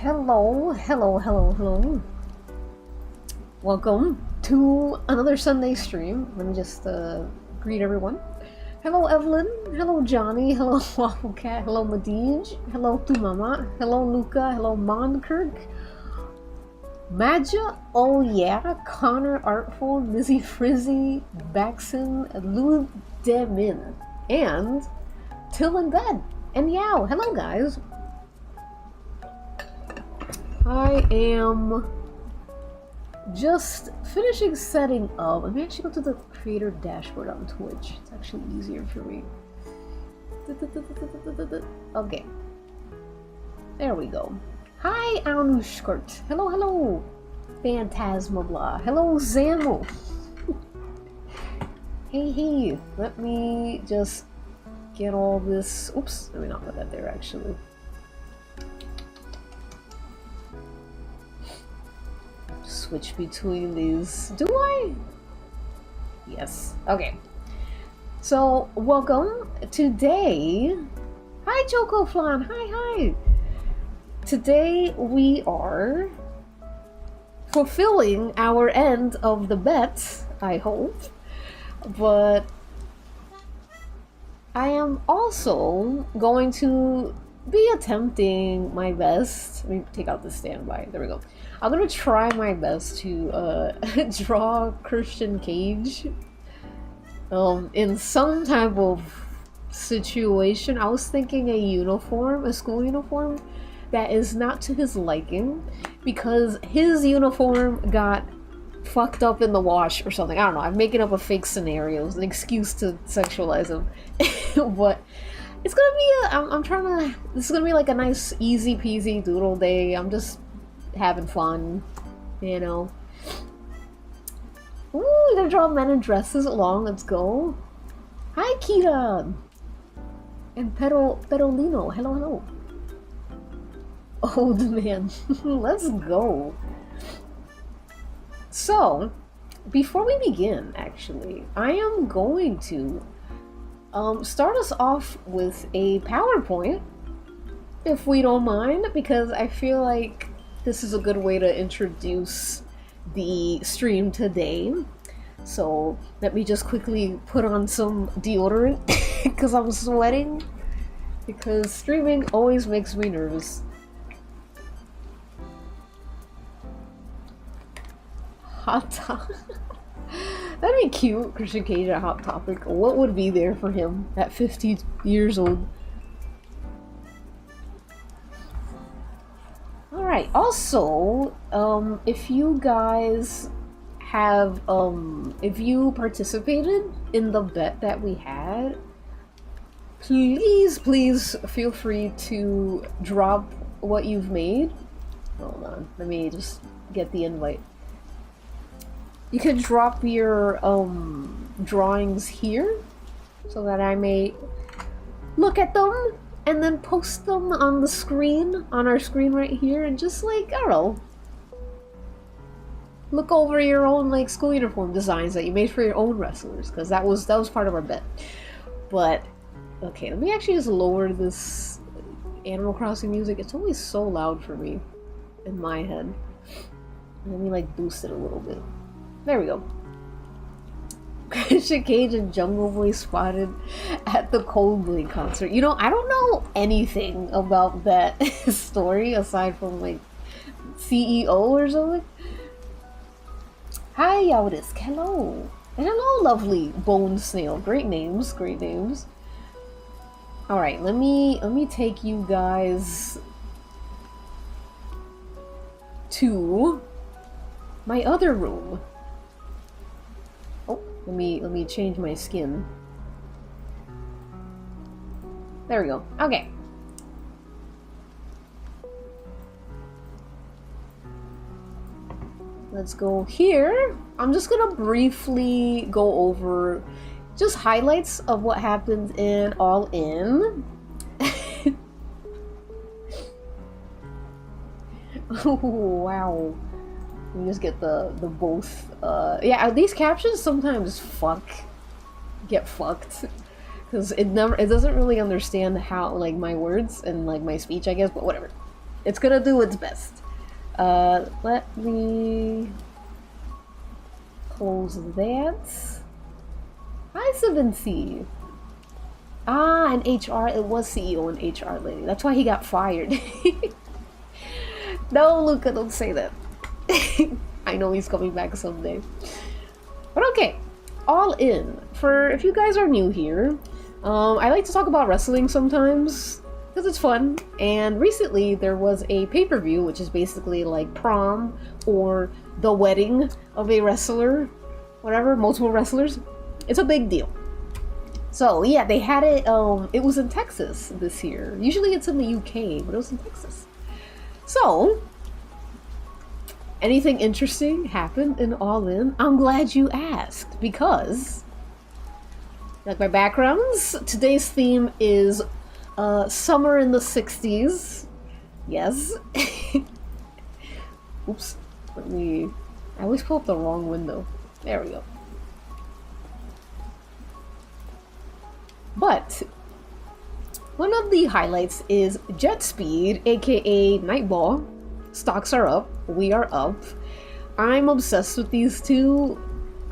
Hello. Welcome to another Sunday stream. Let me just greet everyone. Hello, Evelyn. Hello, Johnny. Hello, Wafflecat. Hello, Madij. Hello, Tumama. Hello, Luca. Hello, Monkirk. Maja. Oh, yeah. Connor Artful. Lizzie Frizzy. Baxon. Lou Demin. And Till in Bed. And Yao. Hello, guys. I am just finishing setting up. Let me actually go to the creator dashboard on Twitch. It's actually easier for me. Okay. There we go. Hi, Anushkurt. Hello. Phantasma blah. Hello, Zamo. Hey. Let me just get all this. Oops. Let me not put that there, actually. Switch between these. Do I? Yes. Okay. So, welcome. Today... Hi, Choco Flan. Hi. Today we are fulfilling our end of the bet, I hope. But I am also going to be attempting my best. Let me take out the standby. There we go. I'm gonna try my best to draw Christian Cage in some type of situation. I was thinking a school uniform that is not to his liking because his uniform got fucked up in the wash or something. I don't know. I'm making up a fake scenario, an excuse to sexualize him. But it's gonna be this is gonna be like a nice easy peasy doodle day. I'm just having fun, you know. Ooh, we're gonna draw men in dresses along. Let's go. Hi, Kita. And Perolino. Hello. Old man. Let's go. So, before we begin, actually, I am going to start us off with a PowerPoint, if we don't mind, because I feel like this is a good way to introduce the stream today. So let me just quickly put on some deodorant because I'm sweating, because streaming always makes me nervous. Hot Topic. That'd be cute. Christian Cage at Hot Topic. What would be there for him at 50 years old? Alright, also, if you guys have, if you participated in the bet that we had, please feel free to drop what you've made. Hold on, let me just get the invite. You can drop your, drawings here, so that I may look at them and then post them on the screen, on our screen right here, and just like, I don't know, look over your own like school uniform designs that you made for your own wrestlers, because that was part of our bet. But okay, let me actually just lower this Animal Crossing music. It's always so loud for me in my head. Let me like boost it a little bit. There we go. Christian Cage and Jungle Boy spotted at the Coldplay concert. You know, I don't know anything about that story aside from like CEO or something. Hi, Yaudis. Hello. And hello, lovely Bone Snail. Great names. Alright, let me take you guys to my other room. Let me change my skin. There we go. Okay. Let's go here. I'm just gonna briefly go over just highlights of what happened in All In. Oh, wow. You just get the both. Yeah, these captions sometimes get fucked, because it doesn't really understand how, like, my words and like my speech, I guess, but whatever. It's gonna do its best. Let me close that. Hi, 7C. Ah, and HR, it was CEO and HR lady. That's why he got fired. No, Luca, don't say that. I know he's coming back someday. But okay, All In. For if you guys are new here, I like to talk about wrestling sometimes because it's fun. And recently there was a pay-per-view, which is basically like prom or the wedding of a wrestler, whatever, multiple wrestlers. It's a big deal. So yeah, they had it. It was in Texas this year. Usually it's in the UK, but it was in Texas. So, anything interesting happened in All In? I'm glad you asked, because, like my backgrounds, today's theme is summer in the 60s. Yes. Oops. I always pull up the wrong window. There we go. But one of the highlights is Jet Speed, aka Nightball. Stocks are up. We are up. I'm obsessed with these two.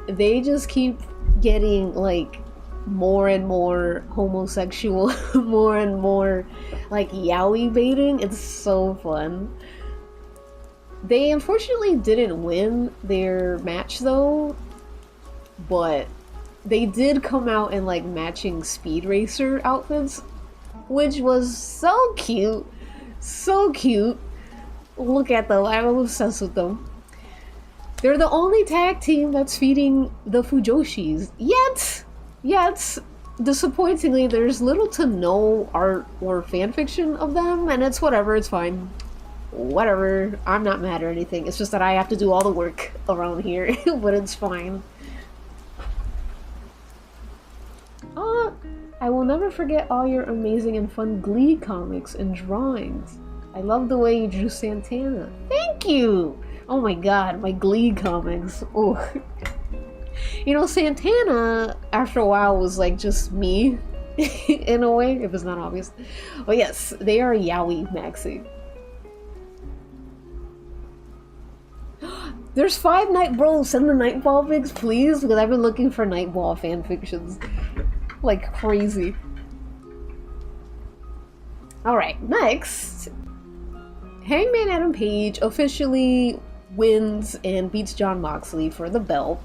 They just keep getting like more and more homosexual, more and more like yaoi baiting. It's so fun. They unfortunately didn't win their match though, but they did come out in like matching Speed Racer outfits, which was so cute. So cute. Look at them. I'm obsessed with them. They're the only tag team that's feeding the Fujoshis. Yet, disappointingly, there's little to no art or fanfiction of them, and it's whatever, it's fine. Whatever. I'm not mad or anything. It's just that I have to do all the work around here, but it's fine. I will never forget all your amazing and fun Glee comics and drawings. I love the way you drew Santana. Thank you! Oh my god, my Glee comics. Oh. You know, Santana, after a while, was like just me, in a way, if it's not obvious. But yes, they are yaoi maxi. There's 5 Night Bros. Send the Nightball pics, please, because I've been looking for Nightball fanfictions. Like crazy. Alright, next. Hangman Adam Page officially wins and beats Jon Moxley for the belt.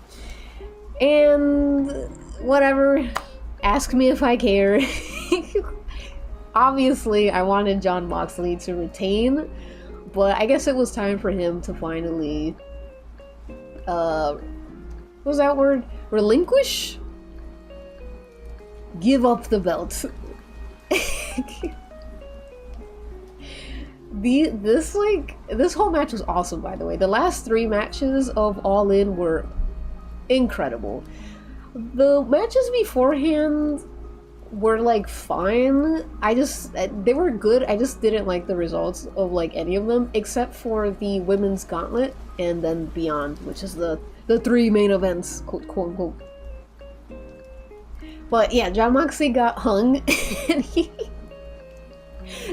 And whatever, ask me if I care. Obviously, I wanted Jon Moxley to retain, but I guess it was time for him to finally, what was that word? Relinquish? Give up the belt. This whole match was awesome, by the way. The last 3 matches of All In were incredible. The matches beforehand were like fine. They were good. I just didn't like the results of like any of them, except for the women's gauntlet and then Beyond, which is the 3 main events, quote unquote. But yeah, Jon Moxley got hung, and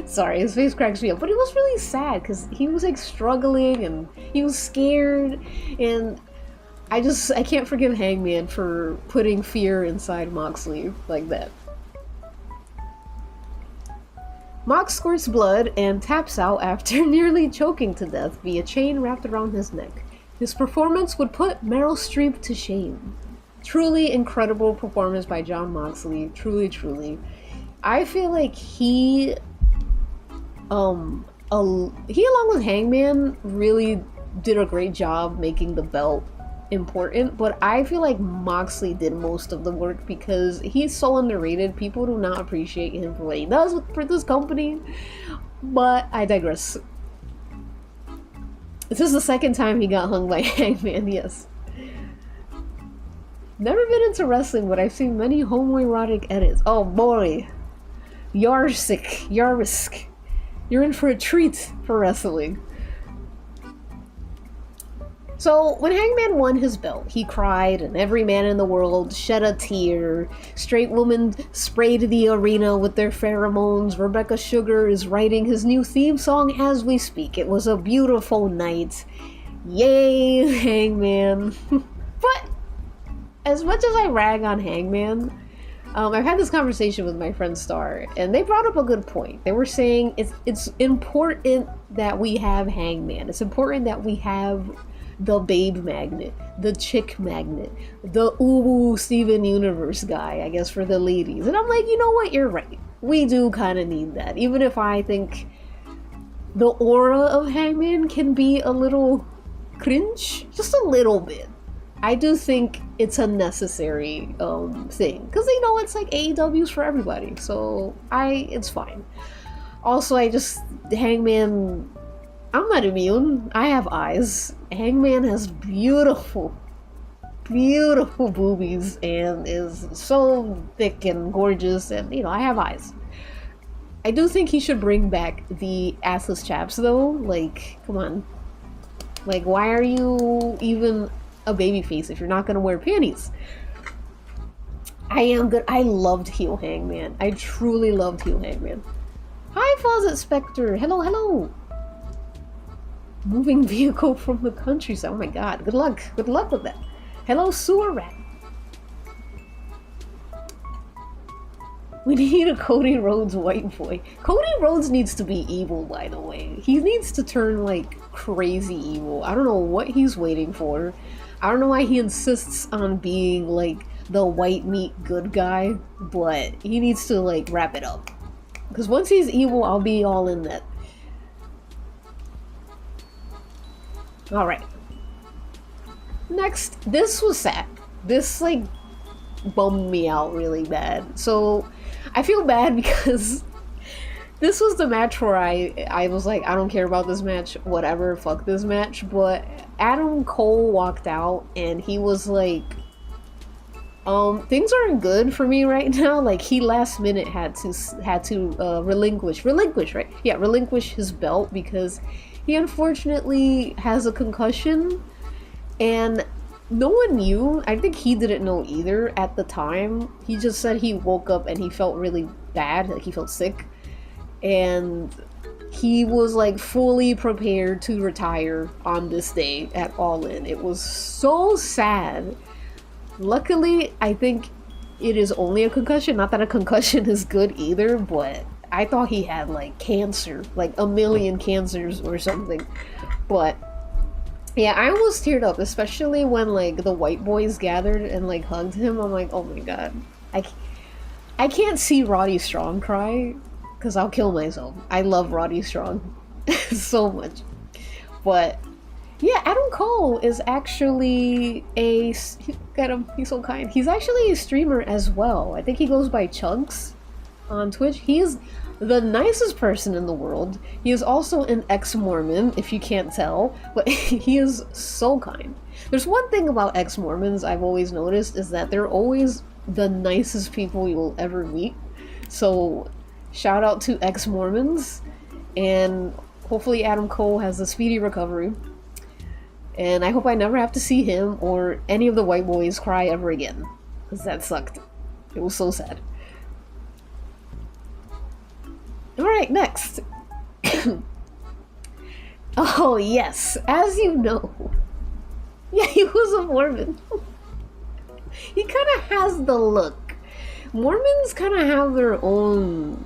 sorry, his face cracks me up, but it was really sad because he was like struggling and he was scared, and I can't forgive Hangman for putting fear inside Moxley like that. Mox squirts blood and taps out after nearly choking to death via chain wrapped around his neck. His performance would put Meryl Streep to shame. Truly incredible performance by Jon Moxley. Truly, truly. I feel like he along with Hangman really did a great job making the belt important, but I feel like Moxley did most of the work because he's so underrated. People do not appreciate him for what he does for this company, but I digress. This is the second time he got hung by Hangman, yes. Never been into wrestling, but I've seen many homoerotic edits. Oh boy. Yarsick. Yarrisk. You're in for a treat for wrestling. So when Hangman won his belt, he cried, and every man in the world shed a tear. Straight women sprayed the arena with their pheromones. Rebecca Sugar is writing his new theme song as we speak. It was a beautiful night. Yay, Hangman. But as much as I rag on Hangman, I've had this conversation with my friend Star, and they brought up a good point. They were saying it's important that we have Hangman. It's important that we have the babe magnet, the chick magnet, the ooh Steven Universe guy, I guess, for the ladies. And I'm like, you know what? You're right. We do kind of need that. Even if I think the aura of Hangman can be a little cringe, just a little bit. I do think it's a necessary thing, because you know it's like AEW's for everybody, so it's fine. Also, Hangman, I'm not immune. I have eyes. Hangman has beautiful, beautiful boobies and is so thick and gorgeous, and I have eyes. I do think he should bring back the assless chaps though. Like, come on. Like, why are you even a babyface if you're not gonna wear panties? I am good. I loved heel Hangman. I truly loved heel Hangman. Hi, Fawcett Spectre. Hello, hello. Moving vehicle from the countryside. Oh my god. Good luck. Good luck with that. Hello, Sewer Rat. We need a Cody Rhodes white boy. Cody Rhodes needs to be evil, by the way. He needs to turn, like, crazy evil. I don't know what he's waiting for. I don't know why he insists on being, like, the white meat good guy, but he needs to, like, wrap it up. Because once he's evil, I'll be all in that. Alright. Next, this was sad. This, like, bummed me out really bad. So, I feel bad because this was the match where I was like, I don't care about this match, whatever, fuck this match. But Adam Cole walked out and he was like, things aren't good for me right now. Like, he last minute had to relinquish, right? Yeah, relinquish his belt because he unfortunately has a concussion, and no one knew. I think he didn't know either at the time. He just said he woke up and he felt really bad, like he felt sick, and he was like fully prepared to retire on this day at All In. It was so sad. Luckily, I think it is only a concussion. Not that a concussion is good either, but I thought he had like cancer, like a million cancers or something. But yeah, I almost teared up, especially when like the white boys gathered and like hugged him. I'm like, oh my god, I can't see Roddy Strong cry because I'll kill myself. I love Roddy Strong so much. But yeah, Adam Cole is actually he's so kind. He's actually a streamer as well. I think he goes by Chunks on Twitch. He is the nicest person in the world. He is also an ex-Mormon, if you can't tell, but he is so kind. There's one thing about ex-Mormons I've always noticed is that they're always the nicest people you will ever meet. So shout out to ex-Mormons, and hopefully Adam Cole has a speedy recovery. And I hope I never have to see him or any of the white boys cry ever again, because that sucked. It was so sad. Alright, next. Oh, yes. As you know. Yeah, he was a Mormon. He kind of has the look. Mormons kind of have their own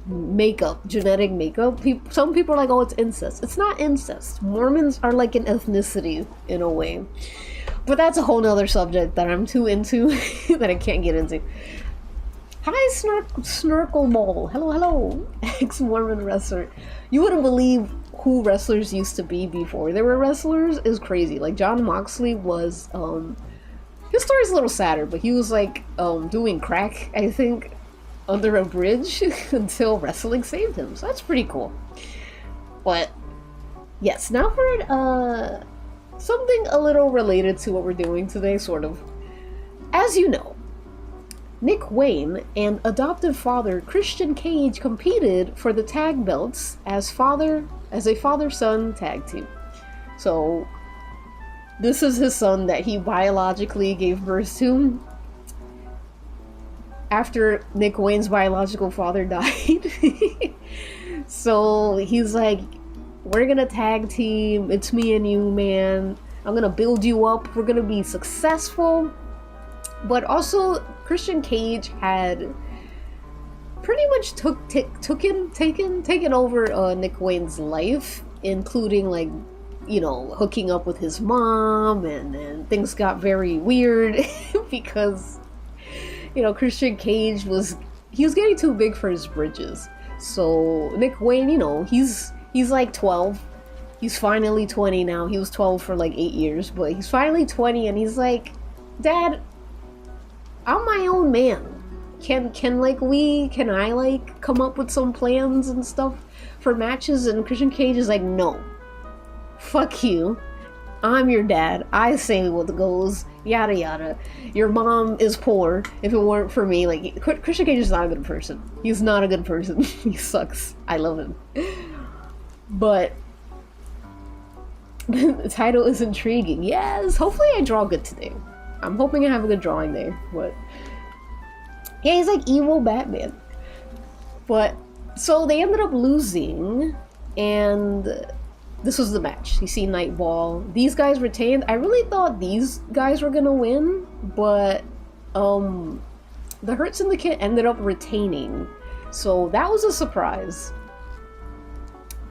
makeup, genetic makeup. Some people are like, oh, it's incest. It's not incest. Mormons are like an ethnicity in a way. But that's a whole nother subject that I'm too into that I can't get into. Hi, Snorkel Ball. Hello, hello. Ex-Mormon wrestler. You wouldn't believe who wrestlers used to be before they were wrestlers. Is crazy. Like, John Moxley was, his story's a little sadder, but he was, like, doing crack, I think, under a bridge until wrestling saved him. So that's pretty cool. But, yes, now for, something a little related to what we're doing today, sort of. As you know, Nick Wayne and adoptive father Christian Cage competed for the tag belts as a father-son tag team. So This is his son that he biologically gave birth to after Nick Wayne's biological father died. So he's like, we're gonna tag team, it's me and you, man. I'm gonna build you up, we're gonna be successful. But also, Christian Cage had pretty much taken over Nick Wayne's life, including, like, you know, hooking up with his mom, and things got very weird because, you know, Christian Cage was getting too big for his britches. So Nick Wayne, you know, he's like 12. He's finally 20 now. He was 12 for like 8 years, but he's finally 20, and he's like, Dad, I'm my own man. Can I like come up with some plans and stuff for matches? And Christian Cage is like, no, fuck you. I'm your dad. I say what goes. Yada yada. Your mom is poor. If it weren't for me, like, Christian Cage is not a good person. He's not a good person. He sucks. I love him. But the title is intriguing. Yes. Hopefully I draw good today. I'm hoping I have a good drawing day. But yeah, he's like evil Batman. But so they ended up losing, and this was the match. You see Nightball. These guys retained. I really thought these guys were gonna win, but the Hurt Syndicate ended up retaining. So that was a surprise.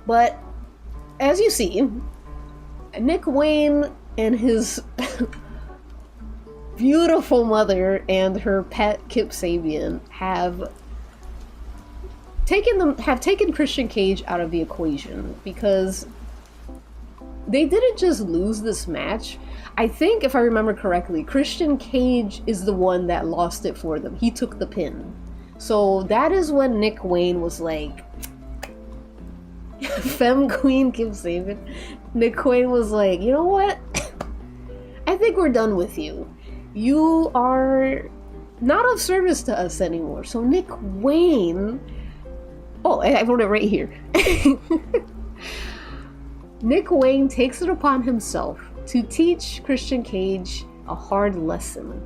But as you see, Nick Wayne and his beautiful mother and her pet Kip Sabian have taken Christian Cage out of the equation, because they didn't just lose this match. I think, if I remember correctly, Christian Cage is the one that lost it for them. He took the pin. So that is when Nick Wayne was like, Femme Queen Kip Sabian. Nick Wayne was like, you know what? I think we're done with you. You are not of service to us anymore. So Nick Wayne... Oh, I wrote it right here. Nick Wayne takes it upon himself to teach Christian Cage a hard lesson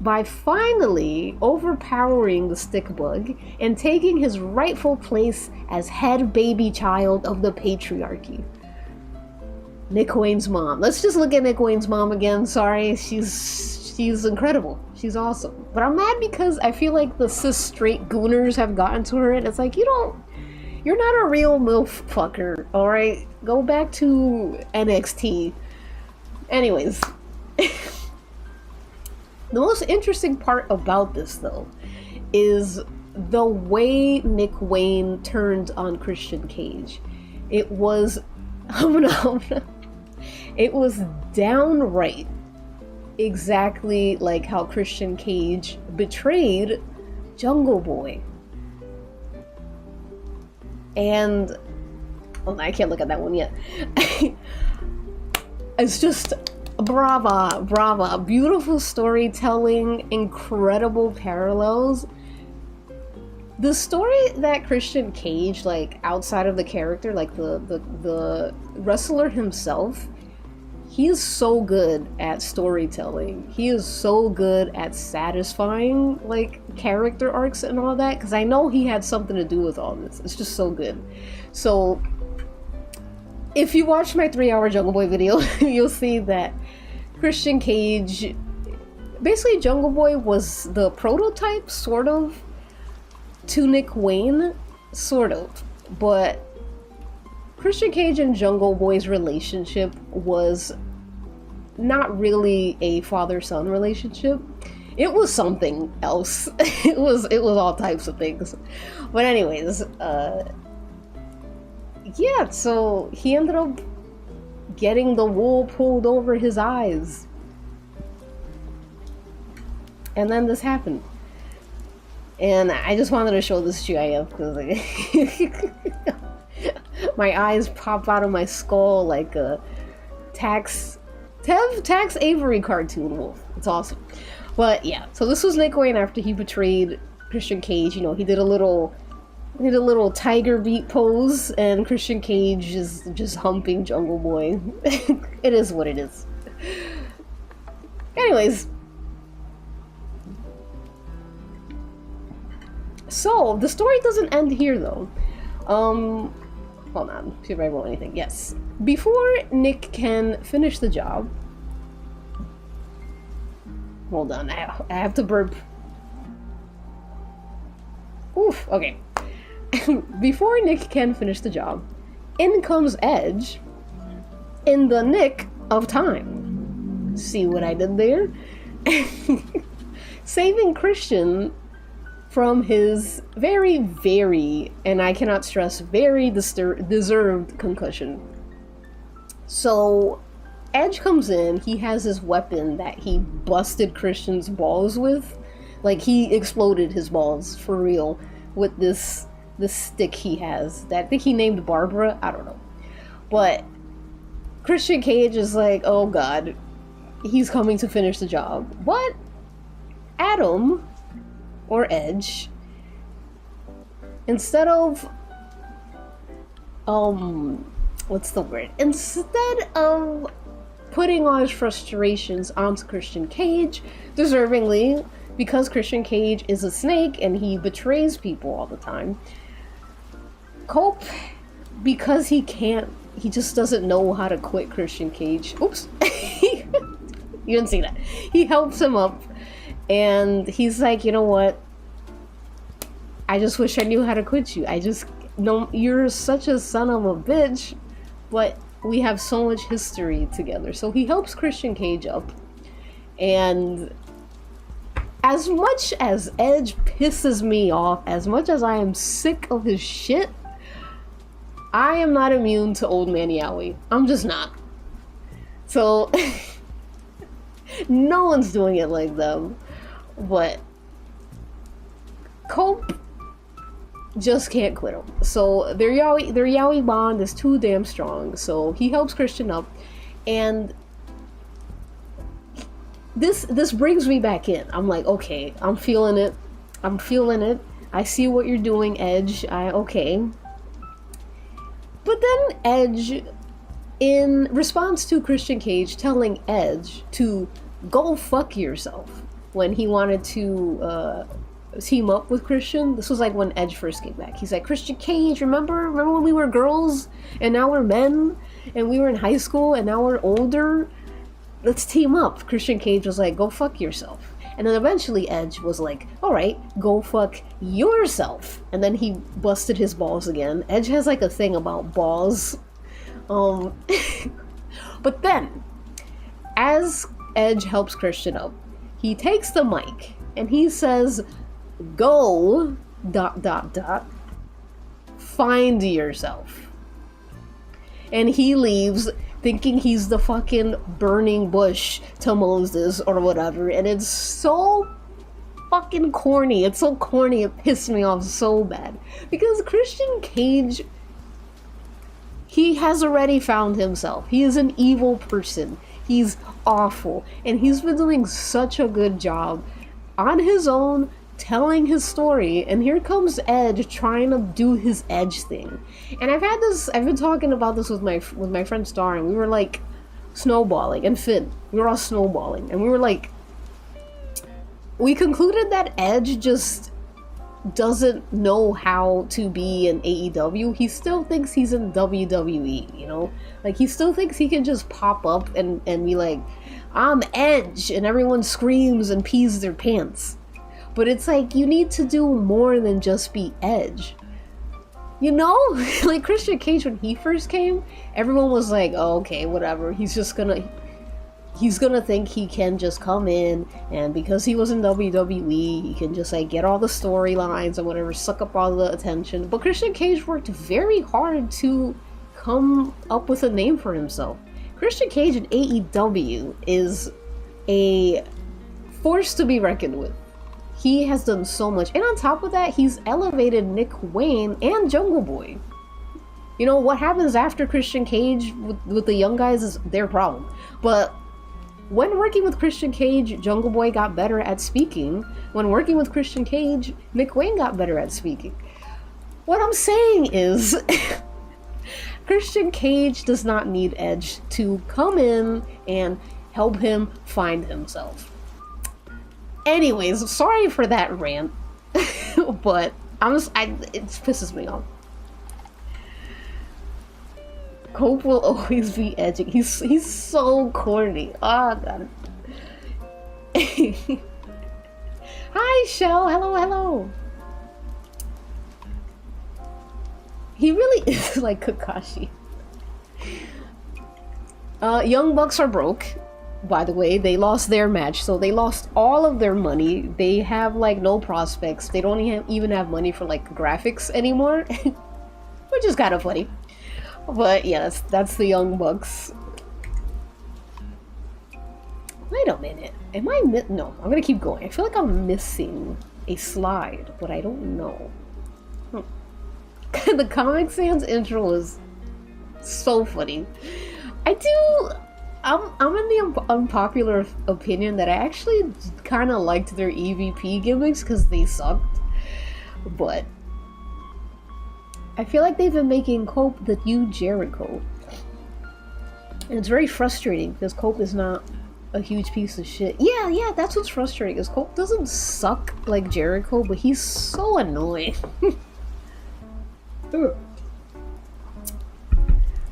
by finally overpowering the stick bug and taking his rightful place as head baby child of the Patriarchy. Nick Wayne's mom. Let's just look at Nick Wayne's mom again. Sorry, she's incredible. She's awesome. But I'm mad because I feel like the cis straight gooners have gotten to her, and it's like, you're not a real MILF fucker, alright? Go back to NXT. Anyways. The most interesting part about this, though, is the way Nick Wayne turned on Christian Cage. It was... it was downright exactly like how Christian Cage betrayed Jungle Boy. And I can't look at that one yet. It's just brava, beautiful storytelling, incredible parallels. The story that Christian Cage, like, outside of the character, like the wrestler himself, he is so good at storytelling. He is so good at satisfying, like, character arcs and all that, because I know he had something to do with all this. It's just so good. So, if you watch my 3-hour Jungle Boy video, you'll see that Christian Cage... Basically, Jungle Boy was the prototype, sort of, to Nick Wayne, sort of. But Christian Cage and Jungle Boy's relationship was not really a father-son relationship. It was something else. It was all types of things. But anyways, yeah, so he ended up getting the wool pulled over his eyes. And then this happened. And I just wanted to show this GIF because my eyes pop out of my skull like a Tex Avery cartoon wolf. It's awesome. But yeah, so this was Nick Wayne after he betrayed Christian Cage. You know, he did a little tiger beat pose, and Christian Cage is just humping Jungle Boy. It is what it is. Anyways. So, the story doesn't end here, though. Hold on. See if I roll anything. Yes. Before Nick can finish the job... Hold on. I have to burp. Oof. Okay. Before Nick can finish the job, in comes Edge in the nick of time. See what I did there? Saving Christian from his very, very, and I cannot stress, very deserved concussion. So, Edge comes in, he has his weapon that he busted Christian's balls with. Like, he exploded his balls, for real, with this stick he has. That I think he named Barbara, I don't know. But, Christian Cage is like, oh god, he's coming to finish the job. But, Adam... or Edge, instead of what's the word? Instead of putting all his frustrations onto Christian Cage, deservingly, because Christian Cage is a snake and he betrays people all the time, Cope, because he just doesn't know how to quit Christian Cage. Oops. You didn't see that. He helps him up. And he's like, you know what? I just wish I knew how to quit you. You're such a son of a bitch, but we have so much history together. So he helps Christian Cage up. And as much as Edge pisses me off, as much as I am sick of his shit, I am not immune to Old Man Yowie. I'm just not. So, no one's doing it like them. But Cope just can't quit him. So their Yowie bond is too damn strong. So he helps Christian up, and this brings me back in. I'm like, okay, I'm feeling it. I see what you're doing, Edge. Okay. But then Edge, in response to Christian Cage telling Edge to go fuck yourself, when he wanted to team up with Christian. This was like when Edge first came back. He's like, Christian Cage, remember when we were girls and now we're men and we were in high school and now we're older? Let's team up. Christian Cage was like, go fuck yourself. And then eventually Edge was like, alright, go fuck yourself. And then he busted his balls again. Edge has like a thing about balls. But then, as Edge helps Christian up, he takes the mic and he says, go, ... find yourself. And he leaves thinking he's the fucking burning bush to Moses or whatever. And it's so fucking corny. It's so corny, it pissed me off so bad. Because Christian Cage, he has already found himself. He is an evil person. He's awful. And he's been doing such a good job on his own, telling his story. And here comes Edge trying to do his Edge thing. And I've been talking about this with my friend Star, and we were like snowballing, and Finn. We were all snowballing. And we were like, we concluded that Edge just doesn't know how to be in AEW. He still thinks he's in WWE, you know? Like, he still thinks he can just pop up and be like, I'm Edge, and everyone screams and pees their pants. But it's like, you need to do more than just be Edge. You know? Like, Christian Cage, when he first came, everyone was like, oh, okay, whatever. He's gonna think he can just come in, and because he was in WWE, he can just like get all the storylines and whatever, suck up all the attention. But Christian Cage worked very hard to come up with a name for himself. Christian Cage in AEW is a force to be reckoned with. He has done so much, and on top of that, he's elevated Nick Wayne and Jungle Boy. You know, what happens after Christian Cage with the young guys is their problem. But when working with Christian Cage, Jungle Boy got better at speaking. When working with Christian Cage, Nick Wayne got better at speaking. What I'm saying is, Christian Cage does not need Edge to come in and help him find himself. Anyways, sorry for that rant, but it pisses me off. Cope will always be edging. He's so corny. Oh god. Hi, Shell. Hello, hello. He really is like Kakashi. Young Bucks are broke. By the way, they lost their match, so they lost all of their money. They have like no prospects. They don't even have money for like graphics anymore, which is kind of funny. But yeah, that's the Young Bucks. Wait a minute. Am I no, I'm gonna keep going. I feel like I'm missing a slide, but I don't know. The Comic Sans intro is so funny. I'm in the unpopular opinion that I actually kind of liked their EVP gimmicks because they sucked. But I feel like they've been making Cope the new Jericho. And it's very frustrating because Cope is not a huge piece of shit. Yeah, that's what's frustrating, is Cope doesn't suck like Jericho, but he's so annoying.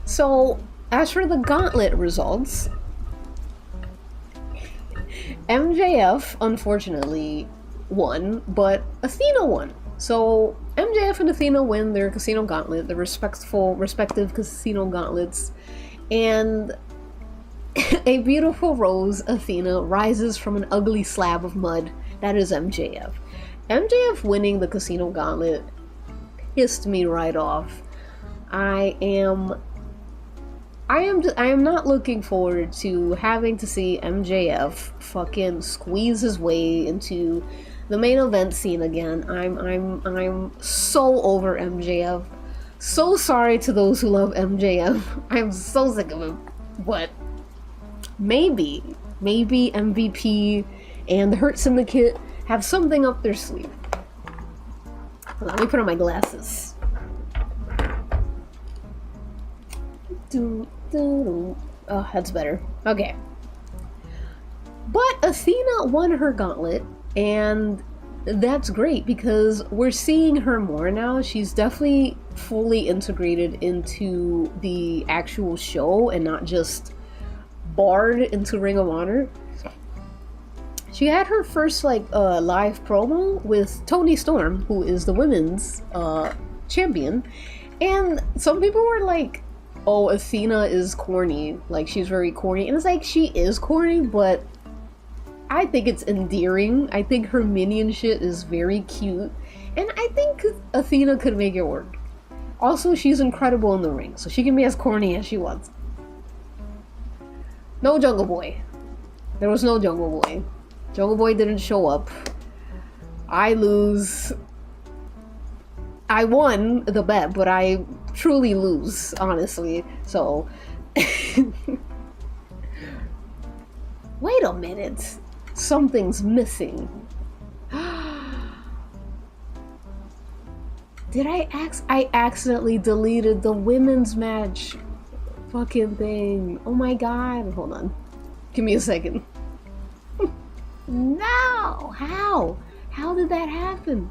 So, as for the Gauntlet results, MJF unfortunately won, but Athena won. So MJF and Athena win their Casino Gauntlet, the respective Casino Gauntlets, and a beautiful rose, Athena, rises from an ugly slab of mud. That is MJF. MJF winning the Casino Gauntlet pissed me right off. I am not looking forward to having to see MJF fucking squeeze his way into the main event scene again. I'm so over MJF. So sorry to those who love MJF. I'm so sick of him. But maybe MVP and the Hurt Syndicate have something up their sleeve. Let me put on my glasses. Oh, that's better. Okay. But Athena won her gauntlet, and that's great because we're seeing her more now. She's definitely fully integrated into the actual show and not just barred into Ring of Honor. She had her first live promo with Toni Storm, who is the women's champion, and some people were like, oh, Athena is corny, like she's very corny, and it's like, she is corny, but I think it's endearing. I think her minion shit is very cute, and I think Athena could make it work. Also, she's incredible in the ring, so she can be as corny as she wants. No Jungle Boy. There was no Jungle Boy. Jungle Boy didn't show up. I lose. I won the bet, but I truly lose, honestly. So, wait a minute. Something's missing. Did I accidentally deleted the women's match fucking thing. Oh my god. Hold on. Give me a second. No! How? How did that happen?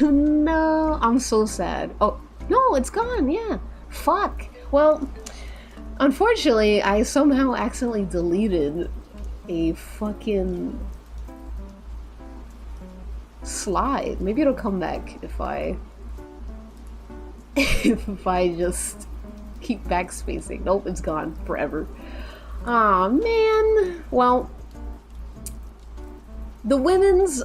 No, I'm so sad. Oh, no, it's gone, yeah. Fuck. Well, unfortunately, I somehow accidentally deleted a fucking slide. Maybe it'll come back if I just keep backspacing. Nope, it's gone forever. Aw, man. Well, the women's,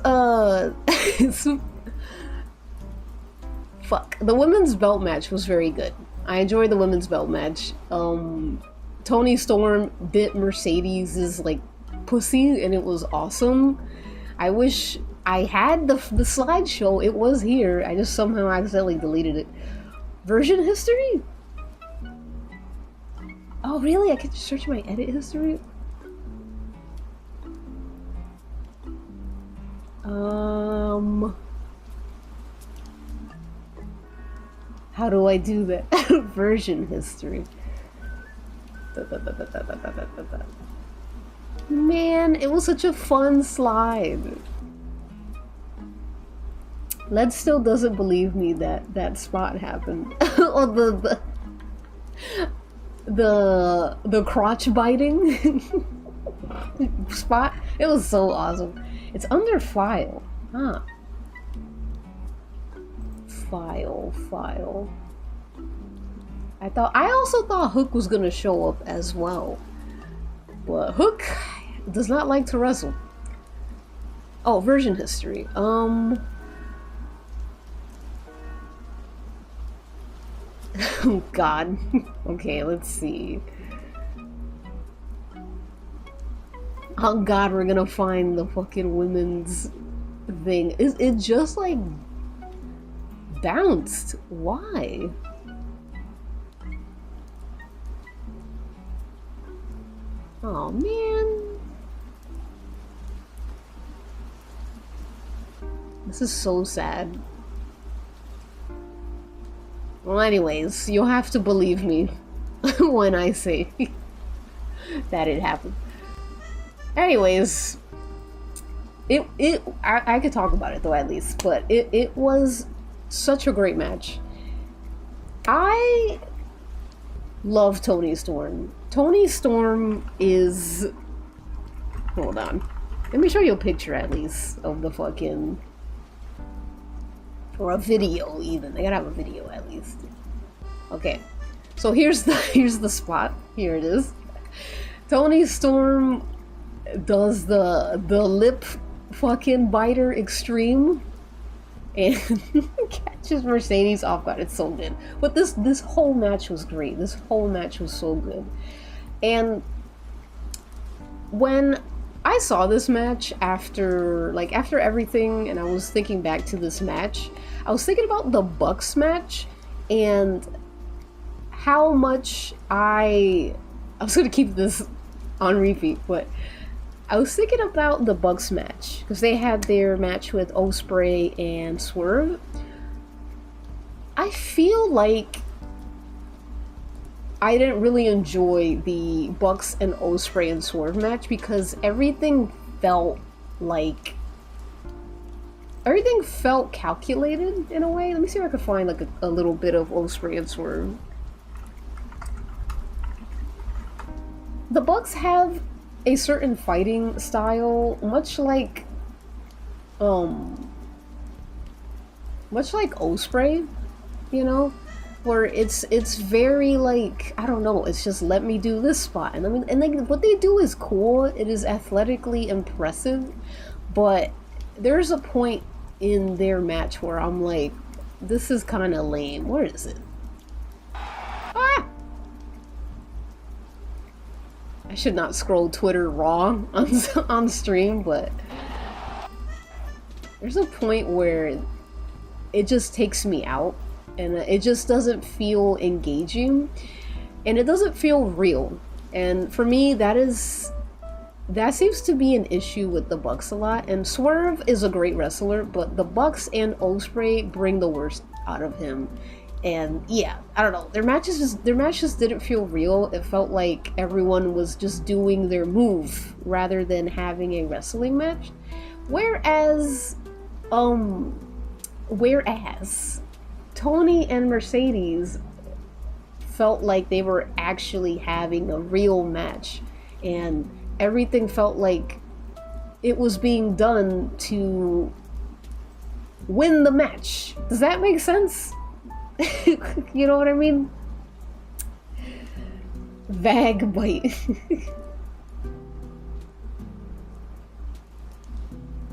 fuck. The women's belt match was very good. I enjoyed the women's belt match. Toni Storm bit Mercedes' like pussy, and it was awesome. I wish I had the slideshow. It was here. I just somehow accidentally deleted it. Version history? Oh, really? I could search my edit history? How do I do that? Version history. Man, it was such a fun slide. Led still doesn't believe me that that spot happened. Or the crotch biting spot. It was so awesome. It's under file. Huh. File. I also thought Hook was gonna show up as well. But Hook does not like to wrestle. Oh, version history. Oh God. Okay, let's see. Oh God, we're gonna find the fucking women's thing. It just like bounced. Why? Oh man. This is so sad. Well, anyways, you'll have to believe me when I say that it happened. Anyways, I could talk about it though at least, but it was such a great match. I love Toni Storm. Toni Storm is... Hold on. Let me show you a picture at least of the fucking... Or a video even. They gotta have a video at least. Okay. So here's the spot. Here it is. Toni Storm does the lip fucking biter extreme and catches Mercedes off guard. It's so good. But this whole match was great. This whole match was so good. And when I saw this match after everything, and I was thinking back to this match, I was thinking about the Bucks match and how much I was gonna keep this on repeat, but I was thinking about the Bucks match because they had their match with Ospreay and Swerve. I feel like I didn't really enjoy the Bucks and Ospreay and Swerve match because everything felt calculated in a way. Let me see if I can find like a little bit of Ospreay and Swerve. The Bucks have a certain fighting style, much like Ospreay, you know, where it's very like, I don't know, it's just let me do this spot, and I mean, and like what they do is cool. It is athletically impressive, but there's a point in their match where I'm like, this is kind of lame. Where is it? Ah! I should not scroll Twitter wrong on stream, but there's a point where it just takes me out and it just doesn't feel engaging and it doesn't feel real. And for me, that seems to be an issue with the Bucks a lot. And Swerve is a great wrestler, but the Bucks and Ospreay bring the worst out of him. And yeah, I don't know. Their matches just didn't feel real. It felt like everyone was just doing their move rather than having a wrestling match. Whereas Toni and Mercedes felt like they were actually having a real match, and everything felt like it was being done to win the match. Does that make sense? You know what I mean? Vag bite.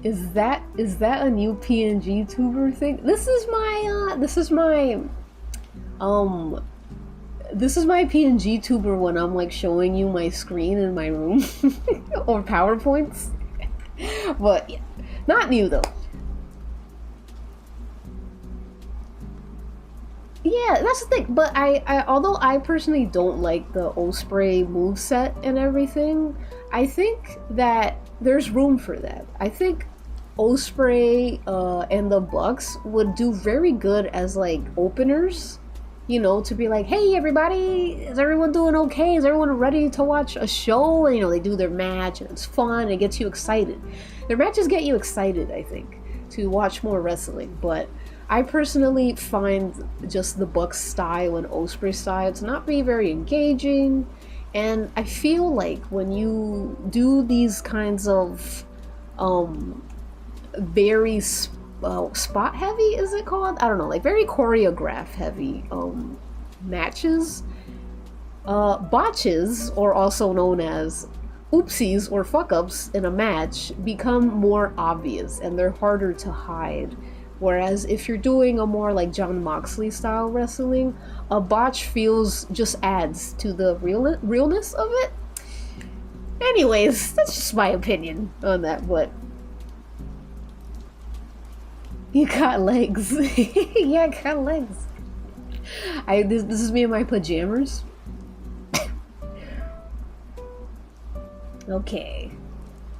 Is that a new PNG tuber thing? This is my PNG tuber when I'm like showing you my screen in my room or PowerPoints. But yeah, not new though. Yeah, that's the thing. But I although I personally don't like the Ospreay moveset and everything, I think that there's room for that. I think Ospreay and the Bucks would do very good as like openers you know, to be like, hey everybody, is everyone doing okay? Is everyone ready to watch a show? And you know, they do their match and it's fun, it gets you excited. Their matches get you excited, I think, to watch more wrestling. But I personally find just the Bucks style and Osprey style to not be very engaging. And I feel like when you do these kinds of very spot heavy, is it called? I don't know, like very choreograph heavy matches, botches, or also known as oopsies or fuck ups in a match, become more obvious and they're harder to hide. Whereas if you're doing a more like Jon Moxley style wrestling, a botch feels just adds to the realness of it. Anyways, that's just my opinion on that, but you got legs. Yeah, I got legs. This is me in my pajamas. Okay.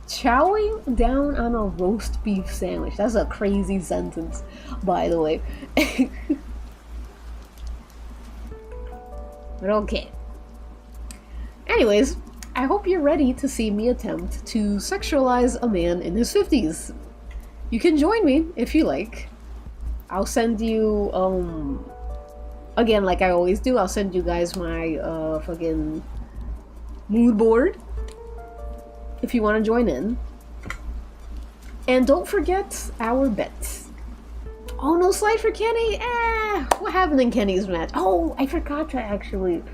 Chowing down on a roast beef sandwich. That's a crazy sentence, by the way. But okay. Anyways, I hope you're ready to see me attempt to sexualize a man in his 50s. You can join me if you like. I'll send you, again, like I always do, I'll send you guys my fucking mood board if you want to join in. And don't forget our bets. Oh, no slide for Kenny? What happened in Kenny's match? Oh, I forgot to actually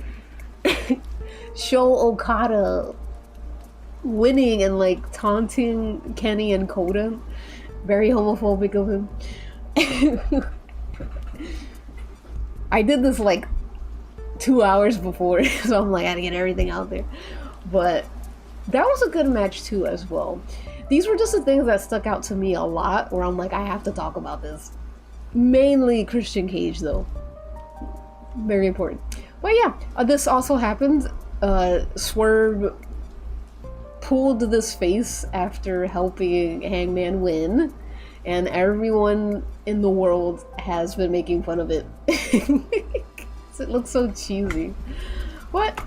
show Okada winning and like taunting Kenny and Kota. Very homophobic of him. I did this like 2 hours before, so I'm like, I had to get everything out there. But that was a good match too as well. These were just the things that stuck out to me a lot, where I'm like, I have to talk about this. Mainly Christian Cage though. Very important. But yeah, this also happened. Swerve pulled this face after helping Hangman win, and everyone in the world has been making fun of it. It looks so cheesy. What?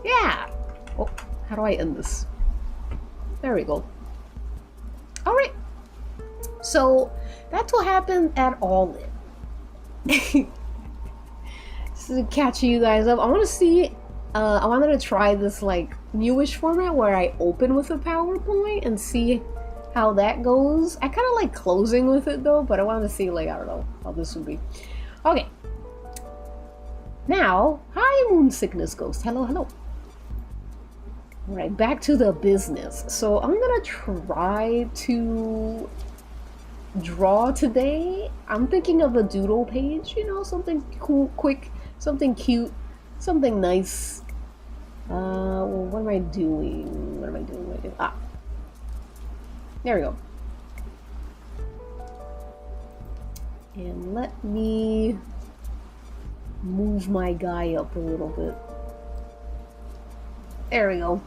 Yeah. Oh, how do I end this? There we go. Alright. So, that's what happened at All In. To catch you guys up, I want to see, I wanted to try this like newish format where I open with a PowerPoint and see how that goes. I kind of like closing with it though, but I wanted to see like, I don't know how this would be. Okay. Now, hi Moon Sickness Ghost. Hello, hello. Alright, back to the business. So I'm gonna try to draw today. I'm thinking of a doodle page, you know, something cool, quick, something cute, something nice. Well, what am I doing? What am I doing? Ah. There we go. And let me move my guy up a little bit. There we go.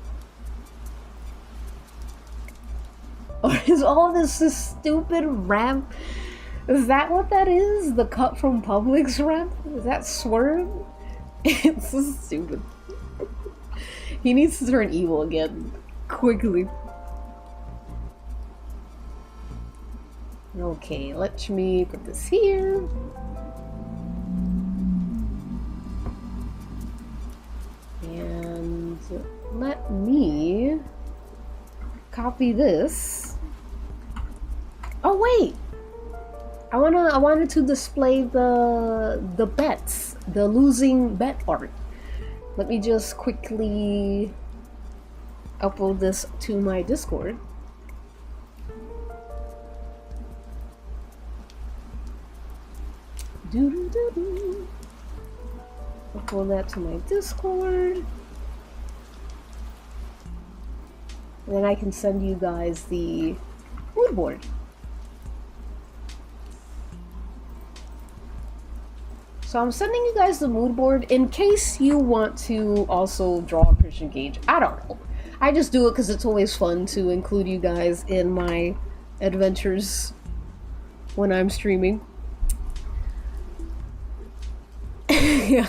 Or is all this stupid ramp? Is that what that is? The cut from Publix ramp? Is that Swerve? It's so stupid. He needs to turn evil again. Quickly. Okay, let me put this here. And let me copy this. Oh wait! I wanted to display the bets, the losing bet art. Let me just quickly upload this to my Discord. Upload that to my Discord. And then I can send you guys the mood board. So I'm sending you guys the mood board in case you want to also draw Christian Cage. I don't know. I just do it because it's always fun to include you guys in my adventures when I'm streaming. Yeah.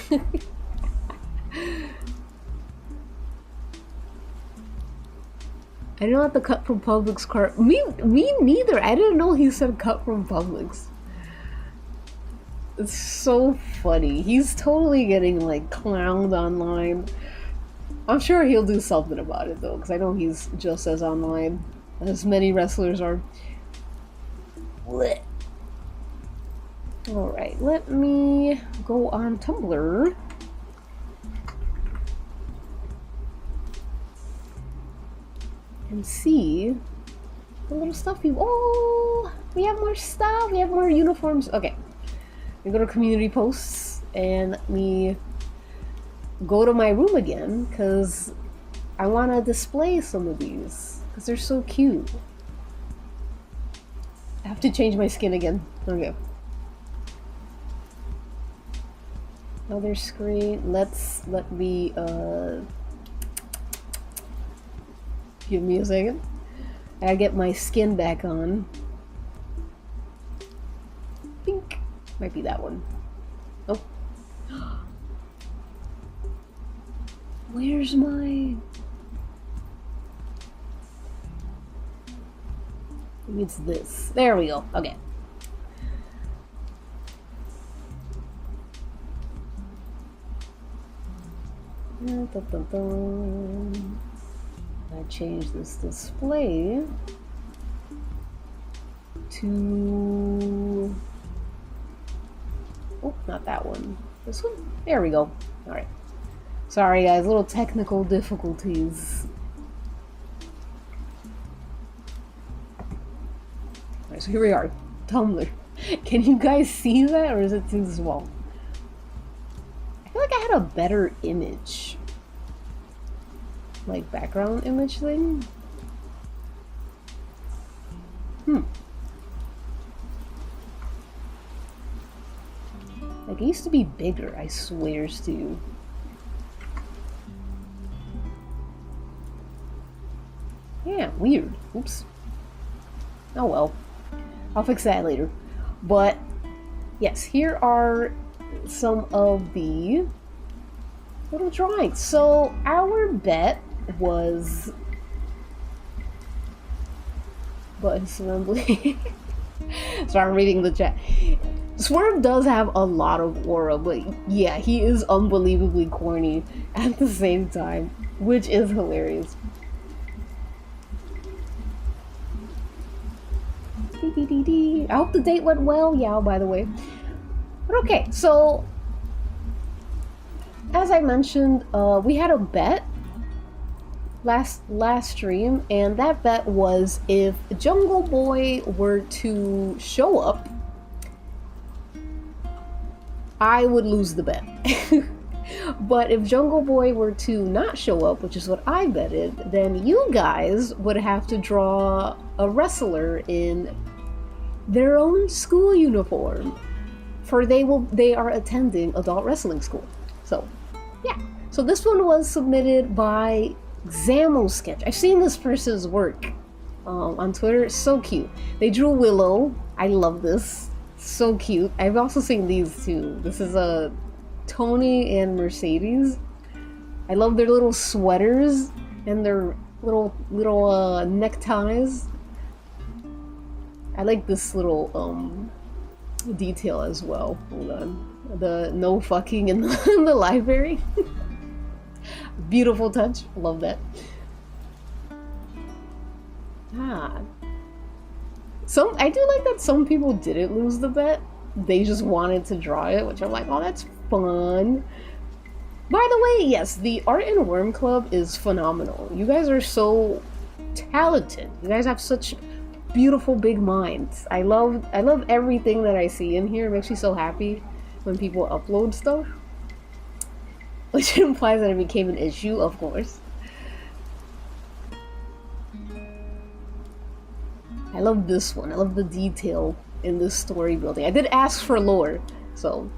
I didn't know that the cut from Publix card. Me neither. I didn't know he said cut from Publix. It's so funny. He's totally getting like clowned online. I'm sure he'll do something about it though, because I know he's just as online as many wrestlers are. Alright, let me go on Tumblr. And see the little stuff we... Oh! We have more stuff! We have more uniforms! Okay. We go to community posts and let me go to my room again because I want to display some of these because they're so cute. I have to change my skin again. Okay. Another screen. Let me give me a second. I gotta get my skin back on. Pink. Might be that one. Oh. Where's my... Maybe it's this. There we go. Okay. I change this display to... Oh, not that one. This one? There we go. Alright. Sorry guys, little technical difficulties. Alright, so here we are. Tumblr. Can you guys see that or is it too small? I feel like I had a better image. Like background image thing? Like, it used to be bigger, I swears to you. Yeah, weird. Oops. Oh well. I'll fix that later. But, yes, here are some of the little drawings. So, our bet was... Button assembly. Sorry, I'm reading the chat. Swerve does have a lot of aura, but yeah, he is unbelievably corny at the same time, which is hilarious. I hope the date went well, yeah, by the way. But okay, so as I mentioned, we had a bet last stream, and that bet was if Jungle Boy were to show up, I would lose the bet. But if Jungle Boy were to not show up, which is what I betted, then you guys would have to draw a wrestler in their own school uniform, for they are attending adult wrestling school. So yeah, so this one was submitted by Xamo Sketch. I've seen this person's work on Twitter. It's so cute. They drew Willow. I love this. So cute. I've also seen these too. This is a Tony and Mercedes. I love their little sweaters and their little neckties. I like this little detail as well. Hold on. The no fucking in the library. Beautiful touch. Love that. I do like that some people didn't lose the bet. They just wanted to draw it, which I'm like, oh, that's fun. By the way, yes, the Art and Worm Club is phenomenal. You guys are so talented. You guys have such beautiful big minds. I love everything that I see in here. It makes me so happy when people upload stuff. Which implies that it became an issue, of course. I love this one. I love the detail in this story building. I did ask for lore, so...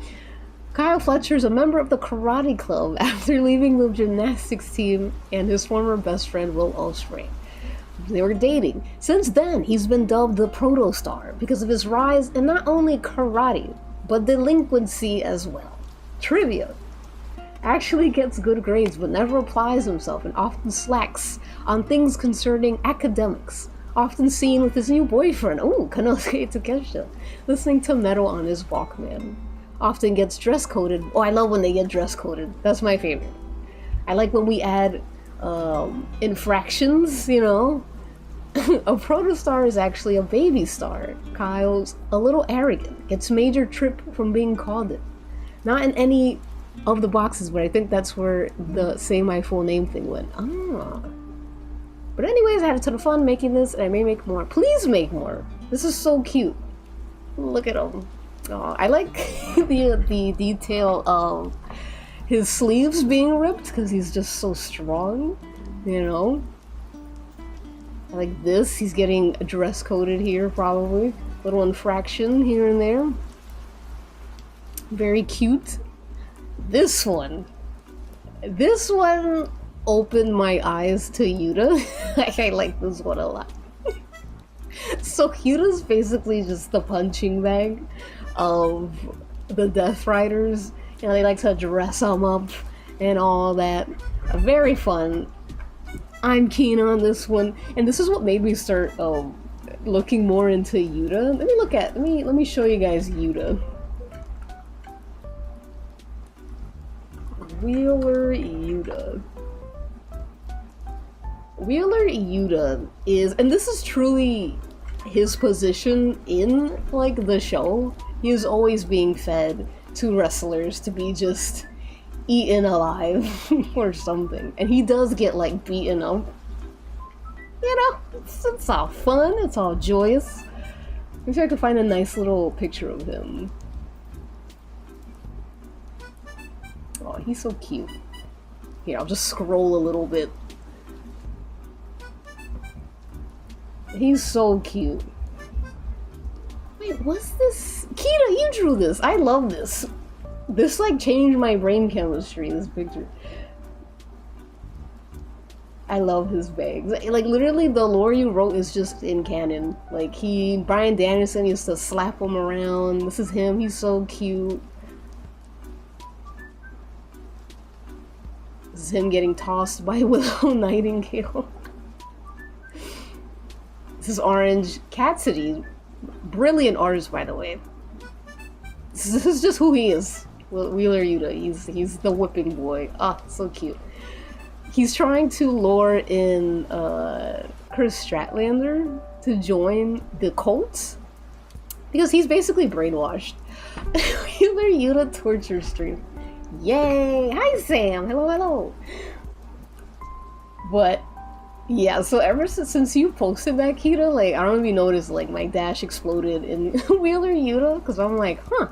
Kyle Fletcher is a member of the karate club after leaving the gymnastics team and his former best friend Will Ospreay. They were dating. Since then, he's been dubbed the Proto-Star because of his rise in not only karate, but delinquency as well. Trivia. Actually gets good grades but never applies himself and often slacks on things concerning academics. Often seen with his new boyfriend, Kanosuke Takesha, listening to metal on his Walkman. Often gets dress coded. Oh, I love when they get dress coded. That's my favorite. I like when we add infractions, you know. A protostar is actually a baby star. Kyle's a little arrogant. Gets major trip from being called it. Not in any of the boxes, but I think that's where the say my full name thing went. Ah. But anyways, I had a ton of fun making this, and I may make more. Please make more. This is so cute. Look at him. Oh, I like the detail of his sleeves being ripped because he's just so strong, you know. I like this. He's getting dress coded here, probably. Little infraction here and there. Very cute. This one opened my eyes to Yuta. I like this one a lot. So Yuta's basically just the punching bag of the Death Riders. You know, they like to dress them up and all that. Very fun. I'm keen on this one, and this is what made me start looking more into Yuta. Let me show you guys Yuta. Wheeler Yuta. Wheeler Yuta is, and this is truly his position in, like, the show. He is always being fed to wrestlers to be just eaten alive or something. And he does get, like, beaten up. You know, it's all fun, it's all joyous. Let me see if I can find a nice little picture of him. Oh, he's so cute. Here, I'll just scroll a little bit. He's so cute. Wait, what's this? Kita, you drew this. I love this. This, like, changed my brain chemistry, this picture. I love his bags. Like, literally, the lore you wrote is just in canon. Like, Bryan Danielson used to slap him around. This is him. He's so cute. This is him getting tossed by Willow Nightingale. This is Orange Cassidy. Brilliant artist, by the way. This is just who he is. Wheeler Yuta. He's the whipping boy. Ah, so cute. He's trying to lure in Chris Stratlander to join the cult because he's basically brainwashed. Wheeler Yuta torture stream. Yay! Hi Sam! Hello. But yeah, so ever since you posted that, Kita, like, I don't know if you noticed, like, my dash exploded in Wheeler Yuta, because I'm like, huh.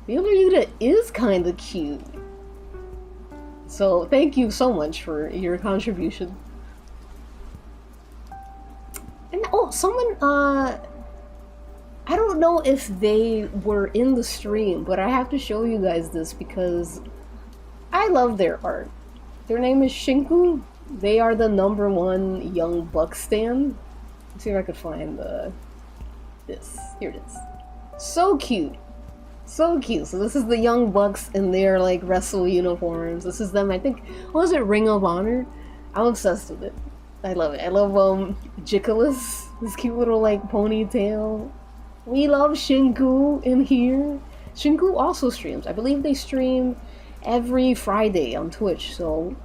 Wheeler Yuta is kind of cute. So, thank you so much for your contribution. And, oh, someone, I don't know if they were in the stream, but I have to show you guys this because I love their art. Their name is Shinku. They are the #1 Young Buck stan. Let's see if I could find this. Here it is. So cute. So cute. So this is the Young Bucks in their, like, wrestle uniforms. This is them, I think, what was it, Ring of Honor? I'm obsessed with it. I love it. I love Jicolis, this cute little, like, ponytail. We love Shinku in here. Shinku also streams. I believe they stream every Friday on Twitch, so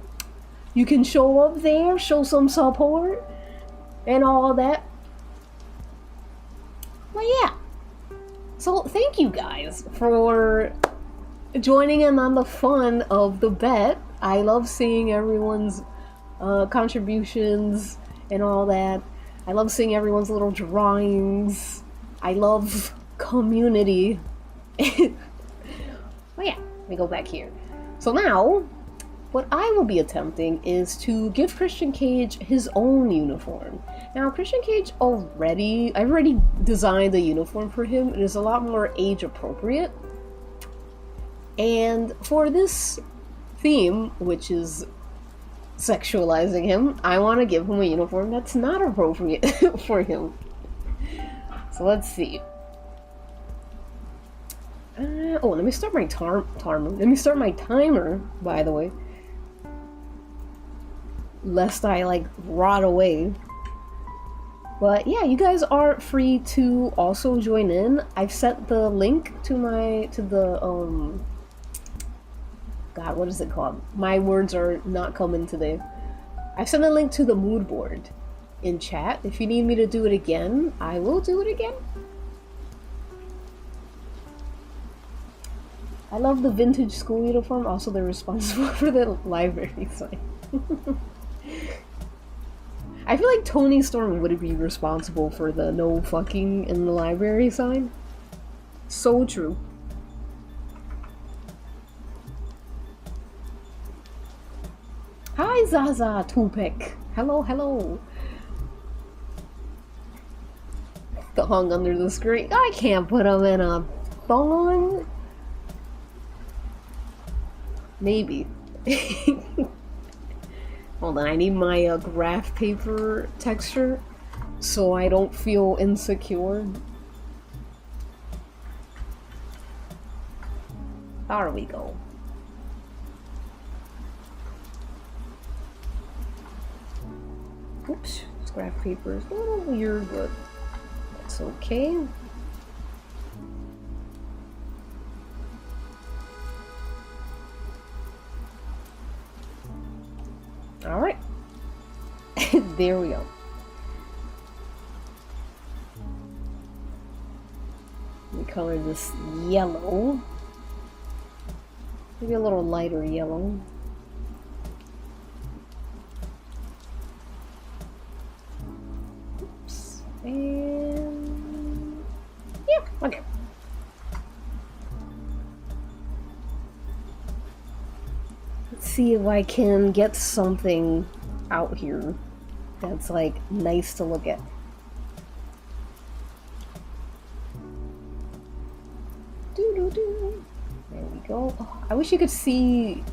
you can show up there, show some support, and all that. But yeah. So thank you guys for joining in on the fun of the bet. I love seeing everyone's contributions and all that. I love seeing everyone's little drawings. I love community. Well, yeah, let me go back here. So now, what I will be attempting is to give Christian Cage his own uniform. Now, Christian Cage I've already designed the uniform for him. It is a lot more age appropriate. And for this theme, which is sexualizing him, I want to give him a uniform that's not appropriate for him. So let's see. Oh, let me start my Let me start my timer, by the way. Lest I, like, rot away. But yeah, you guys are free to also join in. I've sent the link to God, what is it called? My words are not coming today. I sent a link to the mood board in chat. If you need me to do it again, I will do it again. I love the vintage school uniform. Also, they're responsible for the library sign. I feel like Tony Storm would be responsible for the no fucking in the library sign. So true. Hi Zaza Tupac. Hello, hello. Hung under the screen. I can't put him in a thong. Maybe. Hold on, I need my graph paper texture so I don't feel insecure. There we go. Oops, this graph paper is a little weird, but that's okay. Alright. There we go. Let me color this yellow. Maybe a little lighter yellow. Oops. And yeah, okay. Let's see if I can get something out here that's like nice to look at. Doo-doo-doo. There we go. Oh, I wish you could see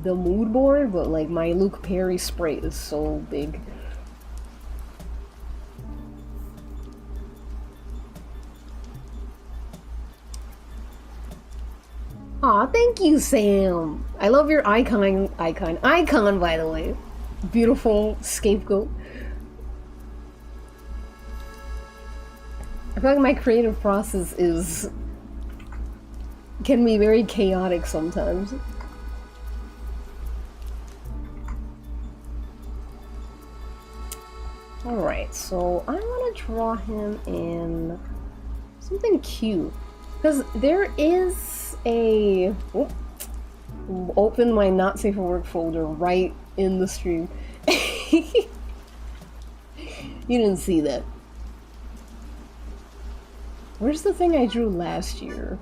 the mood board, but like my Luke Perry spray is so big. Aw, thank you, Sam. I love your icon, by the way. Beautiful scapegoat. I feel like my creative process can be very chaotic sometimes. Alright, so I want to draw him in something cute. Because there is a... Oh, open my not safe for work folder right in the stream. You didn't see that. Where's the thing I drew last year?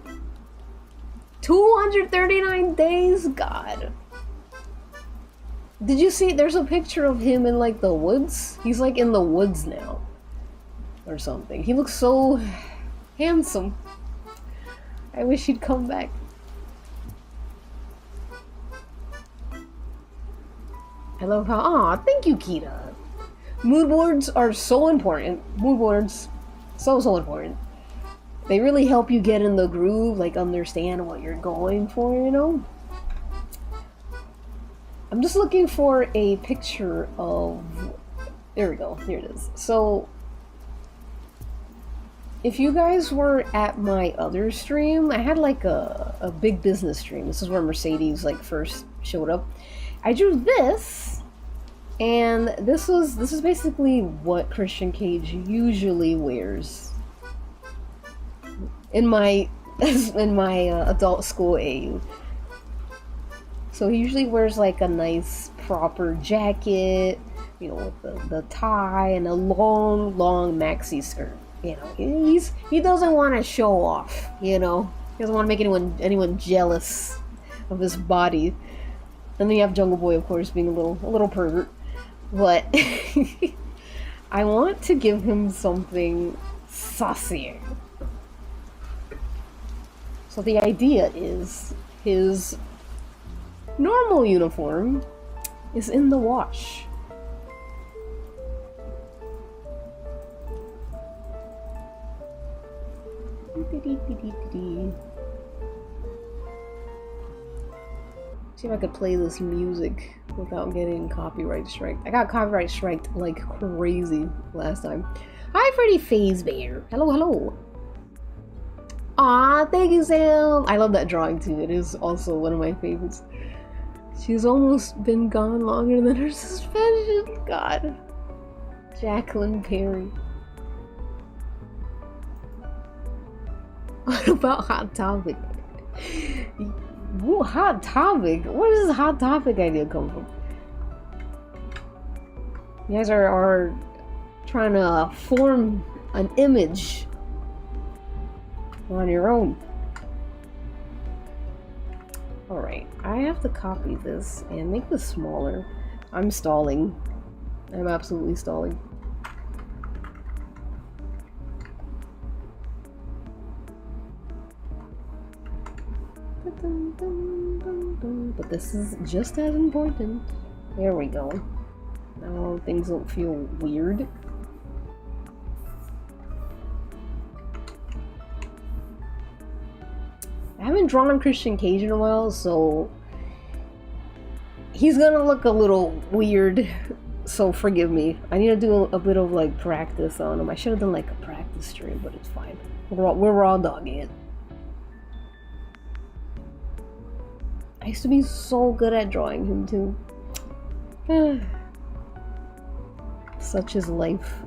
239 days? God. Did you see? There's a picture of him in like the woods. He's like in the woods now. Or something. He looks so handsome. I wish he'd come back. I love how... Aw, thank you, Kita. Mood boards are so important. Mood boards, so important. They really help you get in the groove, like understand what you're going for, you know? I'm just looking for a picture of... There we go, here it is. So, if you guys were at my other stream, I had like a big business stream. This is where Mercedes like first showed up. I drew this, and this is basically what Christian Cage usually wears in my adult school AU. So he usually wears like a nice proper jacket, you know, with the tie and a long maxi skirt. You know, he doesn't want to show off. You know, he doesn't want to make anyone jealous of his body. And then you have Jungle Boy, of course, being a little pervert. But I want to give him something saucier. So the idea is his normal uniform is in the wash. See if I could play this music without getting copyright striked. I got copyright striked like crazy last time. Hi, Freddy Fazbear. Hello, hello. Aw, thank you, Sam. I love that drawing too. It is also one of my favorites. She's almost been gone longer than her suspension. God. Jacqueline Perry. What about Hot Topic? Ooh, Hot Topic? Where does this Hot Topic idea come from? You guys are trying to form an image on your own. Alright, I have to copy this and make this smaller. I'm stalling. I'm absolutely stalling. But this is just as important. There we go. Now things don't feel weird. I haven't drawn Christian Cage in a while, so he's gonna look a little weird, so forgive me. I need to do a bit of like practice on him. I should have done like a practice stream, but it's fine. We're raw dogging it. I used to be so good at drawing him too. Such is life.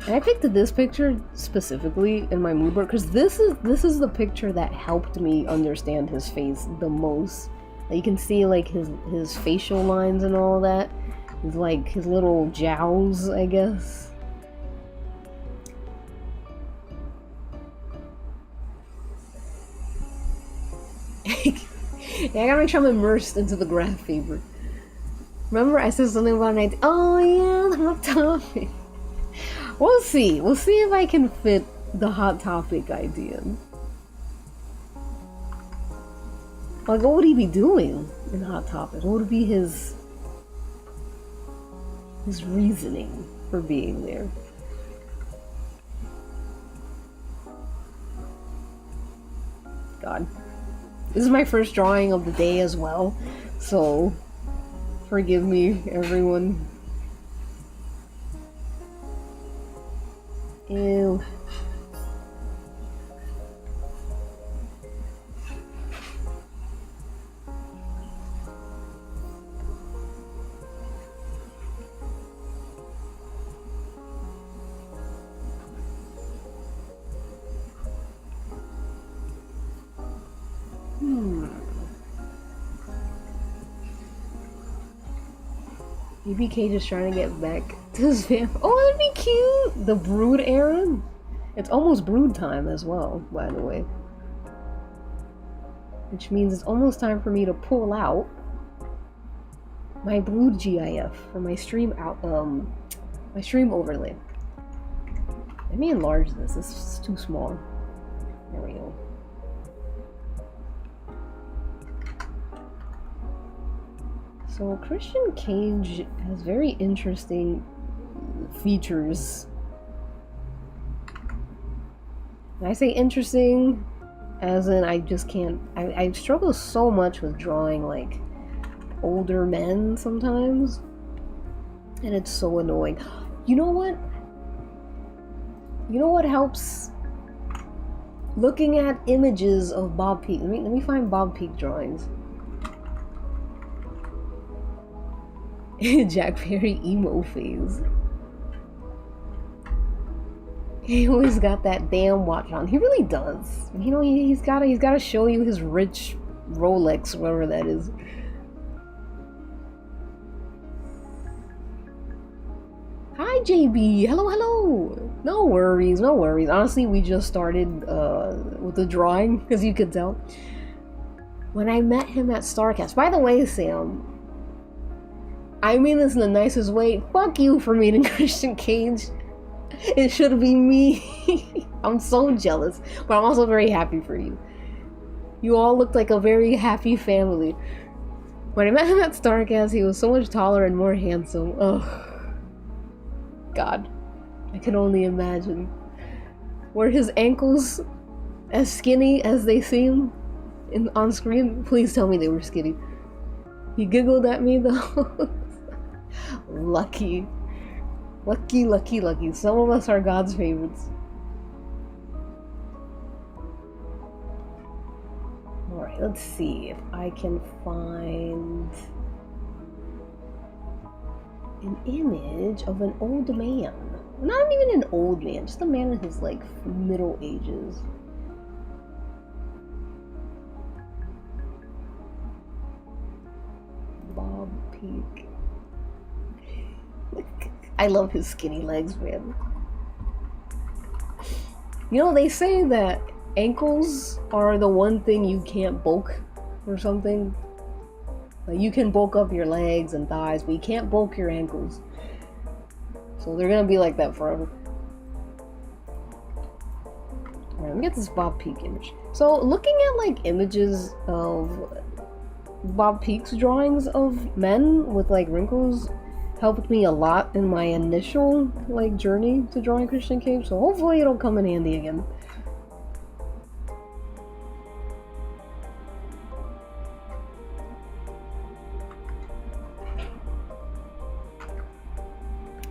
And I picked this picture specifically in my mood board because this is the picture that helped me understand his face the most. You can see like his facial lines and all that. His like his little jowls, I guess. Yeah, I gotta make sure I'm immersed into the graph paper. Remember I said something about an idea? Oh yeah, the Hot Topic. We'll see. We'll see if I can fit the Hot Topic idea. Like, what would he be doing in Hot Topic? What would be his reasoning for being there? God. This is my first drawing of the day as well, so forgive me, everyone. Ew. BBK just trying to get back to his family. Oh, that'd be cute! The brood Aaron? It's almost brood time as well, by the way. Which means it's almost time for me to pull out my brood GIF for my stream my stream overlay. Let me enlarge this. This is too small. There we go. So Christian Cage has very interesting features. And I say interesting as in I just can't, I struggle so much with drawing like older men sometimes, and it's so annoying. You know what? You know what helps? Looking at images of Bob Peak. Let me find Bob Peak drawings. Jack Perry emo phase. He always got that damn watch on. He really does. You know, he's gotta show you his rich Rolex, whatever that is. Hi JB, hello, hello. No worries, no worries. Honestly, we just started with the drawing, as you could tell. When I met him at StarCast. By the way, Sam, I mean this in the nicest way. Fuck you for meeting Christian Cage. It should be me. I'm so jealous, but I'm also very happy for you. You all looked like a very happy family. When I met him at Starcast, he was so much taller and more handsome. Oh, God. I can only imagine. Were his ankles as skinny as they seem on screen? Please tell me they were skinny. He giggled at me though. Lucky. Lucky, lucky, lucky. Some of us are God's favorites. Alright, let's see if I can find an image of an old man. Not even an old man, just a man in his, like, middle ages. Bob Peak. I love his skinny legs, man. You know, they say that ankles are the one thing you can't bulk or something. Like, you can bulk up your legs and thighs, but you can't bulk your ankles. So they're gonna be like that forever. Alright, let me get this Bob Peak image. So looking at like images of Bob Peak's drawings of men with like wrinkles helped me a lot in my initial like journey to drawing Christian Cave, so hopefully it'll come in handy again.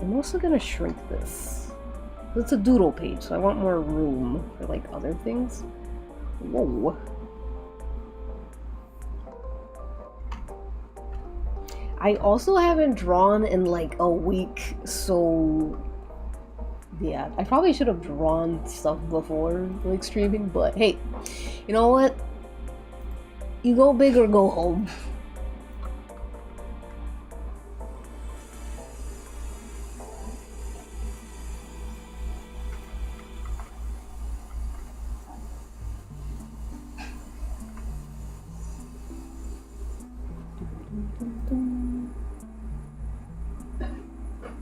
I'm also gonna shrink this. It's a doodle page, so I want more room for like other things. Whoa. I also haven't drawn in like a week, so yeah, I probably should have drawn stuff before like streaming, but hey, you know what? You go big or go home.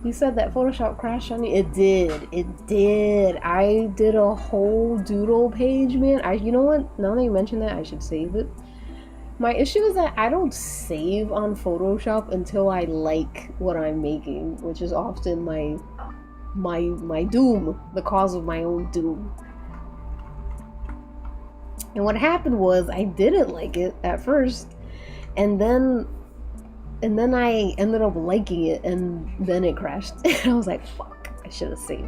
You said that Photoshop crashed on you? It did. It did. I did a whole doodle page, man. You know what? Now that you mention that, I should save it. My issue is that I don't save on Photoshop until I like what I'm making, which is often my doom, the cause of my own doom. And what happened was I didn't like it at first, and then I ended up liking it, and then it crashed. And I was like, fuck, I should have saved.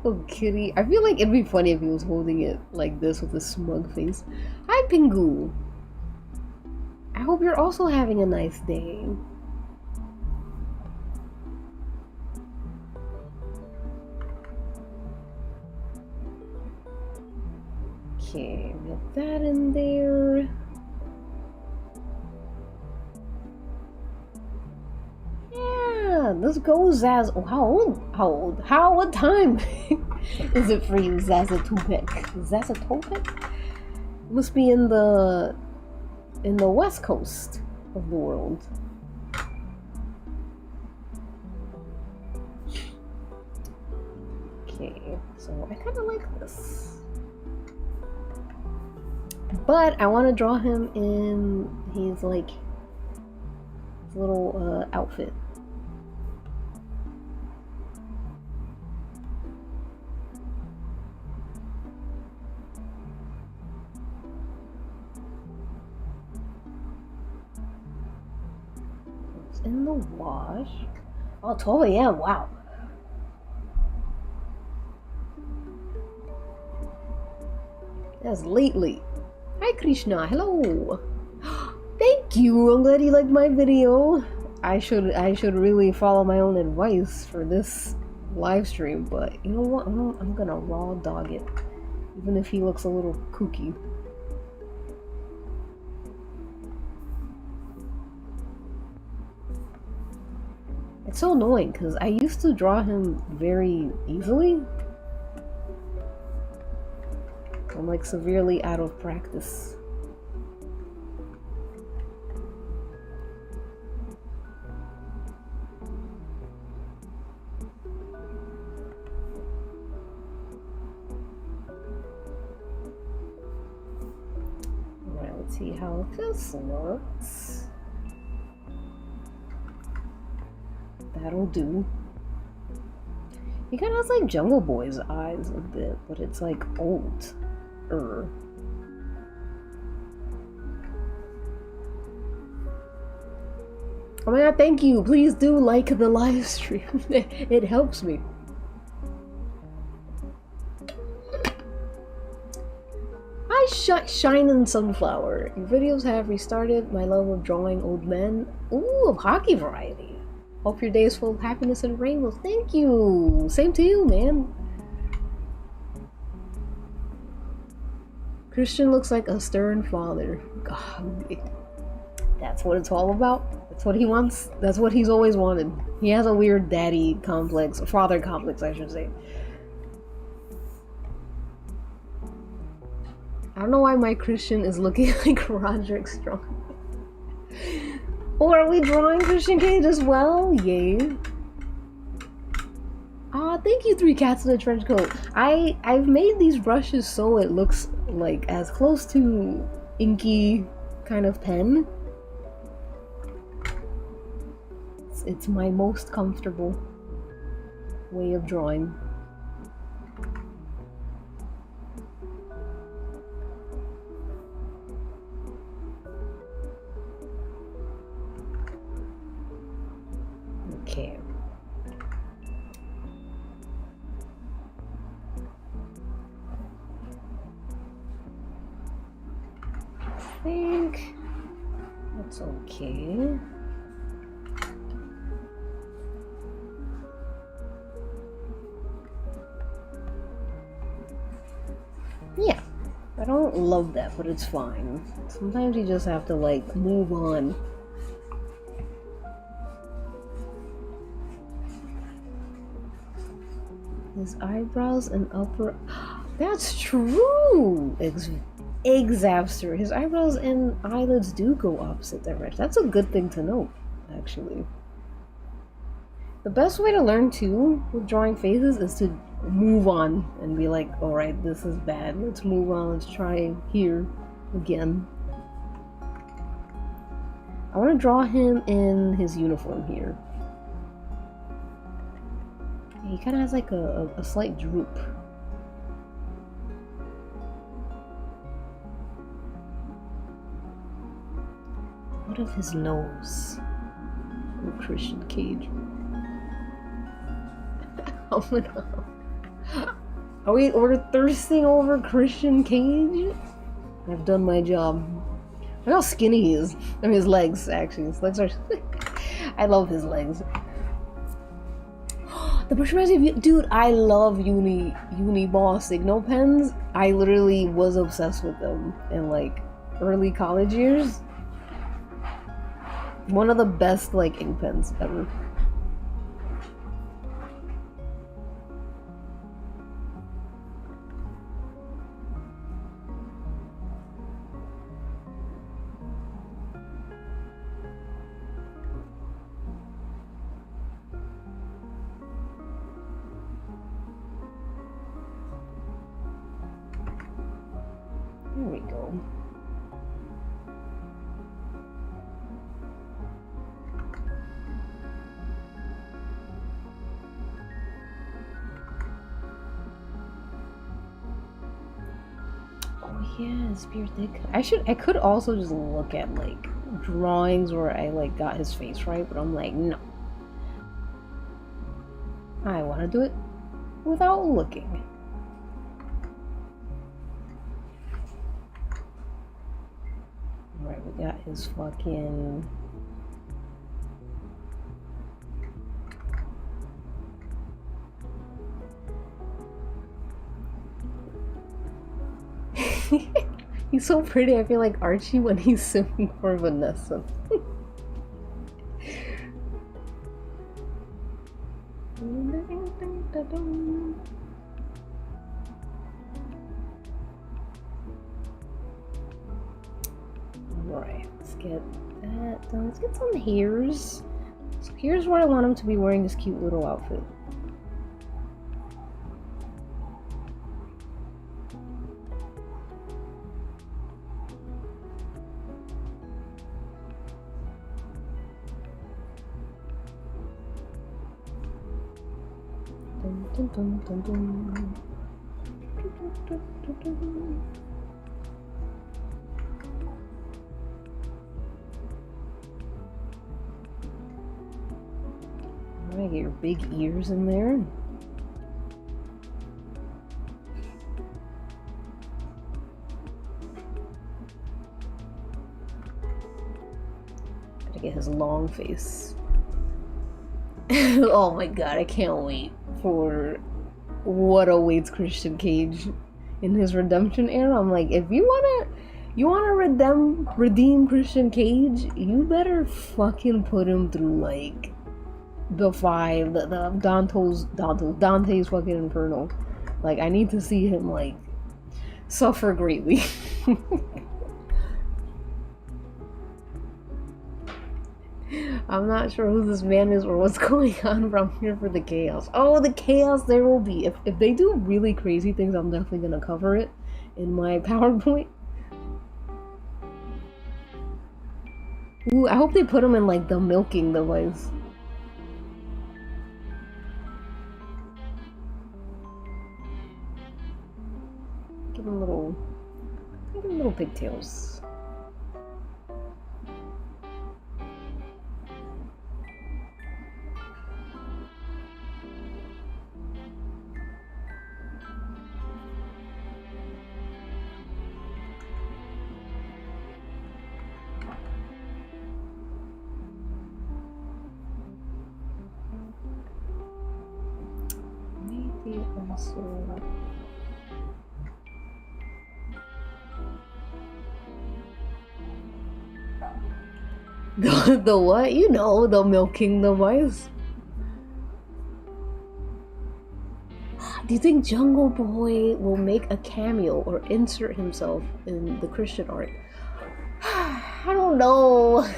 Hello, kitty. I feel like it'd be funny if he was holding it like this with a smug face. Hi, Pingu. I hope you're also having a nice day. Okay, get that in there. Yeah, let's go, Zaz. Oh, what time is it for you, Zazatopek? Zazatopek? Must be in the west coast of the world. Okay, so I kind of like this. But I want to draw him in his like his little outfit. It's in the wash. Oh, 12 a.m. Wow. That's late. Hi Krishna, hello. Thank you. I'm glad you liked my video. I should really follow my own advice for this live stream, but you know what? I'm gonna raw dog it, even if he looks a little kooky. It's so annoying because I used to draw him very easily. I'm like severely out of practice. See how this looks. That'll do. He kind of has like Jungle Boy's eyes a bit, but it's like old. Oh my god, thank you! Please do like the live stream. It helps me. Hi, Shining Sunflower. Your videos have restarted my love of drawing old men. Ooh, of hockey variety. Hope your day is full of happiness and rainbows. Thank you! Same to you, man. Christian looks like a stern father. God, that's what it's all about. That's what he wants. That's what he's always wanted. He has a weird daddy complex, or father complex, I should say. I don't know why my Christian is looking like Roderick Strong. Or are we drawing Christian Cage as well? Yay. Thank you, 3 Cats in a Trench Coat. I've made these brushes so it looks like as close to inky kind of pen. It's my most comfortable way of drawing. Okay. I think that's okay. Yeah, I don't love that, but it's fine. Sometimes you just have to like move on. His eyebrows and upper... That's true! Exapster. His eyebrows and eyelids do go opposite directions. That's a good thing to note, actually. The best way to learn, too, with drawing faces is to move on and be like, alright, this is bad. Let's move on. Let's try here again. I want to draw him in his uniform here. He kind of has like a slight droop. What of his nose? Oh, Christian Cage. Oh no. We're thirsting over Christian Cage? I've done my job. Look how skinny he is. I mean, his legs, actually. His legs are... I love his legs. The brush reminds me of you. Dude, I love Uniball Signal pens. I literally was obsessed with them in like early college years. One of the best like ink pens ever. There we go. Oh yeah, his beard did. I could also just look at like drawings where I like got his face right, but I'm like, no. I want to do it without looking. Right, we got his fucking... He's so pretty, I feel like Archie when he's swimming for Vanessa. Right, let's get that done. Let's get some hairs. So here's where I want him to be wearing this cute little outfit. Dun, dun, dun, dun. I get your big ears in there. Gotta get his long face. Oh my god, I can't wait for what awaits Christian Cage in his redemption era. I'm like, if you wanna redeem Christian Cage, you better fucking put him through like the Dante's fucking Inferno. Like, I need to see him like suffer greatly. I'm not sure who this man is or what's going on, but I'm here for the chaos. Oh, the chaos there will be. If they do really crazy things, I'm definitely gonna cover it in my PowerPoint. Ooh, I hope they put him in like the milking device. Give him little pigtails. The what? You know, the milking device. Do you think Jungle Boy will make a cameo or insert himself in the Christian art? I don't know.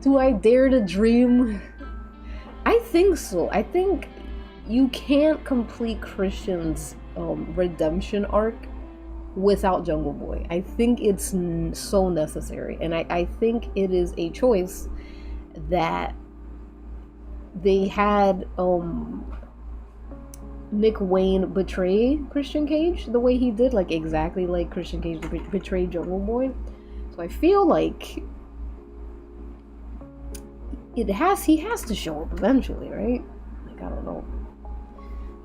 Do I dare to dream? I think so. I think you can't complete Christian's redemption arc without Jungle Boy. I think it's so necessary, and I think it is a choice that they had Nick Wayne betray Christian Cage the way he did, like exactly like Christian Cage betrayed Jungle Boy. So I feel like he has to show up eventually, right? Like, I don't know.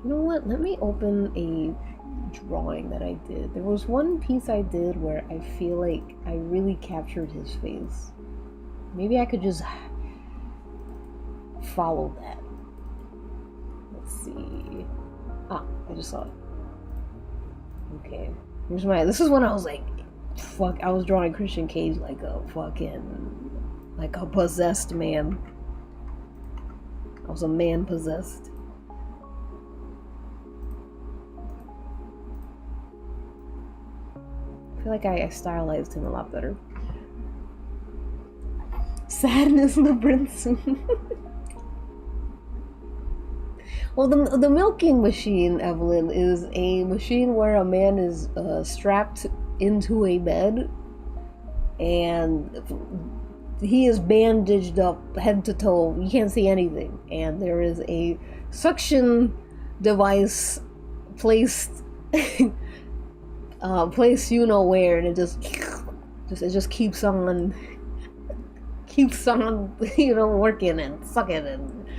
You know what? Let me open a drawing that I did. There was one piece I did where I feel like I really captured his face. Maybe I could just follow that. Let's see. Ah, I just saw it. Okay. Here's this is when I was like, fuck, I was drawing Christian Cage like a possessed man. I was a man possessed. I feel like I stylized him a lot better. Sadness in the prince. Well, the milking machine, Evelyn, is a machine where a man is strapped into a bed and he is bandaged up head to toe. You can't see anything, and there is a suction device placed you know where, and it just keeps on you know, working and sucking and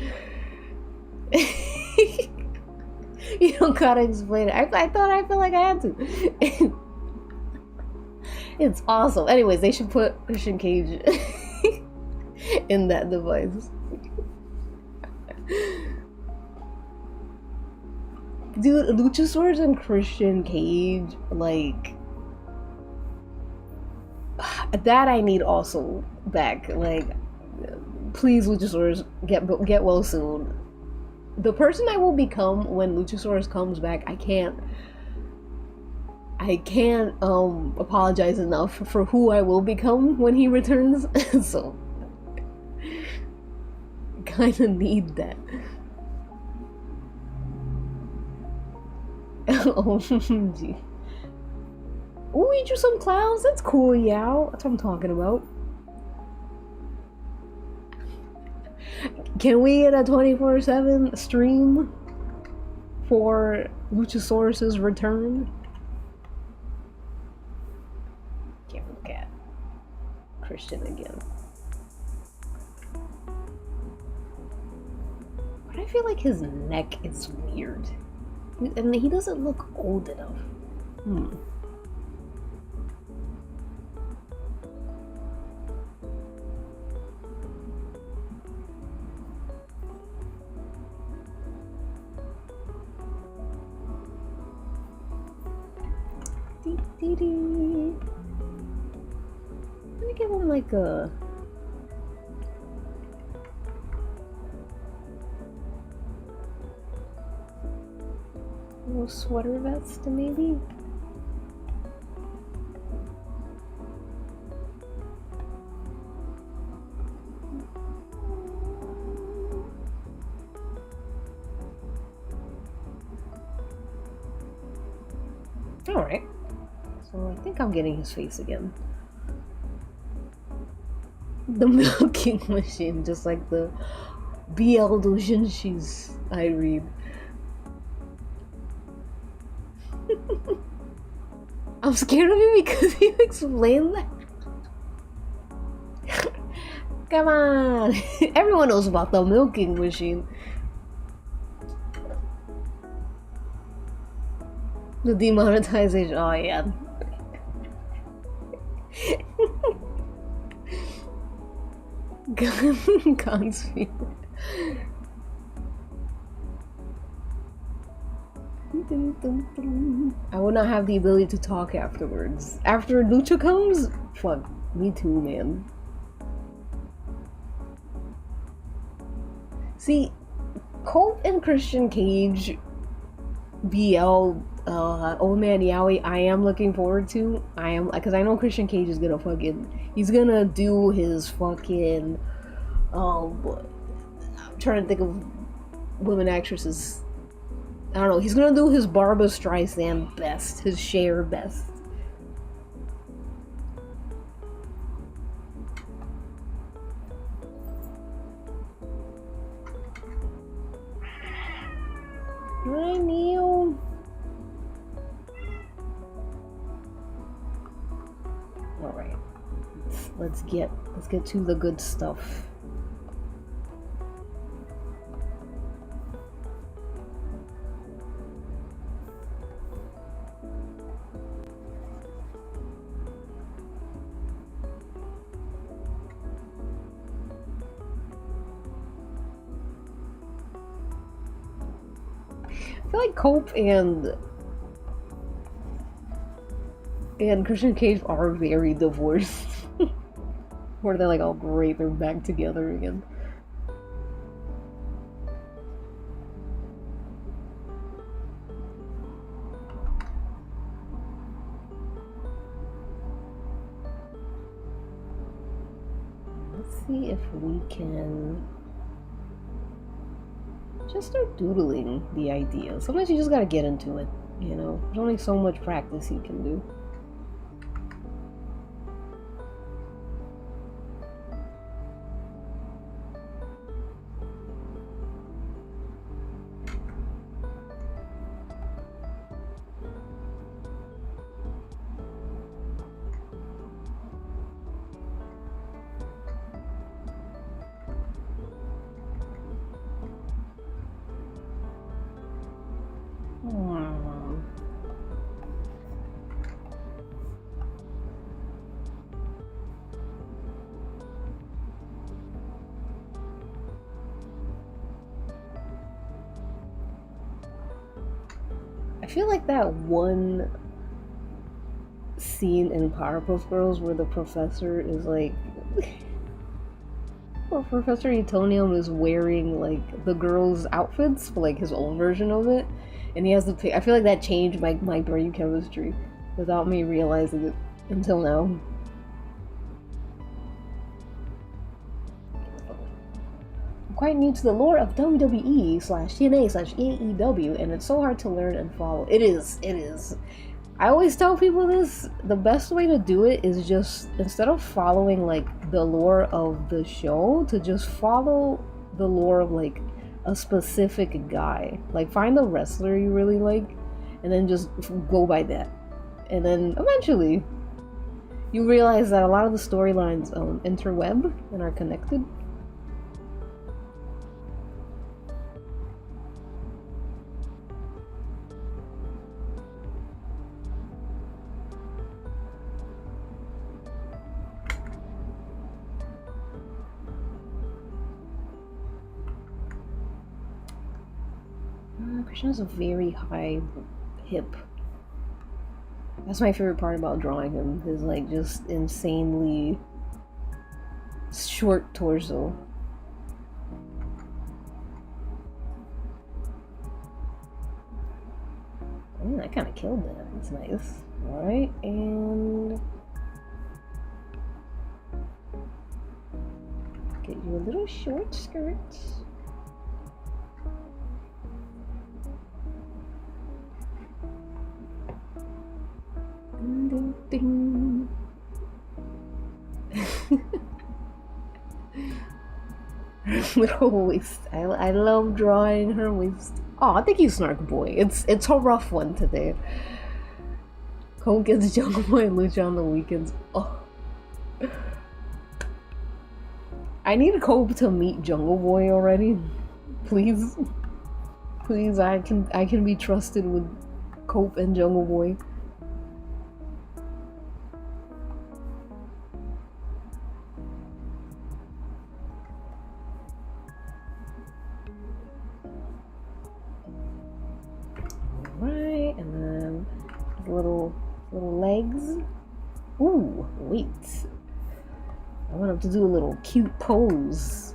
you don't gotta explain it. I feel like I had to. It's awesome. Anyways, they should put Christian Cage in that device. Dude, Luchasaurus and Christian Cage, like, that I need also back. Like, please, Luchasaurus, get well soon. The person I will become when Luchasaurus comes back, I can't apologize enough for who I will become when he returns. So, kind of need that. OMG. Ooh, we drew some clowns. That's cool, Yao. That's what I'm talking about. Can we get a 24/7 stream for Luchasaurus's return. Can't look at Christian again. But I feel like his neck is weird. And he doesn't look old enough. Let me give him like a little sweater vest, maybe. All right. So I think I'm getting his face again. The milking machine, just like the BL doujinshis I read. I'm scared of him because you explained that. Come on. Everyone knows about the milking machine. The demonetization. Oh, yeah. Guns. I will not have the ability to talk afterwards. After Lucha comes? Fuck. Me too, man. See, Colt and Christian Cage BL Old Man Yowie, I am looking forward to. I am, because I know Christian Cage is gonna he's gonna do his fucking I'm trying to think of women actresses. I don't know, he's gonna do his Barbra Streisand best, his Cher best. Hi, Neil. All right, let's get to the good stuff. I feel like Cope and Christian Cage are very divorced. Where they're like, oh great, they're back together again. Let's see if we can just start doodling the idea. Sometimes you just gotta get into it, you know? There's only so much practice you can do. I feel like that one scene in Powerpuff Girls where the professor is like, where Professor Utonium is wearing like the girls' outfits for like his own version of it, and he has to pick. I feel like that changed my brain chemistry without me realizing it until now. Quite new to the lore of WWE/TNA/AEW, and it's so hard to learn and follow. It is. I always tell people this, the best way to do it is just, instead of following like the lore of the show, to just follow the lore of like a specific guy. Like, find a wrestler you really like, and then just go by that. And then eventually, you realize that a lot of the storylines interweb and are connected. Christian has a very high hip. That's my favorite part about drawing him. His like just insanely short torso. I kind of killed that. That's nice. All right, and get you a little short skirt. Ding, ding. Little waist. I love drawing her waist. Oh, thank you, Snark Boy. It's a rough one today. Coke gets Jungle Boy and Lucha on the weekends. Oh, I need Cope to meet Jungle Boy already. Please, please. I can be trusted with Cope and Jungle Boy. Little legs. Ooh, wait. I want him to do a little cute pose.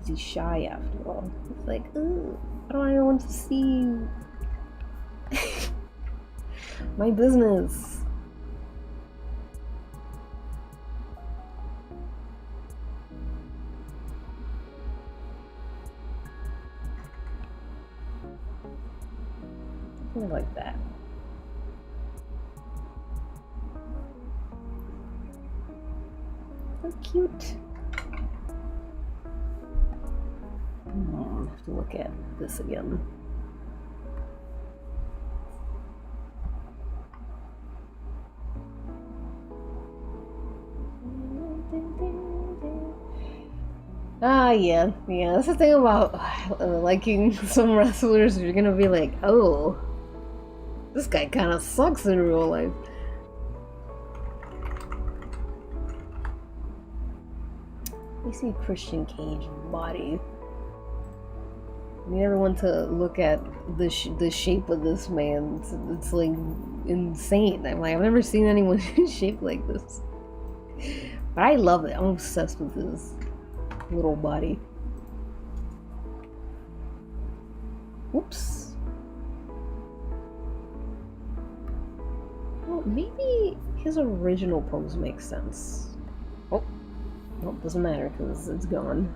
He's shy after all. It's like, ooh, I don't want to see you. My business. Like that. So cute. I have to look at this again. Yeah. That's the thing about liking some wrestlers. You're gonna be like, oh, this guy kind of sucks in real life. You see Christian Cage body. I need everyone to look at the shape of this man. It's like insane. I'm like, I've never seen anyone shaped like this. But I love it. I'm obsessed with his little body. Whoops. Well, maybe his original pose makes sense. Oh, well, doesn't matter because it's gone.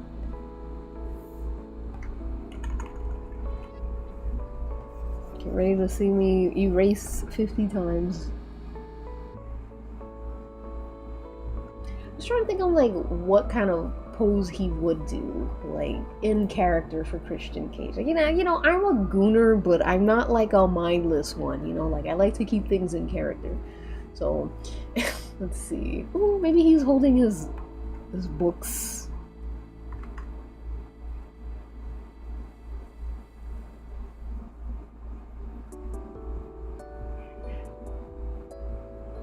Get ready to see me erase 50 times. I was trying to think of like what kind of pose he would do, like in character for Christian Cage. Like, you know, I'm a gooner, but I'm not like a mindless one. You know, like I like to keep things in character. So, let's see. Ooh, maybe he's holding his books.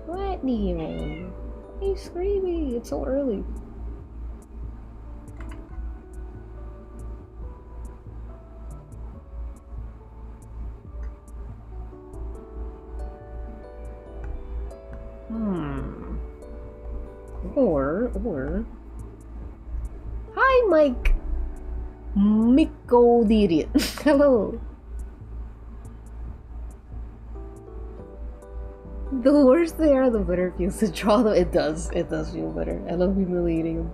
What, Neo? Why are you screaming? It's so early. Or hi, Mike. Miko the idiot. Hello. The worse they are, the better it feels to draw them. It does feel better. I love humiliating them.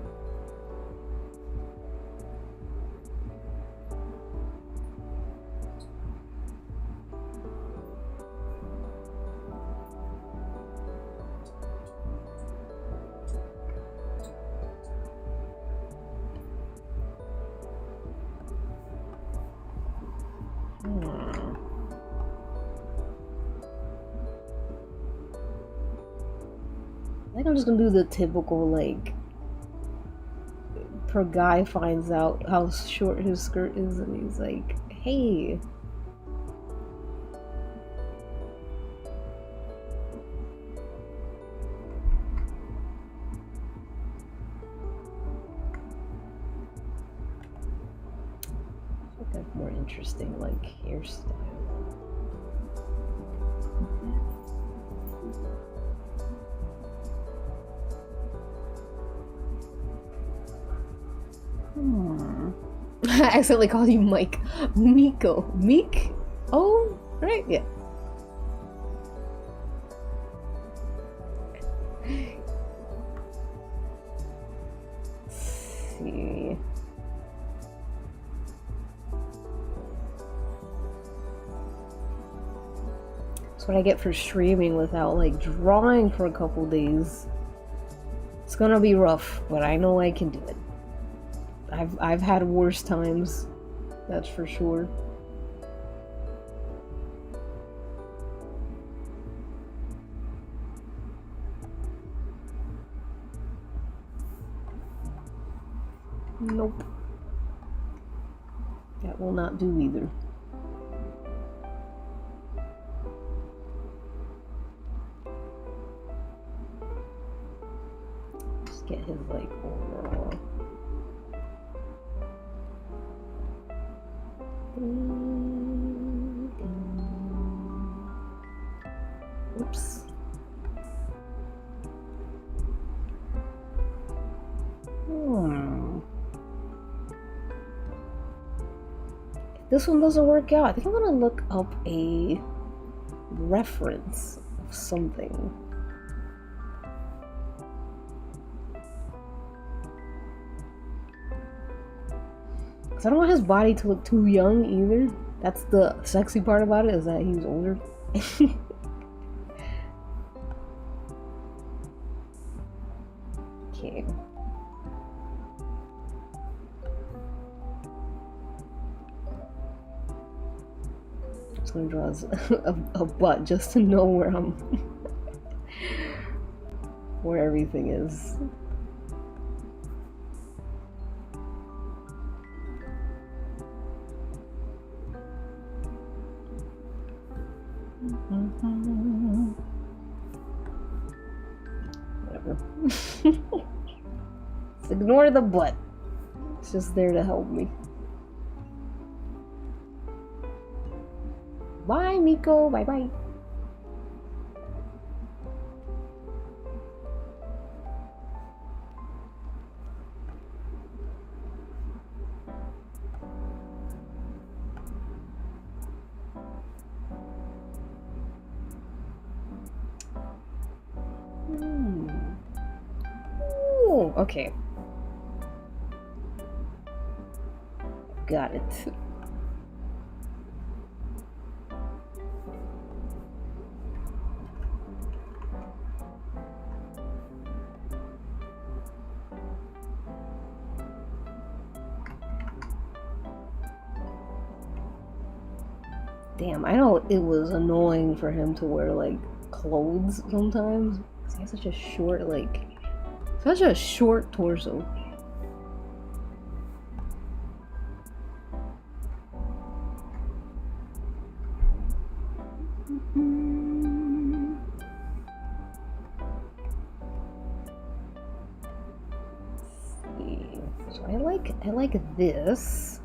I think I'm just gonna do the typical, like, per guy finds out how short his skirt is and he's like, hey. I think more interesting, like, hairstyle. I accidentally called you Mike. Miko. Meek? Oh, right? Yeah. Let's see. That's what I get for streaming without, like, drawing for a couple days. It's gonna be rough, but I know I can do it. I've had worse times, that's for sure. Nope. That will not do either. Just get his, like, overall. Oops. If this one doesn't work out, I think I'm gonna look up a reference of something. I don't want his body to look too young either. That's the sexy part about it, is that he's older. Okay. I'm just gonna draw a butt just to know where I'm where everything is. Whatever. Just ignore the butt. It's just there to help me. Bye, Miko. Bye bye. Ooh, okay. Got it. Damn, I know it was annoying for him to wear, like, clothes sometimes. He has such a short, like, such a short torso. So I like this.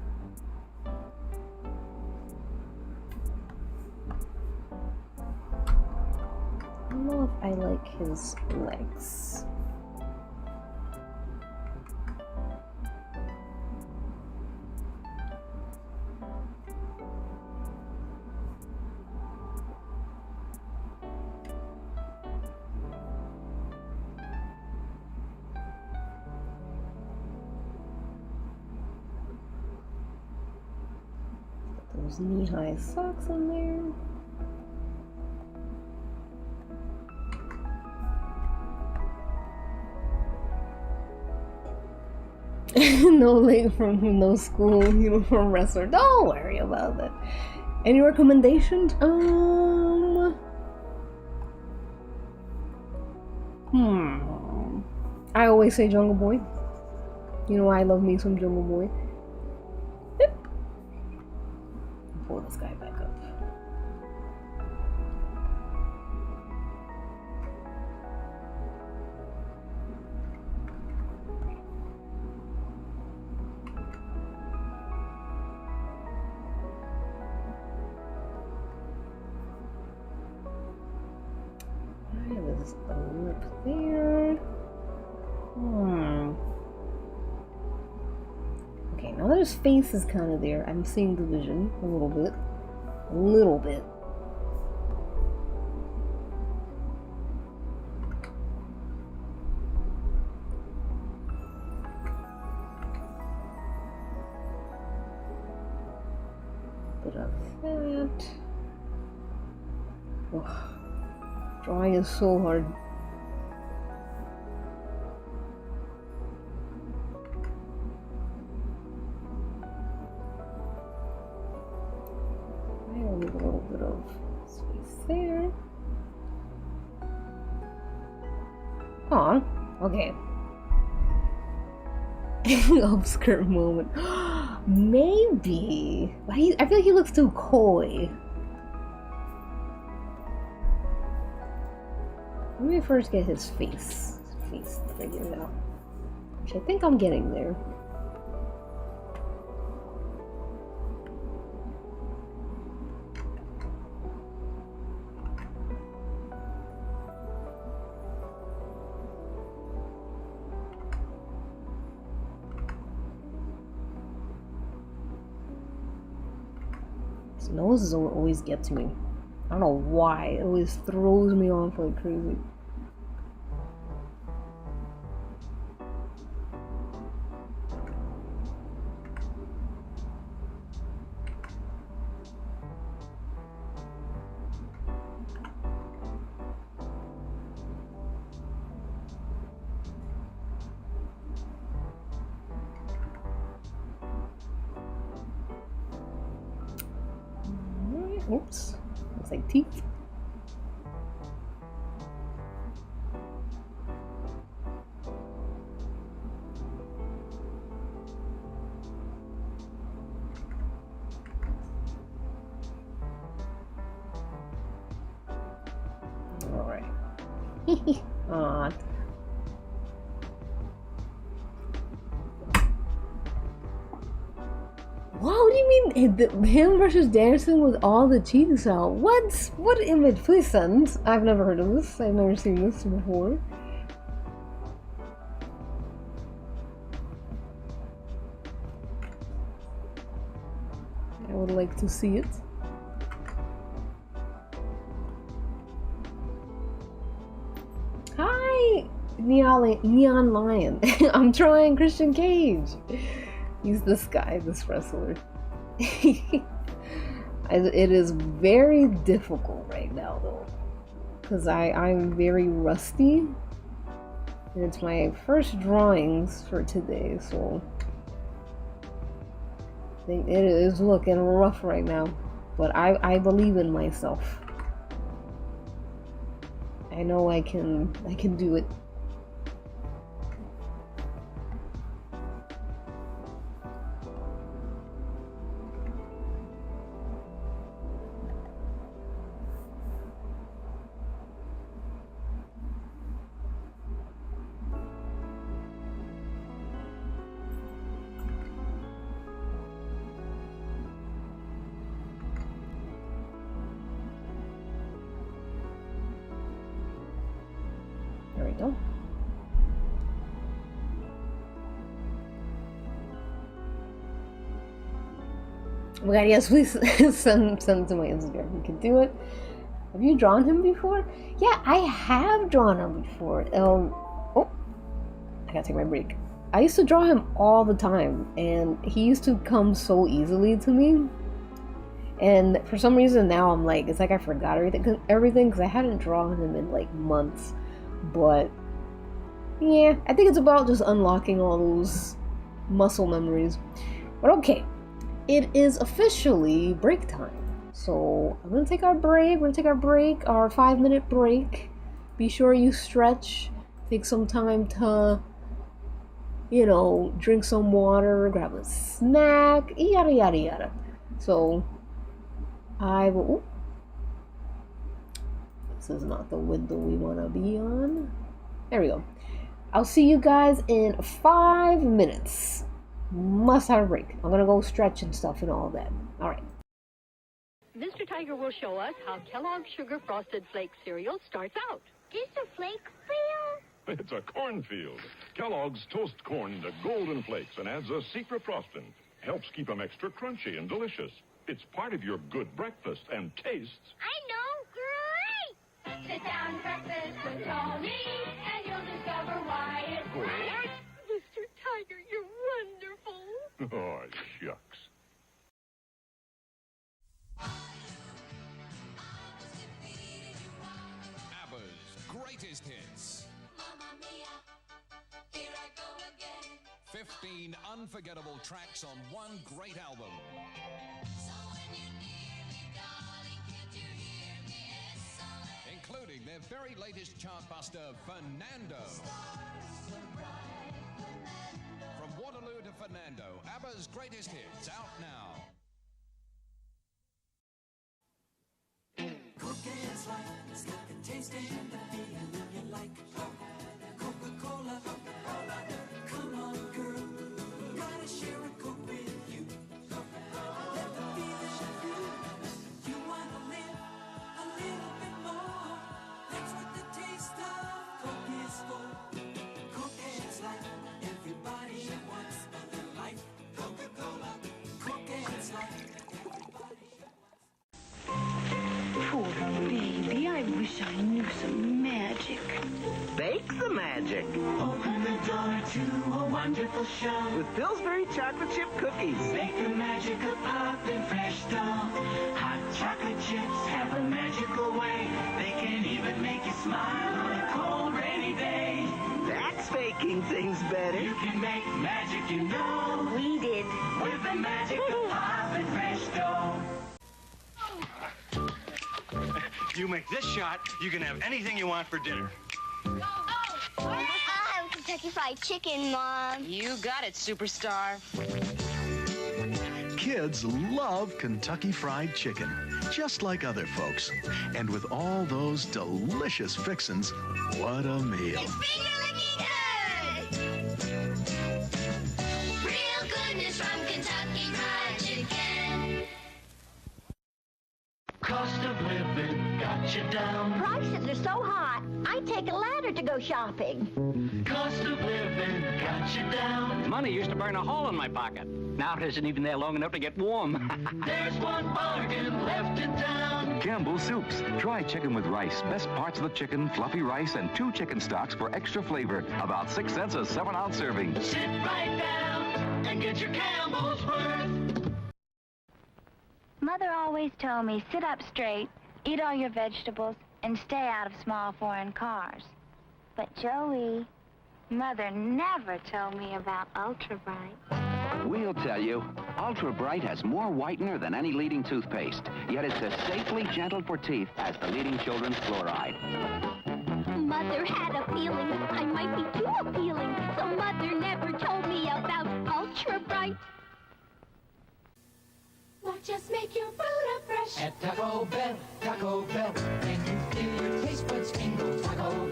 I don't know if I like his legs. Those knee-high socks in there. No late from no school uniform wrestler. Don't worry about that. Any recommendations? I always say Jungle Boy. You know I love me some Jungle Boy. Pull this guy back up. There's a lip there. Okay, now that his face is kind of there, I'm seeing the vision a little bit. A little bit. Bit of that. Oh, drawing is so hard. A little bit of space there. Aw, okay. Obscure moment. Maybe. But I feel like he looks too coy. Let me first get his face figured out. Which I think I'm getting there. His nose always gets me. I don't know why. It always throws me off like crazy. Oops. Looks like teeth. Alright. Aww. Wow, what do you mean him versus dancing with all the cheeks out? What image? Please send. I've never heard of this. I've never seen this before. I would like to see it. Hi, Neon Lion. I'm trying Christian Cage. He's this guy, this wrestler. It is very difficult right now, though, because I'm very rusty, and it's my first drawings for today, so I think it is looking rough right now. But I believe in myself. I know I can do it. There we go. Oh my god, yes, please send it to my Instagram. You can do it. Have you drawn him before? Yeah, I have drawn him before. Oh, I gotta take my break. I used to draw him all the time, and he used to come so easily to me. And for some reason now I'm like, it's like I forgot everything because I hadn't drawn him in like months. But yeah, I think it's about just unlocking all those muscle memories. But okay, it is officially break time. So I'm gonna take our break. We're gonna take our break, our 5-minute break. Be sure you stretch. Take some time to, you know, drink some water, grab a snack, yada yada yada. So I will. Ooh, this is not the window we want to be on. There we go. I'll see you guys in 5 minutes. Must have a break. I'm gonna go stretch and stuff and all that. All right. Mr. Tiger will show us how Kellogg's Sugar Frosted Flake cereal starts out. Is a flake field? It's a cornfield. Kellogg's toast corn to golden flakes and adds a secret frosting. Helps keep them extra crunchy and delicious. It's part of your good breakfast and tastes. I know, great! Sit down, breakfast with Tony, and you'll discover why it's great. Mr. Tiger, you're wonderful. Oh, shucks. Greatest hits. Mamma mia, here I go again. 15 unforgettable tracks on one great album. So when you're near me, darling, can't you hear me? S-O-S. Including their very latest chartbuster, Fernando. From Waterloo to Fernando, ABBA's greatest hits, out now. Coca's life, it's got the taste and the feeling you like. Coca-Cola, come on, girl, gotta share a Coke with you. Let the feeling through. You wanna live a little bit more. That's what the taste of Coke is for. Coca's life, everybody wants a little life. Coca-Cola, Coca's life. Poor baby, I wish I knew some magic. Bake the magic Open the door to a wonderful show. with Pillsbury chocolate chip cookies. Make the magic of popping fresh dough. Hot chocolate chips have a magical way. They can even make you smile on a cold, rainy day. That's making things better. You can make magic, you know, We did. with the magic of popping fresh dough. You make this shot, you can have anything you want for dinner. I'll have Kentucky Fried Chicken, Mom. You got it, superstar. Kids love Kentucky Fried Chicken, just like other folks. And with all those delicious fixins, what a meal. It's finger-licking good! Real goodness from Kentucky Fried Chicken. Cost of living got you down. Prices are so hot, I take a ladder to go shopping. Cost of living got you down. Money used to burn a hole in my pocket. Now it isn't even there long enough to get warm. There's one bargain left in town. Campbell's Soups. Try chicken with rice. Best parts of the chicken, fluffy rice, and 2 chicken stocks for extra flavor. About 6 cents a 7-ounce serving. Sit right down and get your Campbell's worth. Mother always told me, sit up straight, eat all your vegetables, and stay out of small foreign cars. But Joey, Mother never told me about Ultra Bright. We'll tell you. Ultra Bright has more whitener than any leading toothpaste, yet it's as safely gentle for teeth as the leading children's fluoride. Mother had a feeling I might be too appealing, so Mother never told me about Ultra Bright. Watch us make your food fresh. At Taco Bell, and you feel your taste buds tingle. Taco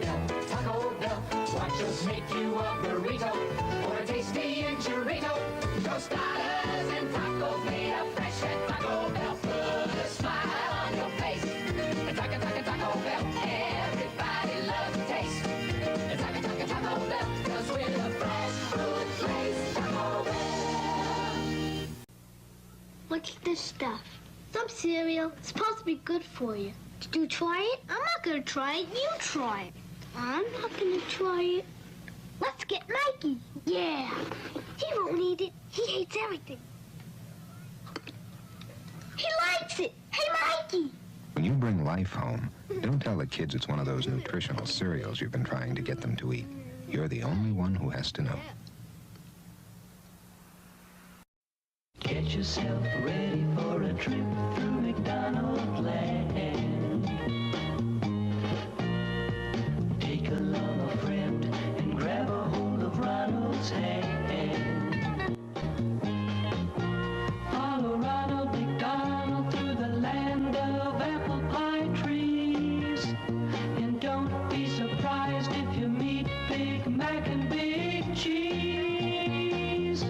Bell, watch us make you a burrito or a tasty enchilada. Tostadas and tacos made up fresh at Taco Bell. Put a smile on your face. Taco Bell, everybody loves the taste. Taco Bell, 'cause we're the fresh food place. Taco Bell. What's this stuff? Some cereal. It's supposed to be good for you. Did you try it? I'm not gonna try it. You try it. I'm not gonna try it. Let's get Mikey. Yeah. He won't eat it. He hates everything. He likes it. Hey, Mikey. When you bring life home, you don't tell the kids it's one of those nutritional cereals you've been trying to get them to eat. You're the only one who has to know. Get Get yourself ready for a trip through McDonald land. Take along a friend and grab a hold of Ronald's hand. Follow Ronald McDonald through the land of apple pie trees. And don't be surprised if you meet Big Mac and Big Cheese.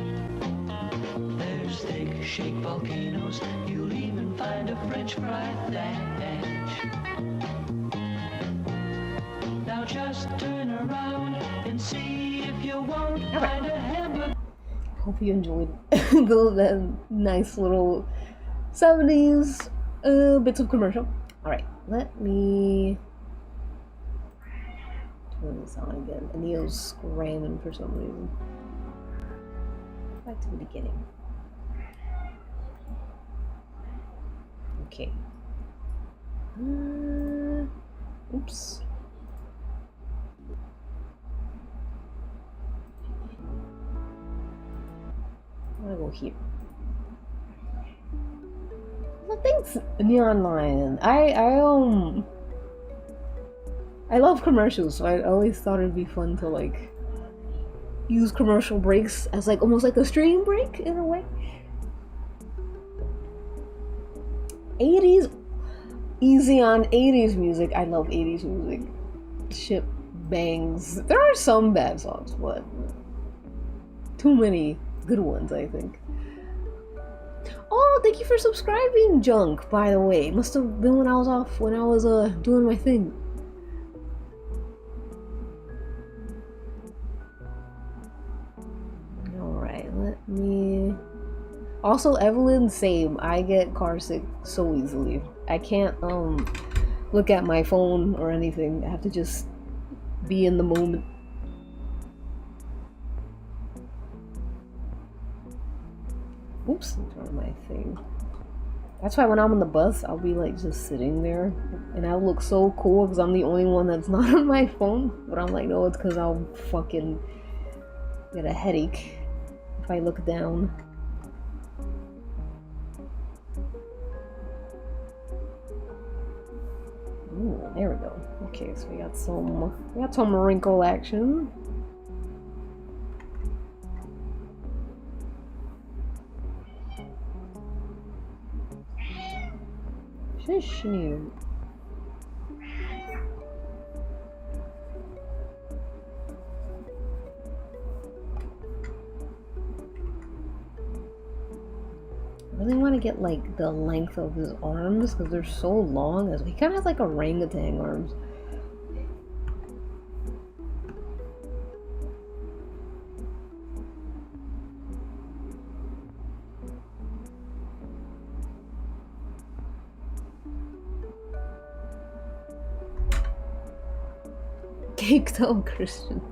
There's thick shake volcanoes, you'll even find a French fry thatch. Now just turn around and see if you won't find a hamburger. Hope you enjoyed that nice little 70s bits of commercial. Alright, let me turn this on again. And Neo's screaming for some reason. Back to the beginning. Okay. Oops. I'm gonna go here. Well, thanks, Neon Lion. I love commercials, so I always thought it'd be fun to like use commercial breaks as like almost like a stream break in a way. 80s, easy on 80s music. I love 80s music. Shit bangs. There are some bad songs, but too many good ones, I think. Oh, thank you for subscribing, Junk, by the way. It must have been when I was off, when I was doing my thing. Alright, let me... Also, Evelyn, same. I get car sick so easily. I can't, look at my phone or anything. I have to just be in the moment. Oops, turn my thing. That's why when I'm on the bus, I'll be like just sitting there, and I look so cool because I'm the only one that's not on my phone. But I'm like, no, it's because I'll fucking get a headache if I look down. Ooh, there we go. Okay, so we got some wrinkle action. Shush you. I really want to get like the length of his arms because they're so long. He kind of has like orangutan arms. Caked up Christian.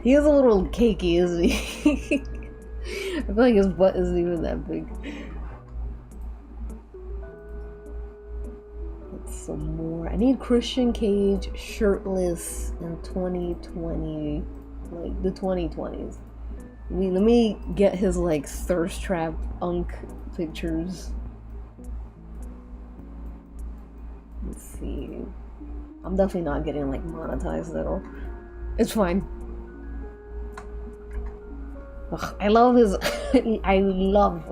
He is a little cakey, isn't he? I feel like his butt isn't even that big. Let's some more. I need Christian Cage shirtless in 2020, like the 2020s. Let me get his like thirst trap unk pictures. Let's see. I'm definitely not getting like monetized at all. It's fine. Ugh, I love his I love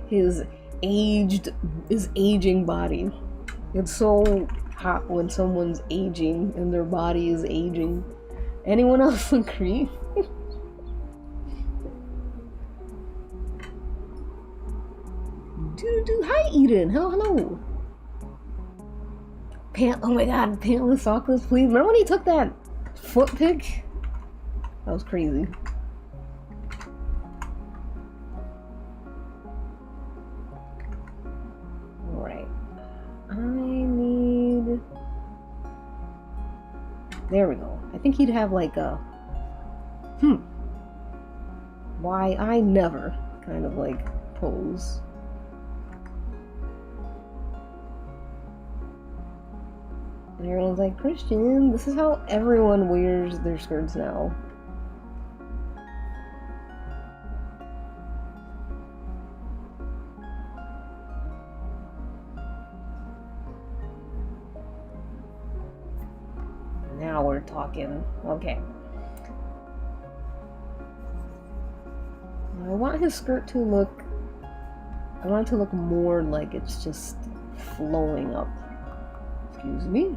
his aging body. It's so hot when someone's aging and their body is aging. Anyone else agree? Hi Eden, hello. Oh my god, pantless sockless, please. Remember when he took that foot pic? That was crazy. Alright. I need... There we go. I think he'd have like a... Why I never kind of like pose. And everyone's like, Christian, this is how everyone wears their skirts now. walking. Okay. I want his skirt to look... I want it to look more like it's just flowing up. Excuse me.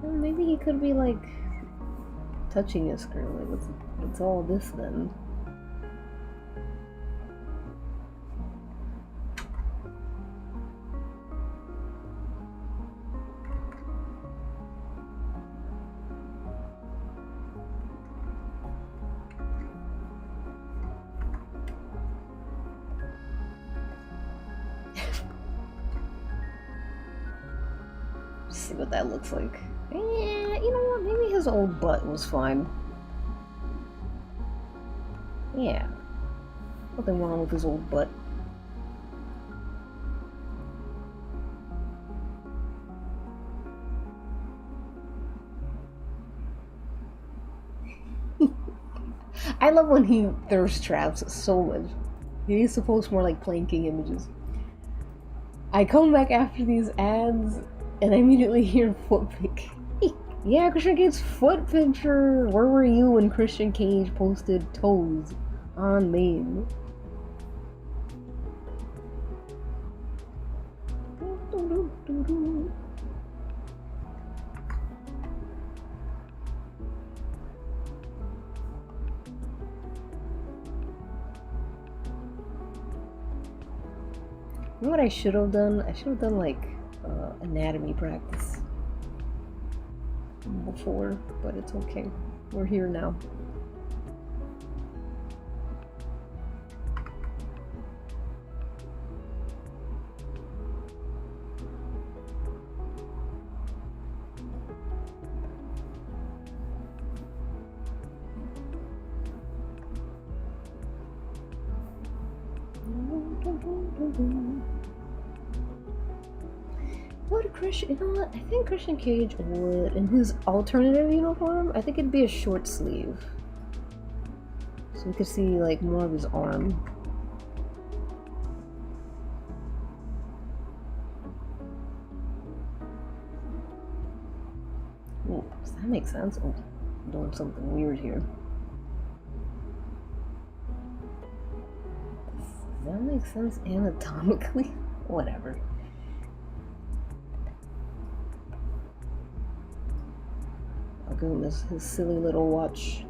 Well, maybe he could be like touching his skirt. Like, what's all this then? See what that looks like. Yeah, you know what? Maybe his old butt was fine. Yeah. Nothing wrong with his old butt. I love when he thirst traps so much. He needs to post more like planking images. I come back after these ads and I immediately hear foot pic. Yeah, Christian Cage's foot picture. Where were you when Christian Cage posted toes on main? You know what I should have done? I should have done like anatomy practice before, but it's okay. We're here now. Would Christian, you know what? I think Christian Cage would, in his alternative uniform, I think it'd be a short sleeve. So we could see like more of his arm. Ooh, does that make sense? Oh, I'm doing something weird here. Does that make sense anatomically? Whatever. Oh goodness, his silly little watch.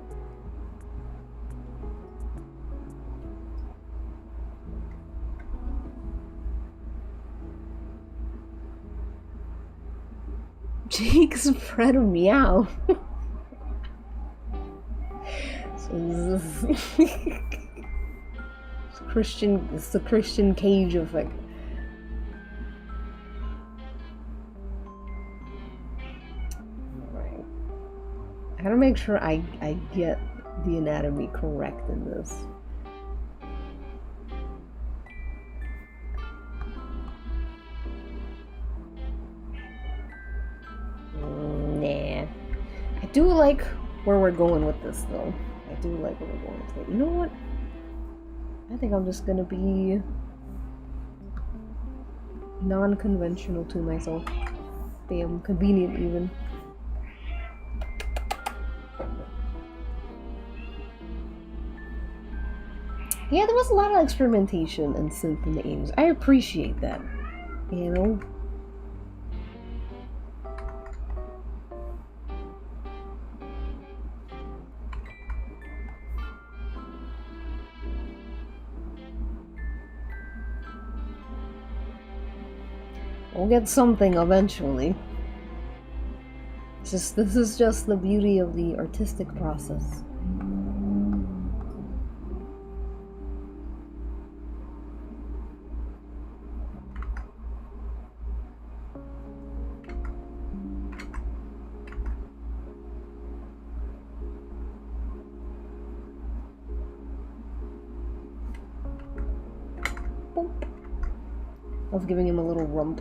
Jake's Fred meow. So this is it's the Christian Cage effect. Alright. I gotta make sure I get the anatomy correct in this. Nah. I do like where we're going with this though. I do like where we're going with it. You know what? I think I'm just gonna be non-conventional to myself. Damn, convenient even. Yeah, there was a lot of experimentation and synth in the aims. I appreciate that. You know? We'll get something eventually. This is just the beauty of the artistic process. Boop. Love giving him a little rump.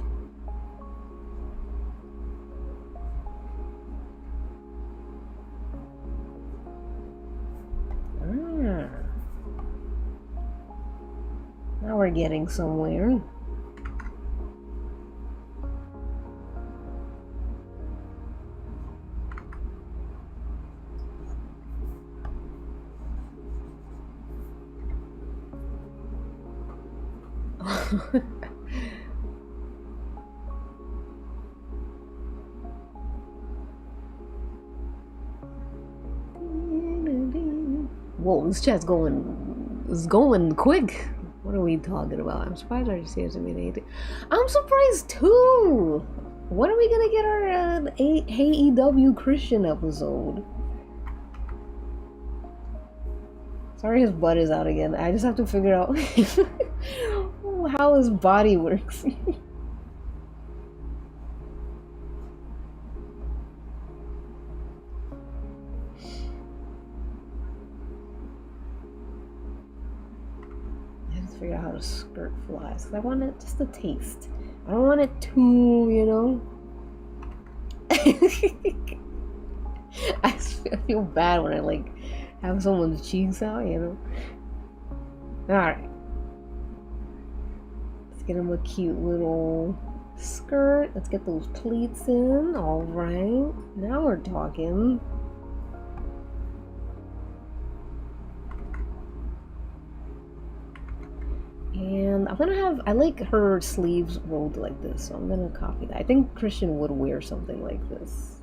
Now we're getting somewhere. Whoa, this chat's going quick. What are we talking about? I'm surprised our series have made anything. I'm surprised too. When are we gonna get our AEW Christian episode? Sorry, his butt is out again. I just have to figure out how his body works. Figure out how the skirt flies. 'Cause I want it just a taste. I don't want it too, you know. I feel bad when I like have someone's cheeks out, you know. Alright. Let's get him a cute little skirt. Let's get those pleats in. Alright. Now we're talking. And I'm gonna have, I like her sleeves rolled like this, so I'm gonna copy that. I think Christian would wear something like this.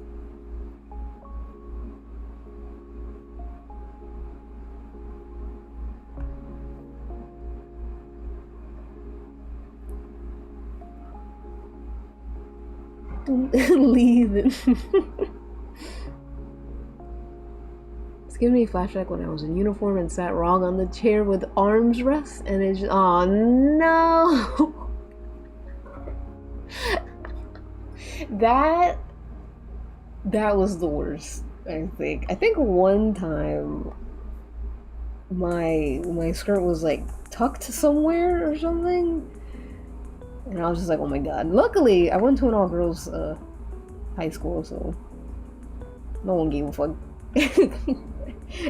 Leave it. It's giving me a flashback when I was in uniform and sat wrong on the chair with arms rest, and it's just, oh no. that was the worst. I think one time my skirt was like tucked somewhere or something, and I was just like, oh my god. Luckily I went to an all-girls high school, so no one gave a fuck.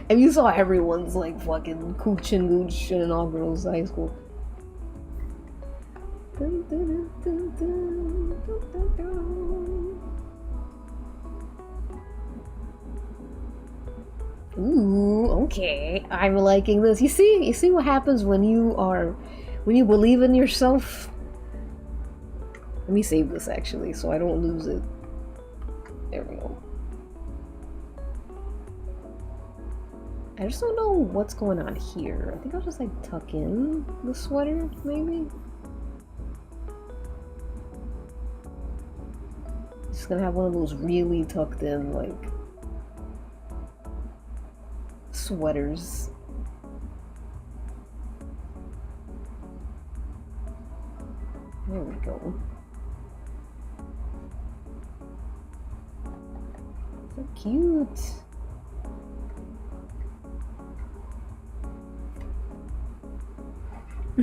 And you saw everyone's like fucking cooch and gooch in an all-girls high school. Ooh, okay. I'm liking this. You see what happens when you believe in yourself? Let me save this actually so I don't lose it. There we go. I just don't know what's going on here. I think I'll just like tuck in the sweater, maybe? Just gonna have one of those really tucked in, like, sweaters. There we go. So cute. I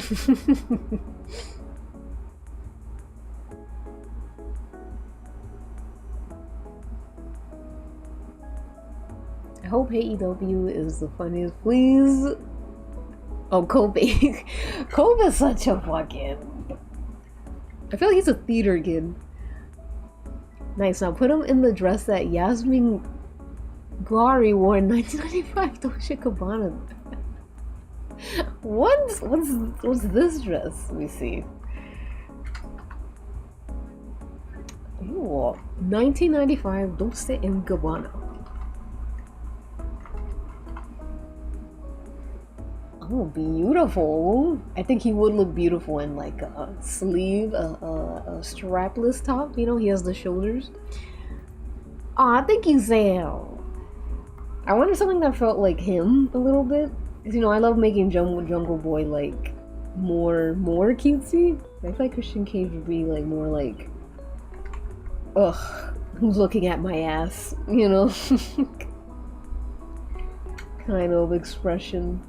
hope AEW is the funniest, please. Oh, Kobe. Kobe is such a fucking... I feel like he's a theater kid. Nice, now put him in the dress that Yasmin Gari wore in 1995 Dolce & Gabbana. What's this dress? Let me see. Ooh, 1995 Dolce & Gabbana. Oh, beautiful. I think he would look beautiful in like a sleeve, a strapless top. You know, he has the shoulders. Aw, thank you, Sam. I wanted something that felt like him a little bit. Cause, you know, I love making Jungle Boy like more cutesy. I feel like Christian Cage would be like more like, ugh, who's looking at my ass? You know, kind of expression.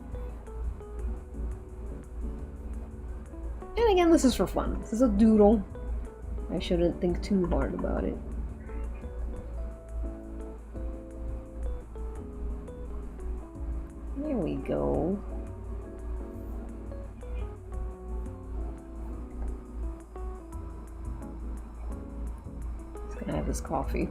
And again, this is for fun. This is a doodle. I shouldn't think too hard about it. There we go. Can I have this coffee?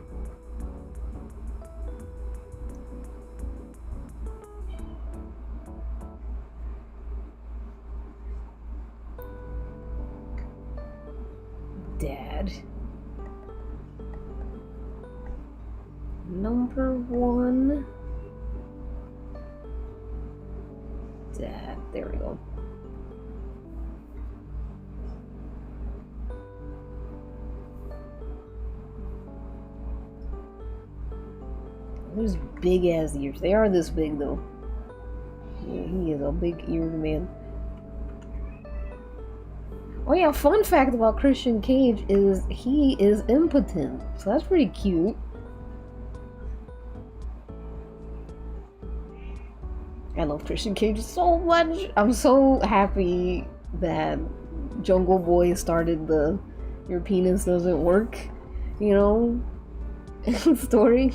Dad. Number 1. Dad. There we go. There's big ass ears. They are this big though. Yeah, he is a big eared man. Oh yeah, fun fact about Christian Cage is he is impotent. So that's pretty cute. I love Christian Cage so much. I'm so happy that Jungle Boy started the your penis doesn't work, you know, story.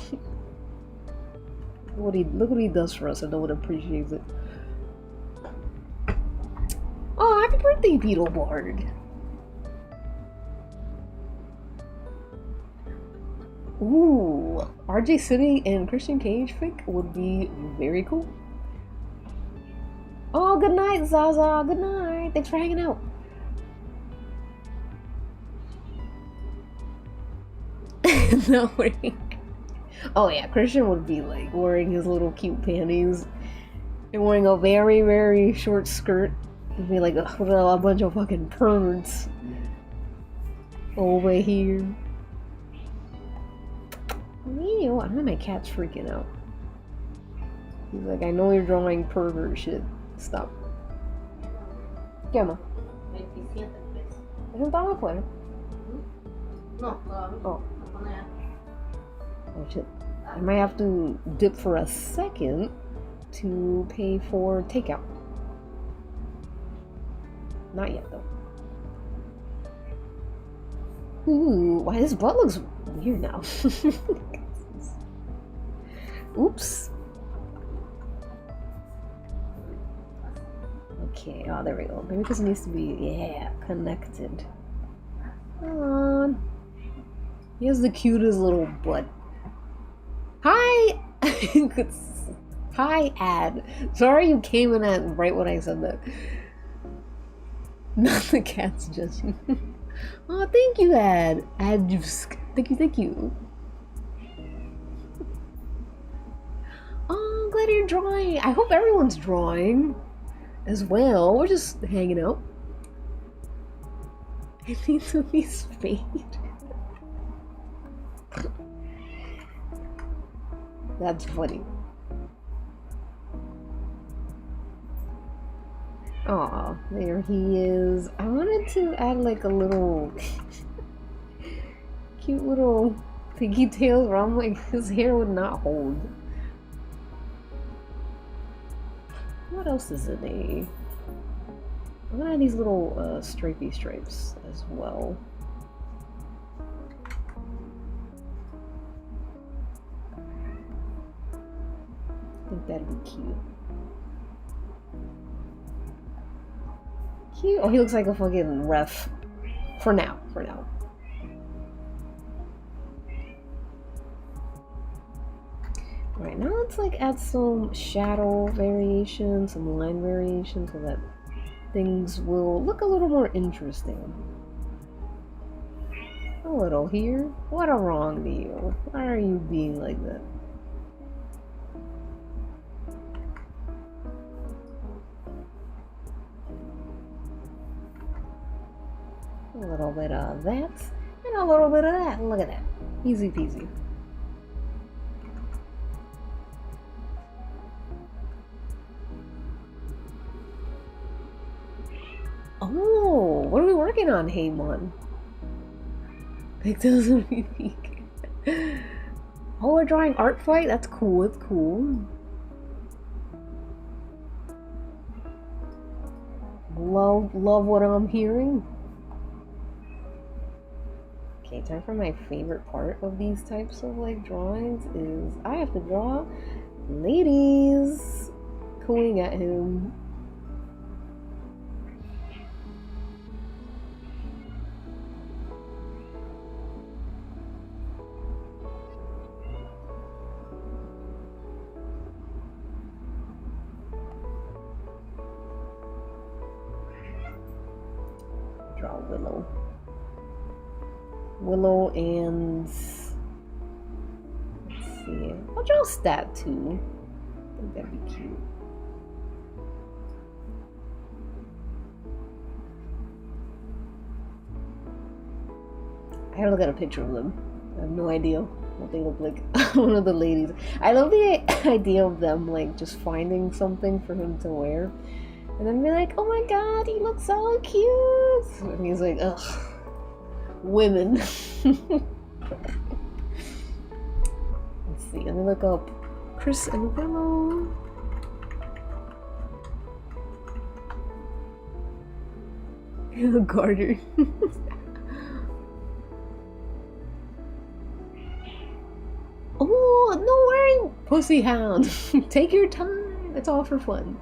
Look what he does for us, and no one appreciates it. Oh, happy birthday, Beetlebard! Ooh, RJ City and Christian Cage fic would be very cool. Oh, good night, Zaza. Good night. Thanks for hanging out. No way. Oh yeah, Christian would be like wearing his little cute panties and wearing a very, very short skirt. He'd be like a bunch of fucking perverts over here. Ew, I know my cat's freaking out. He's like, I know you're drawing pervert shit. Stop. ¿Qué más? 27 pesos. ¿Es un tabaco afuera? No, todavía. Oh. Oh shit. I might have to dip for a second to pay for takeout. Not yet though. Ooh, why this butt looks weird now. Oops. Okay, oh there we go. Maybe this needs to be, yeah, connected. Come on. He has the cutest little butt. Hi! Hi, Ad. Sorry you came in at right when I said that. Not the cat's judging. Oh, thank you, Ad. Thank you. Oh, I'm glad you're drawing. I hope everyone's drawing as well. We're just hanging out. I need to be spayed. That's funny. Aw, there he is. I wanted to add like a little cute little pigtails around, like his hair would not hold. What else is in a? I'm gonna add these little stripey stripes as well. I think that'd be cute. Cute. Oh, he looks like a fucking ref. For now. Alright, now let's like add some shadow variation, some line variation so that things will look a little more interesting. A little here. What a wrong deal. Why are you being like that? A little bit of that, and a little bit of that. Look at that. Easy peasy. Oh, what are we working on, Heymon? Like, doesn't unique. Oh, we're drawing art fight? That's cool, it's cool. Love what I'm hearing. Okay, time for my favorite part of these types of like drawings is I have to draw ladies cooing at him. Draw Willow. Willow and... Let's see. I'll draw Stat too. I think that'd be cute. I gotta look at a picture of them. I have no idea what they look like. One of the ladies. I love the idea of them like just finding something for him to wear. And then be like, oh my god, he looks so cute! And he's like, ugh. Women. Let's see, let me look up Chris and Willow. Garter. Oh, no worry, pussy hound. Take your time. It's all for fun.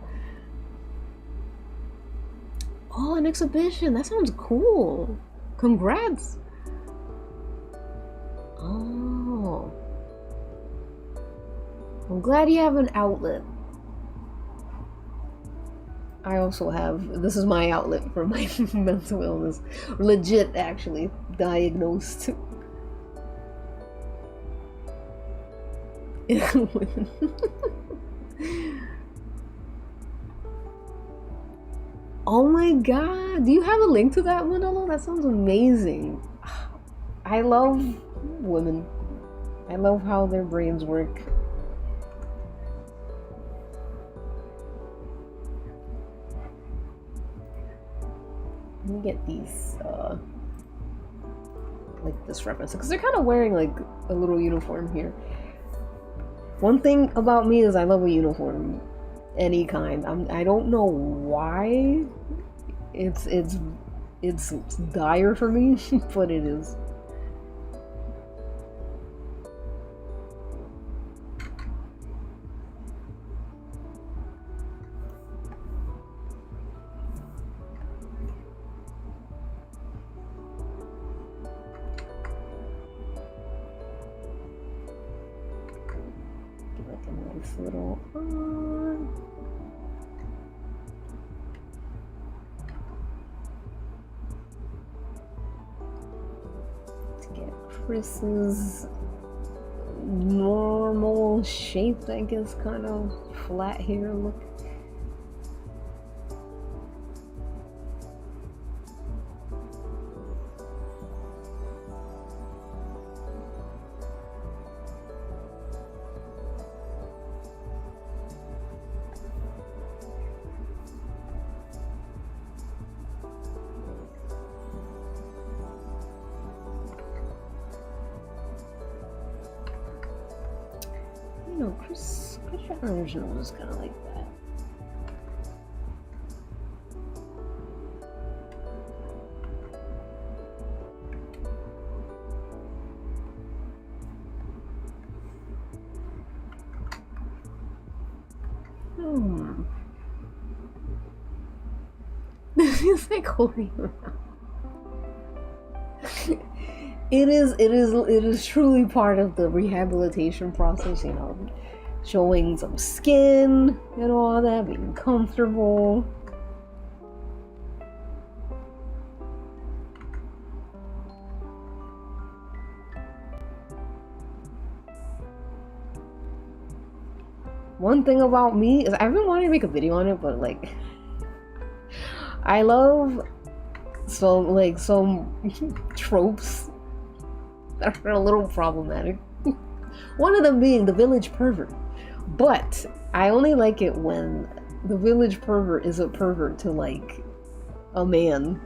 Oh, an exhibition. That sounds cool. Congrats. Oh. I'm glad you have an outlet. I also have, this is my outlet for my mental illness. Legit, actually. Diagnosed. Oh my god, do you have a link to that, Manolo? That sounds amazing. I love women. I love how their brains work. Let me get these, like this reference, because they're kind of wearing like a little uniform here. One thing about me is I love a uniform, any kind. I don't know why it's dire for me, but it is. Little to get Chris's normal shaped, I guess, kind of flat hair look. No, Chris original was kind of like that. This is like holding around. It is truly part of the rehabilitation process, you know, showing some skin and all that, being comfortable. One thing about me is I've been wanting to make a video on it, but like I love some tropes that are a little problematic. One of them being the village pervert. But I only like it when the village pervert is a pervert to like a man.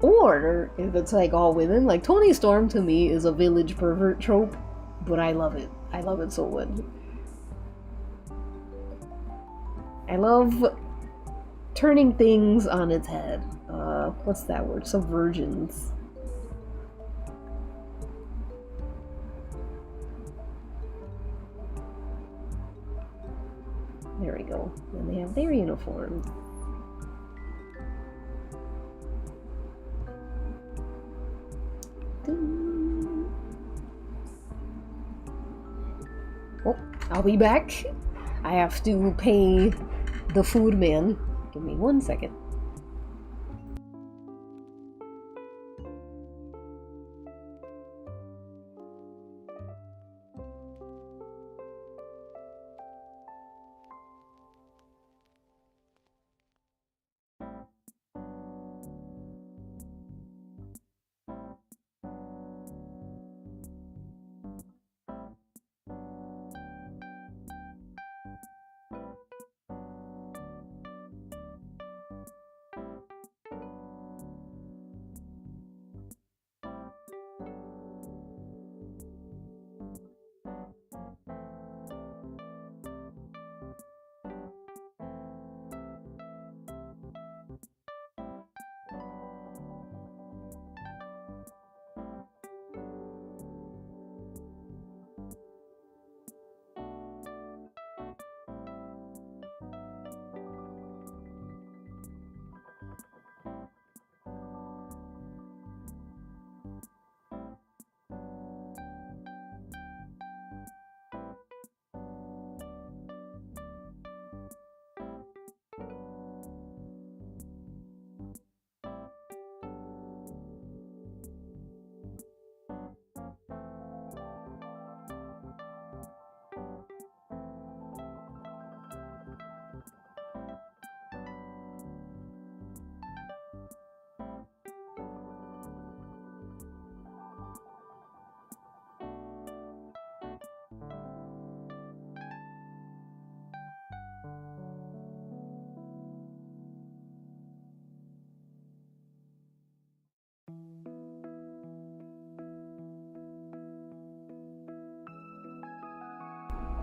Or if it's like all women. Like Tony Storm to me is a village pervert trope. But I love it. I love it so much. I love turning things on its head. What's that word? Subversions. There we go. And they have their uniforms. Oh, I'll be back. I have to pay the food man. Give me 1 second.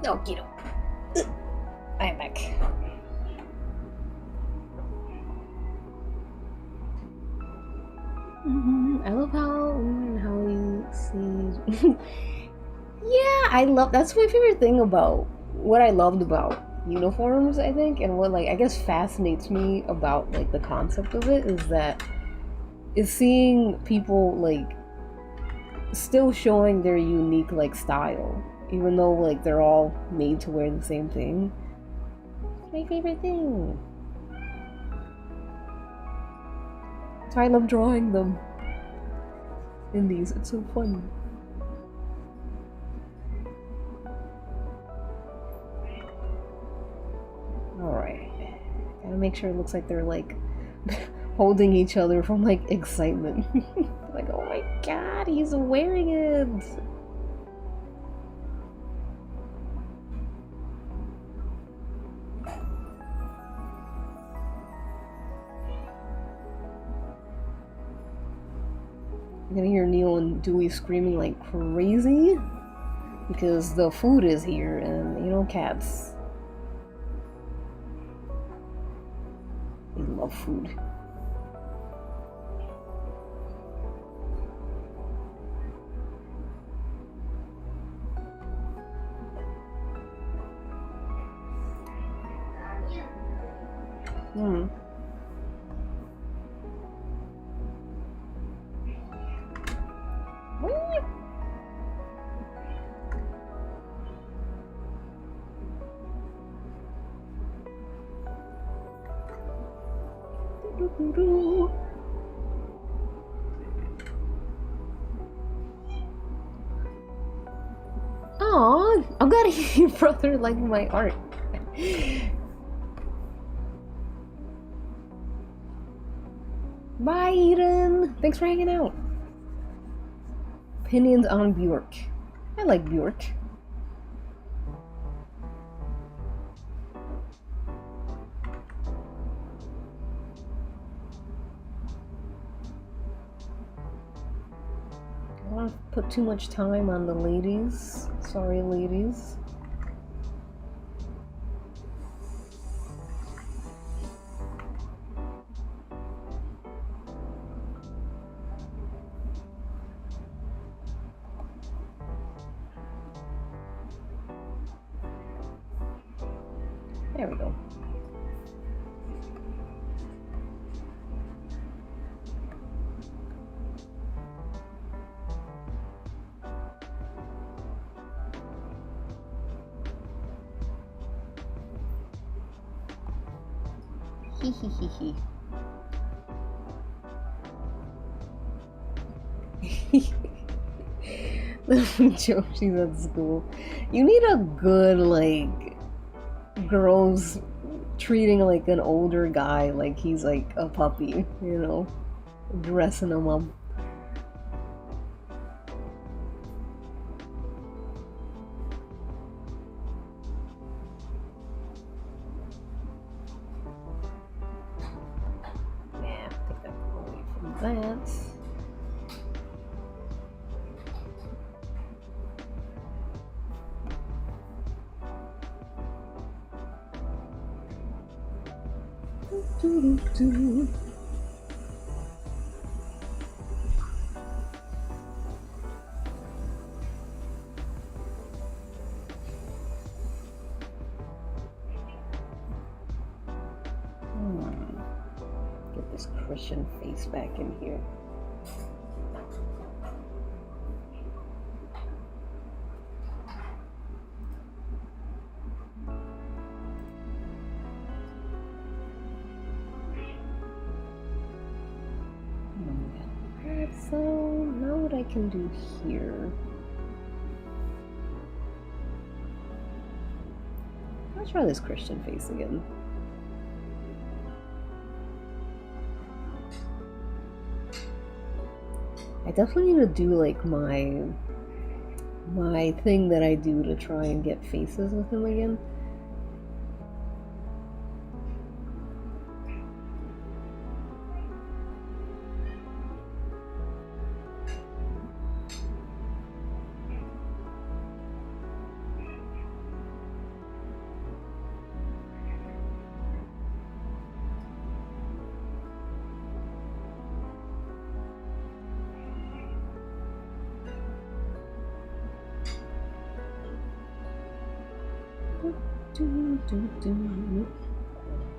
Oh, get him. I am back. I love how you see. Yeah, I love. That's my favorite thing about what I loved about uniforms. I think, and what like I guess fascinates me about like the concept of it is seeing people like still showing their unique like style, even though like they're all made to wear the same thing. It's my favorite thing. So I love drawing them in these. It's so fun. Alright. Gotta make sure it looks like they're like holding each other from like excitement. Like, oh my god, he's wearing it! I'm gonna hear Neil and Dewey screaming like crazy because the food is here and you know cats. They love food. Aw, I'm glad your brother liked my art. Bye, Eden. Thanks for hanging out. Opinions on Bjork. I like Bjork. I don't want to put too much time on the ladies. Sorry, ladies. There we go. Hee hee hee hee. Little joke, she's at school. You need a good, like, girls treating like an older guy like he's like a puppy, you know? Dressing him up. Yeah, take that away from that. Get this Christian face back in here. Alright, so now what I can do here. Let's try this Christian face again. I definitely need to do like my thing that I do to try and get faces with him again.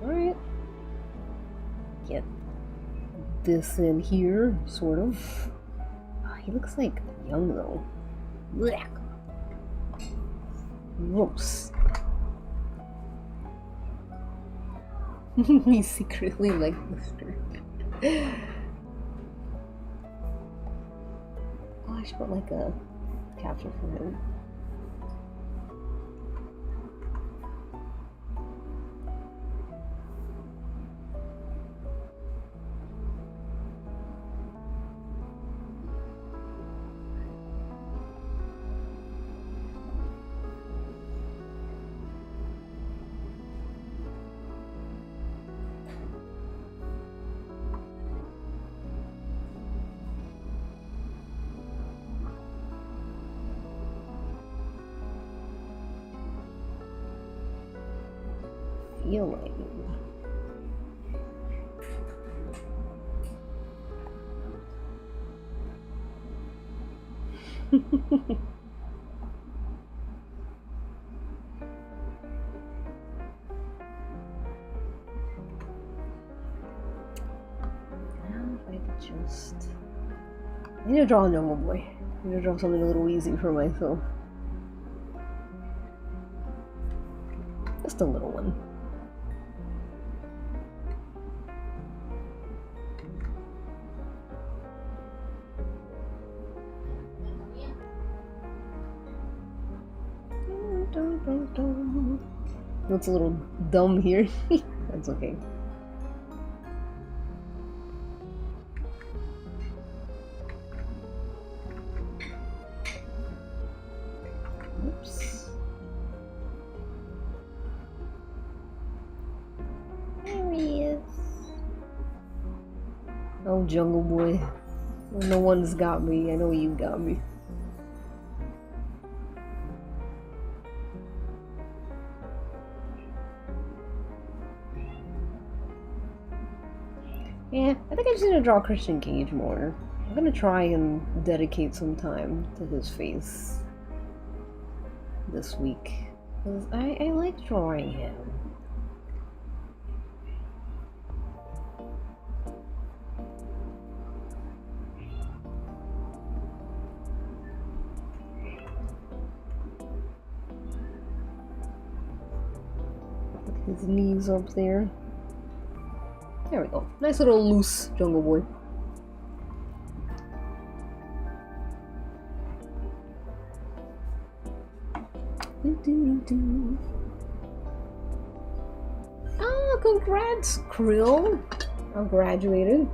Alright. Get this in here, sort of. Oh, he looks like young though. Blech. Gross. He secretly like Mr. Oh, I should put like a capture for him. Feeling. I need to draw a Jungle Boy. I need to draw something a little easy for myself. Just a little one. Looks a little dumb here. That's okay. Oops. There he is. Oh, Jungle Boy. No one's got me. I know you got me. Yeah, I think I just need to draw Christian Cage more. I'm gonna try and dedicate some time to his face this week. Because I like drawing him. Put his knees up there. There we go. Nice little loose Jungle Boy. Oh, congrats, Krill. I graduated.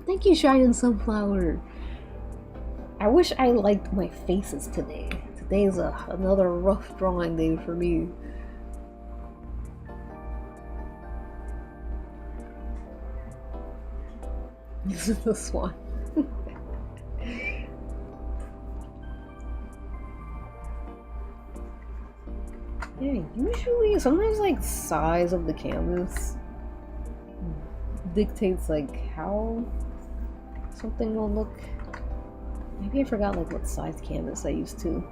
Thank you, Shining Sunflower. I wish I liked my faces today. Today's another rough drawing day for me. This is the swan. Yeah, usually, sometimes like size of the canvas dictates like how something will look. Maybe I forgot like what size canvas I used to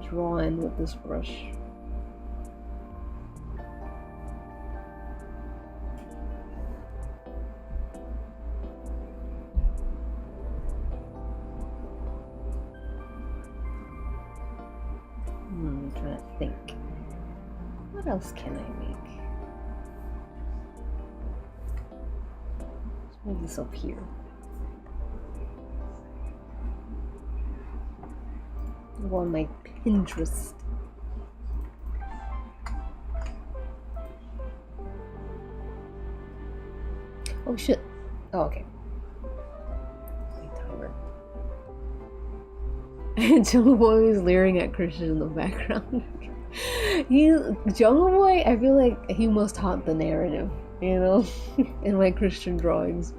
draw in with this brush. I'm trying to think. What else can I make? Let's move this up here. Go on my Pinterest. Oh shit. Oh, okay. Jungle Boy is leering at Christian in the background. Jungle Boy, I feel like he must haunt the narrative, you know, in my Christian drawings.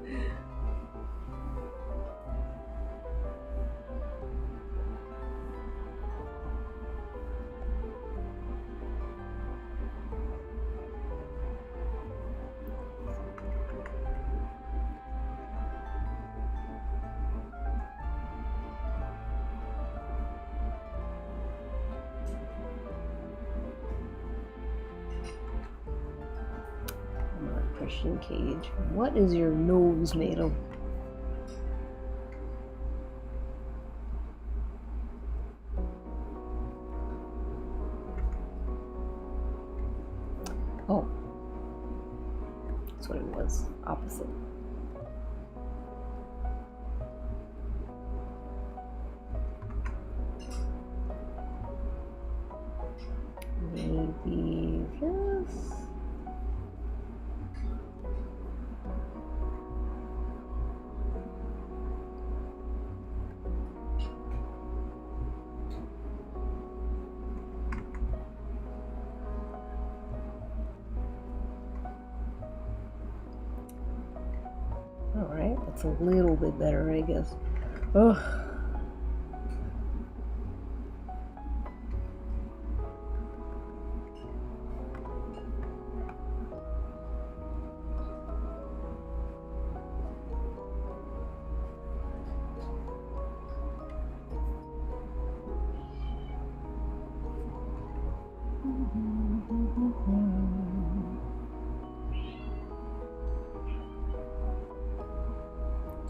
Christian Cage. What is your nose made of? Oh. That's what it was. Opposite. Maybe this. Alright, that's a little bit better, I guess. Ugh.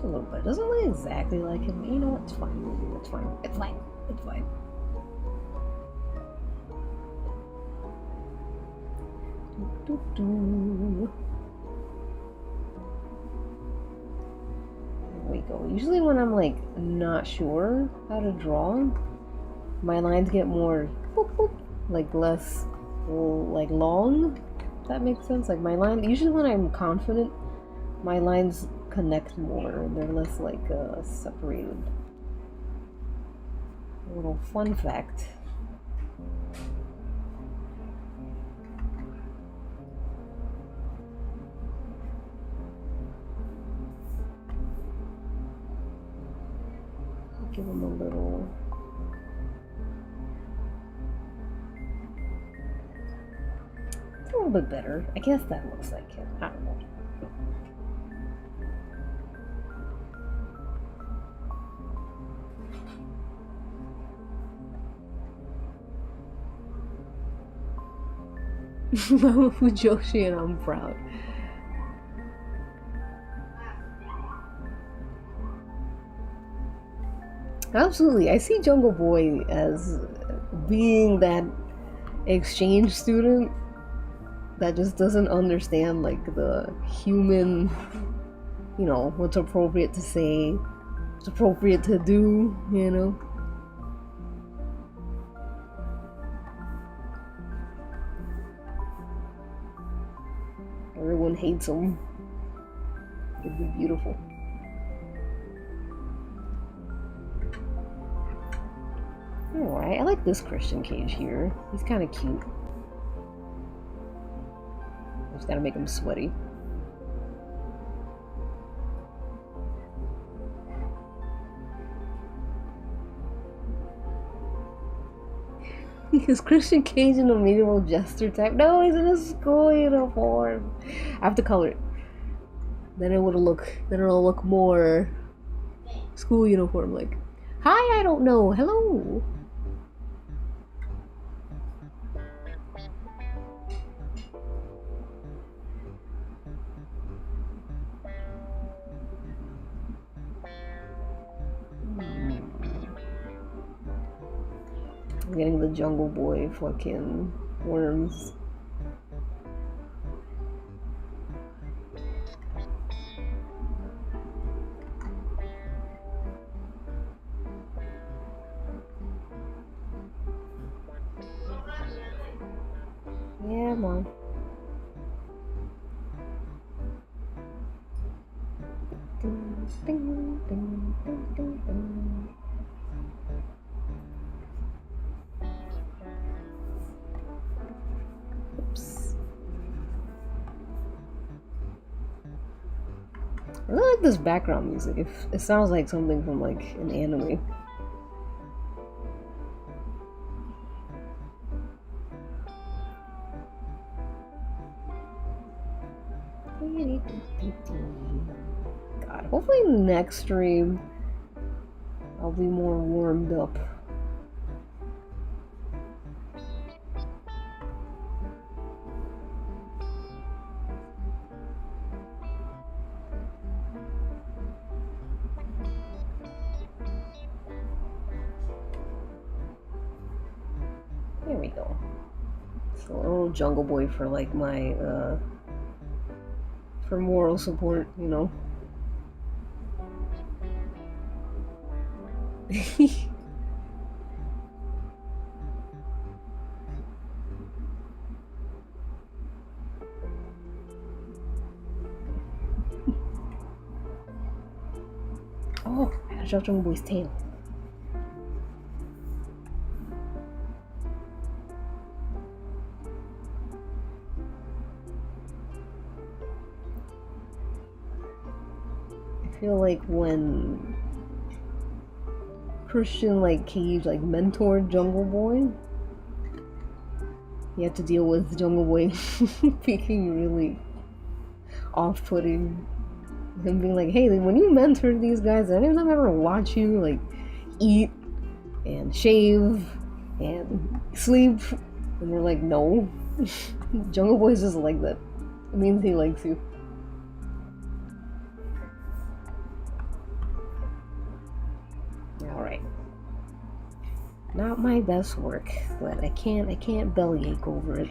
A little bit. Doesn't look exactly like him. You know what? It's fine. It's fine. It's fine. It's fine. There we go. Usually when I'm like not sure how to draw, my lines get more boop, boop, like less like long. If that makes sense. Like my line. Usually when I'm confident, my lines connect more. They're less like separated. A little fun fact. I'll give them a little. It's a little bit better. I guess that looks like it. I don't know. Mama Fujoshi and I'm proud. Absolutely. I see Jungle Boy as being that exchange student that just doesn't understand like the human, you know, what's appropriate to say, what's appropriate to do, you know. Everyone hates him. It'd be beautiful. Alright, I like this Christian Cage here. He's kind of cute. Just gotta make him sweaty. Is Christian Cage in a medieval jester type? No, he's in a school uniform. I have to color it. Then it'll look more school uniform like. Hi, I don't know. Hello. I'm getting the Jungle Boy fucking worms. Yeah, Mom. Ding, ding, ding, ding, ding, ding. Oops. I really like this background music. It sounds like something from like an anime. God, hopefully next stream I'll be more warmed up. we go. So a little Jungle Boy for like my for moral support, you know. Oh, I gotta draw Jungle Boy's tail. I feel like when Christian like Cage like mentored Jungle Boy, he had to deal with Jungle Boy being really off-putting. Him being like, hey, when you mentor these guys, did anyone ever watch you like eat and shave and sleep? And they're like, no. Jungle Boy's just like that. It means he likes you. Alright. Not my best work, but I can't bellyache over it.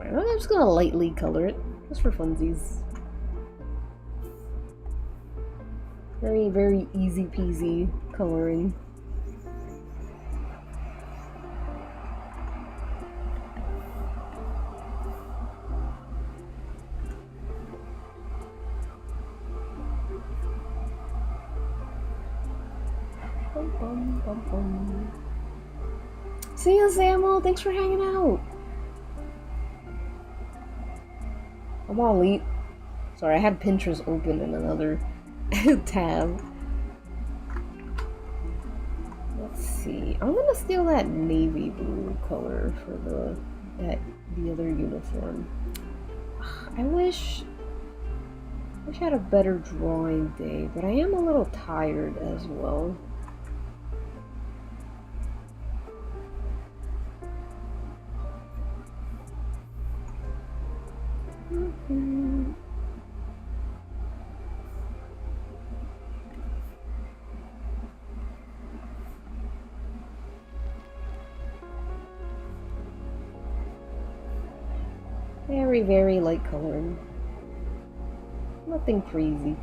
I'm just gonna lightly color it, just for funsies. Very, very easy peasy coloring. Bum, bum, bum, bum. See ya, Samuel. Thanks for hanging out. I'm all elite. Sorry, I had Pinterest open in another tab. Let's see. I'm gonna steal that navy blue color for the other uniform. I wish I had a better drawing day, but I am a little tired as well. Very, very light coloring. Nothing crazy.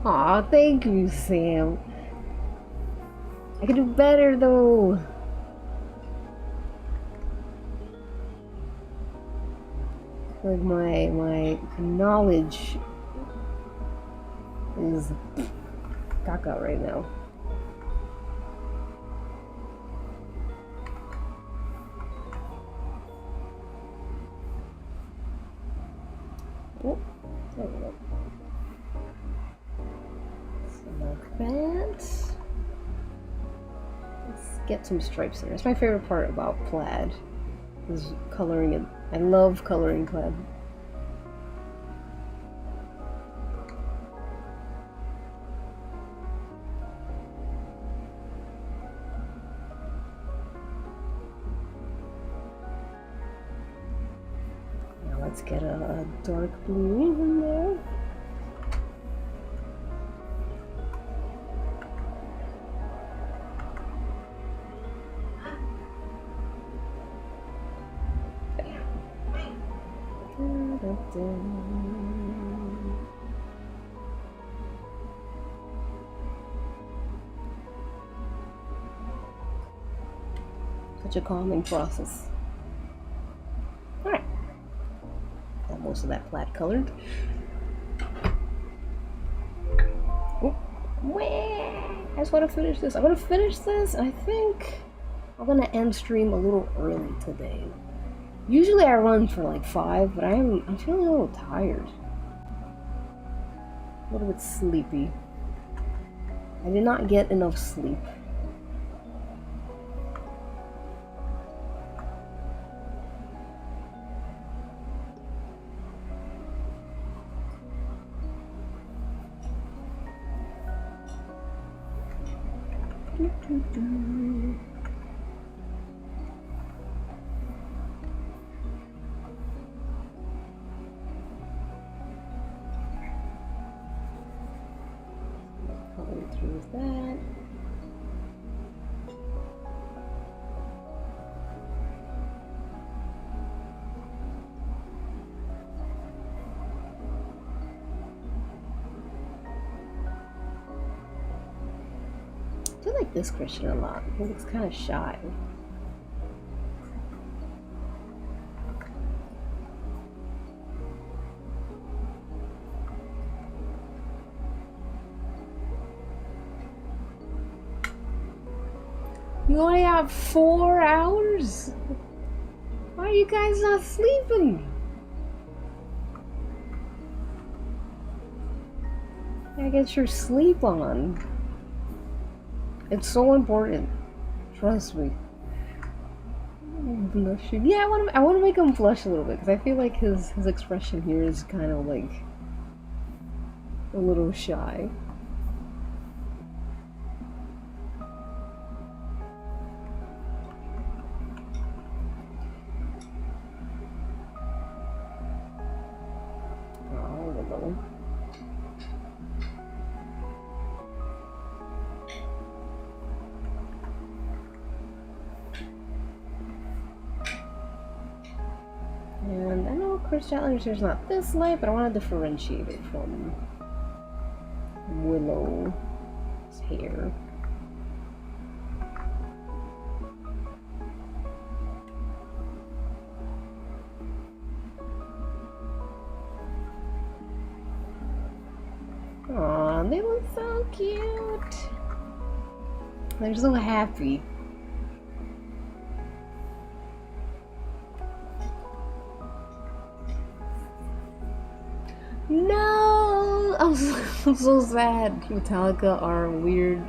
Aw, thank you, Sam. I can do better though. Like my knowledge is caca right now. Oh, there we go. Like that. Let's get some stripes in there. That's my favorite part about plaid, is coloring it. I love coloring plaid. Now let's get a dark blue in there. Such a calming process. Alright. Got most of that plaid colored. Oh, I just want to finish this. I'm gonna finish this. I think I'm gonna end stream a little early today. Usually I run for like 5, but I'm feeling a little tired. A little bit sleepy. I did not get enough sleep. Probably through that. I feel like this Christian a lot. He looks kind of shy. You only have 4 hours? Why are you guys not sleeping? I get your sleep on. It's so important. Trust me. Blushing. Yeah, I want to make him blush a little bit because I feel like his expression here is kind of like a little shy. And I know Chris Chandler's hair's not this light, but I want to differentiate it from Willow's hair. Aw, they look so cute. They're so happy. No! I'm so sad. Metallica are weird.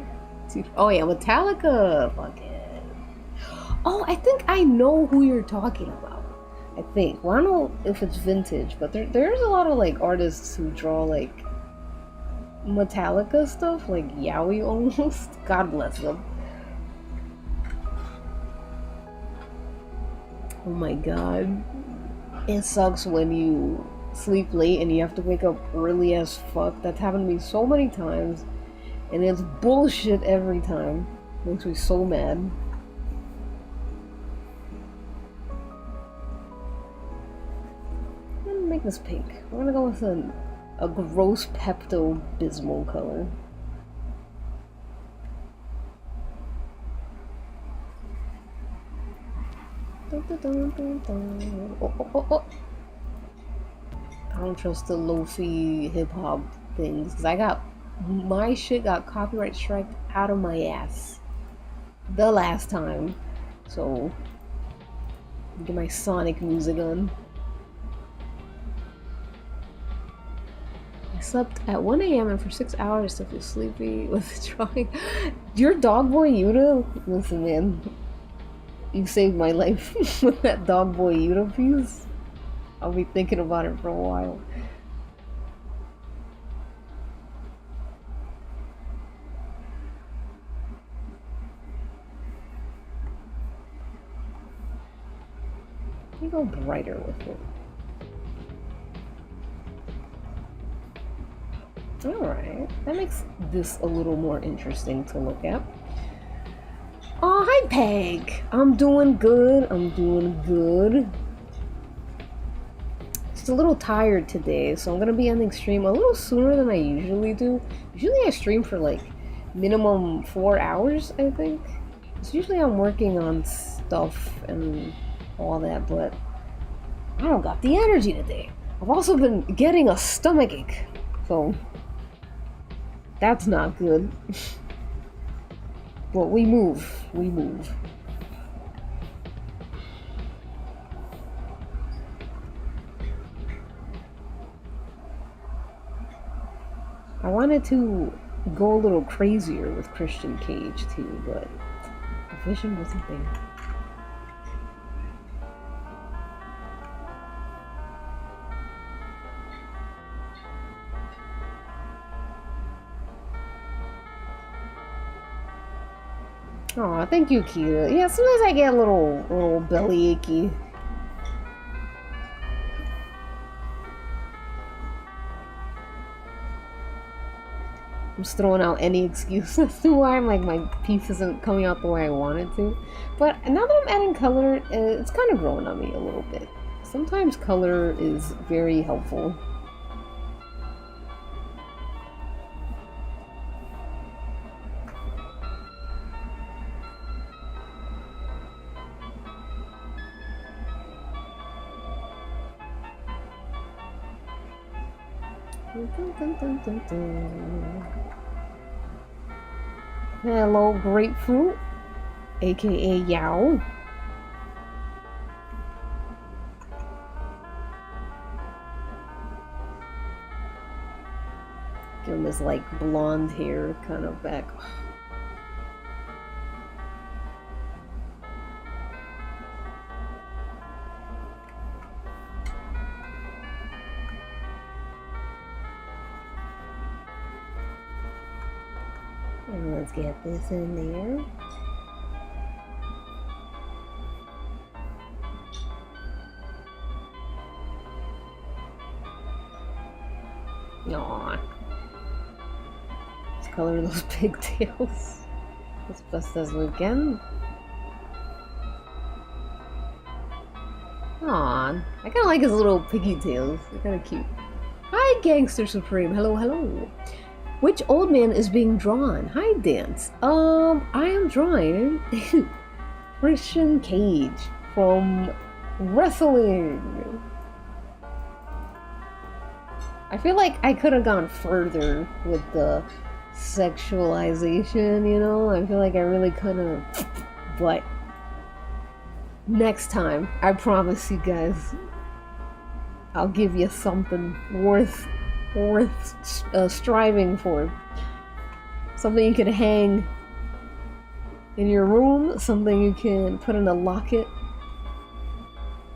Oh yeah, Metallica! Fuck it. Oh, I think I know who you're talking about. I think. Well, I don't know if it's vintage, but there's a lot of like artists who draw like Metallica stuff, like yaoi almost. God bless them. Oh my god. It sucks when you sleep late and you have to wake up early as fuck. That's happened to me so many times. And it's bullshit every time. Makes me so mad. I'm gonna make this pink. We're gonna go with a gross Pepto-Bismol color. Oh. I don't trust the lo-fi hip-hop things because my shit got copyright striked out of my ass the last time. So get my Sonic music on. I slept at 1 a.m. and for 6 hours to feel sleepy with drawing. Your dog boy Yuta? Listen, man, you saved my life with that dog boy Yuta piece. I'll be thinking about it for a while. Let me go brighter with it. Alright, that makes this a little more interesting to look at. Oh, hi Peg! I'm doing good, Just a little tired today, so I'm gonna be ending stream a little sooner than I usually do. Usually I stream for like minimum 4 hours, I think. So usually I'm working on stuff and all that, but I don't got the energy today. I've also been getting a stomachache, so that's not good. But we move. I wanted to go a little crazier with Christian Cage too, but the vision wasn't there. Aw, thank you, Kita. Yeah, sometimes I get a little belly achy. I'm just throwing out any excuse as to why my piece isn't coming out the way I want it to. But now that I'm adding color, it's kind of growing on me a little bit. Sometimes color is very helpful. Hello, grapefruit, aka Yao. Give him his like blonde hair kind of back. And let's get this in there. Aww. Let's color those pigtails as best as we can. Aww. I kinda like his little piggy tails. They're kinda cute. Hi, Gangster Supreme. Hello, hello. Which old man is being drawn? Hi, Dance. I am drawing Christian Cage from wrestling. I feel like I could have gone further with the sexualization, you know? I feel like I really could have. But next time, I promise you guys, I'll give you something worth striving for. Something you can hang in your room, something you can put in a locket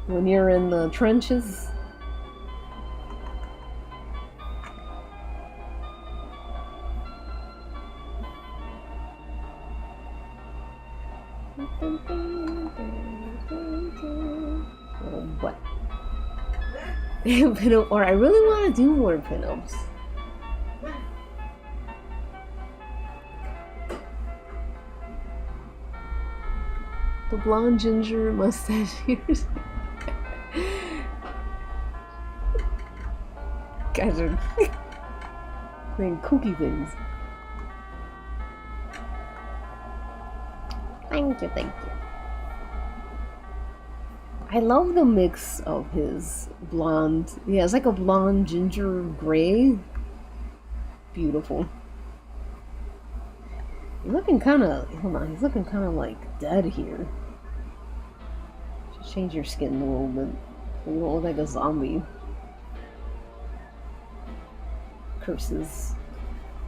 when you're in the trenches. Oh, what? Pinup, or I really want to do more pinups. The blonde ginger mustache ears. Guys are saying kooky things. Thank you, thank you. I love the mix of his blonde. Yeah, it's like a blonde ginger gray. Beautiful. He's looking kind of. Hold on, he's looking kind of like dead here. Just change your skin a little bit so you don't look like a zombie. Curses.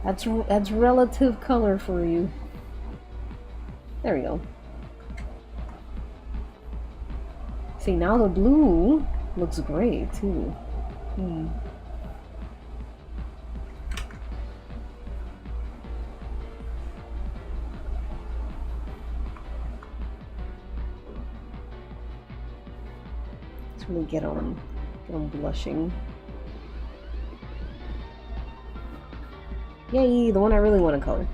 That's relative color for you. There we go. See, now the blue looks great too. Let's really get on blushing. Yay, the one I really want to color.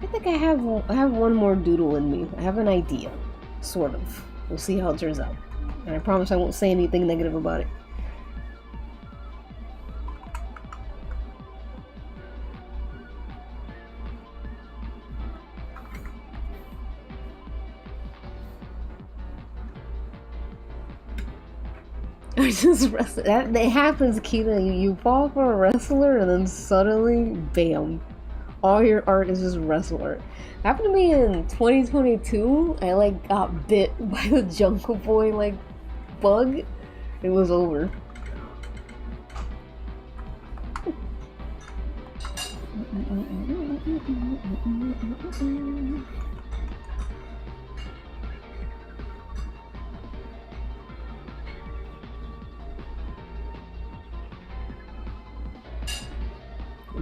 I think I have one more doodle in me. I have an idea, sort of. We'll see how it turns out, and I promise I won't say anything negative about it. I just wrestle. That happens, Kita. You fall for a wrestler, and then suddenly, bam. All your art is just wrestler. Happened to me in 2022. I like got bit by the Jungle Boy like bug. It was over.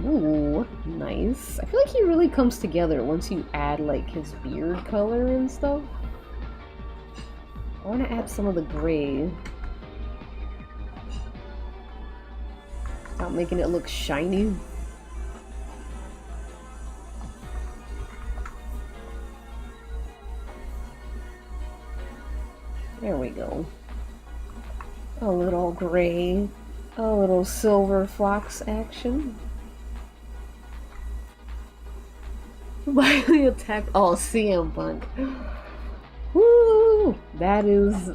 Ooh, nice. I feel like he really comes together once you add like his beard color and stuff. I want to add some of the gray. Stop making it look shiny. There we go. A little gray, a little silver fox action. Wily attack. Oh, CM Punk. Woo! That is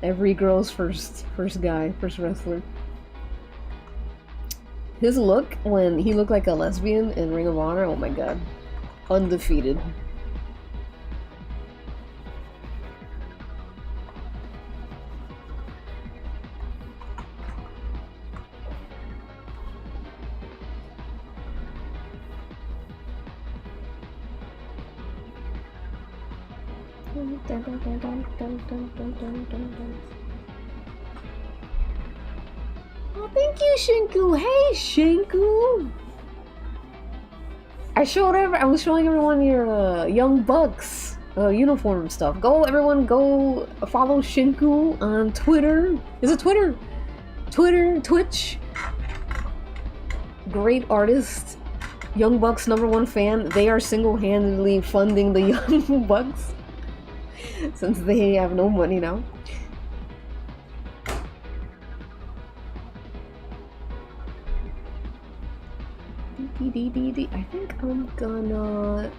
every girl's first wrestler. His look when he looked like a lesbian in Ring of Honor, oh my god. Undefeated. Oh, thank you, Shinku. Hey, Shinku. I was showing everyone your Young Bucks uniform stuff. Everyone go follow Shinku on Twitter. Is it Twitter? Twitch. Great artist. Young Bucks #1 fan. They are single-handedly funding the Young Bucks since they have no money now. I think I'm gonna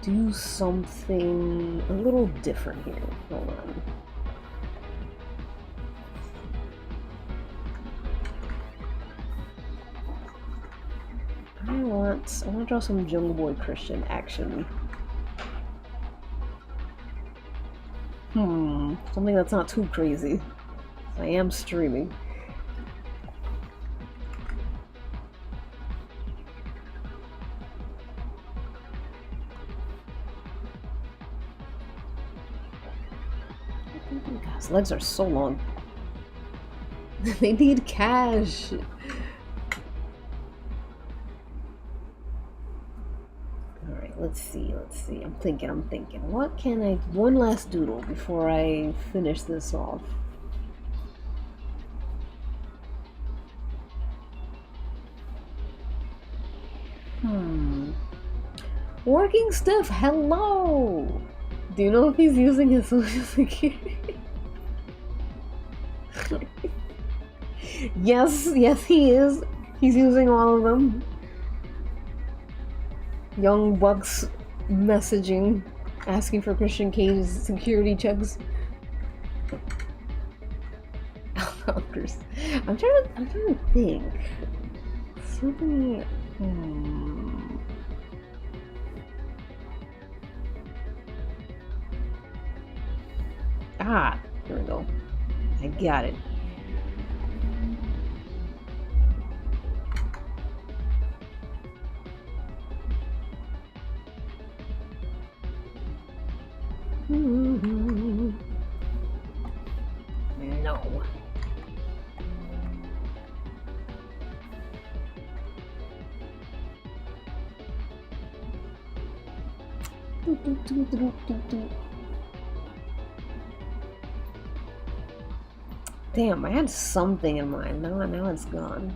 do something a little different here. Hold on. I want to draw some Jungle Boy Christian action. Something that's not too crazy. I am streaming. God, his legs are so long. They need cash. Alright, let's see. I'm thinking. What can I... One last doodle before I finish this off. Working Stiff, hello! Do you know if he's using his social security? Yes, he is. He's using all of them. Young Bucks messaging, asking for Christian Cage's security checks. I'm trying to think. Something. Ah, here we go. I got it. No. Damn, I had something in mind. Now it's gone.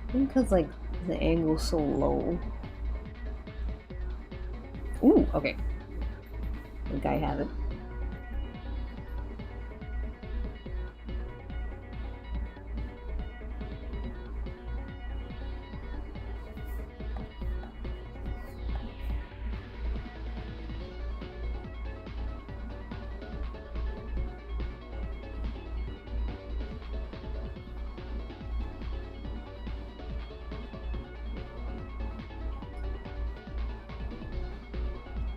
I think because, like, the angle's so low. Ooh, okay. I think I have it.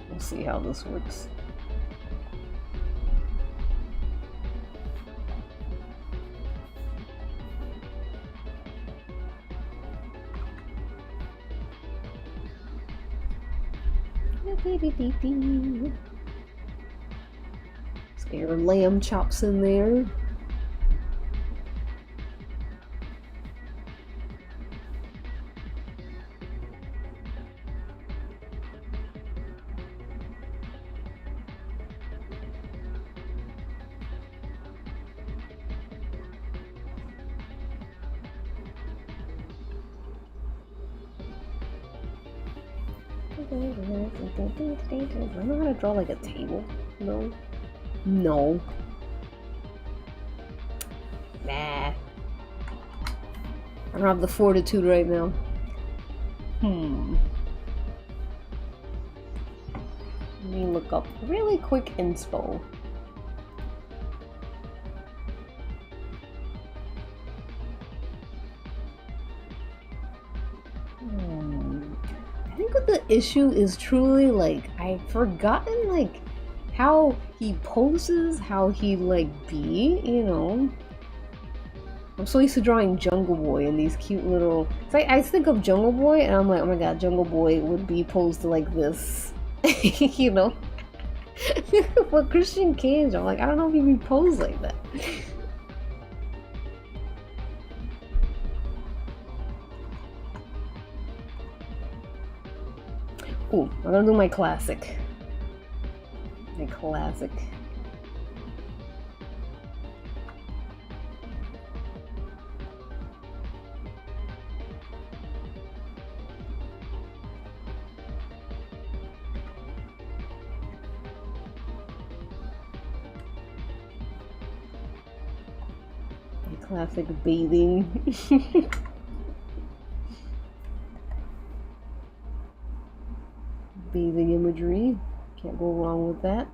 We'll see how this works. Let's get your lamb chops in there. I know how to draw like a table. No. No. Nah. I don't have the fortitude right now. Let me look up really quick inspo. I think what the issue is truly like I've forgotten like how he poses, how he like be, you know. I'm so used to drawing Jungle Boy and these cute little. I think of Jungle Boy and I'm like, oh my god, Jungle Boy would be posed like this, you know. But Christian Cage, I'm like, I don't know if he'd be posed like that. Ooh, I'm gonna do my classic. My classic. My classic bathing. Bathing imagery. Can't go wrong with that.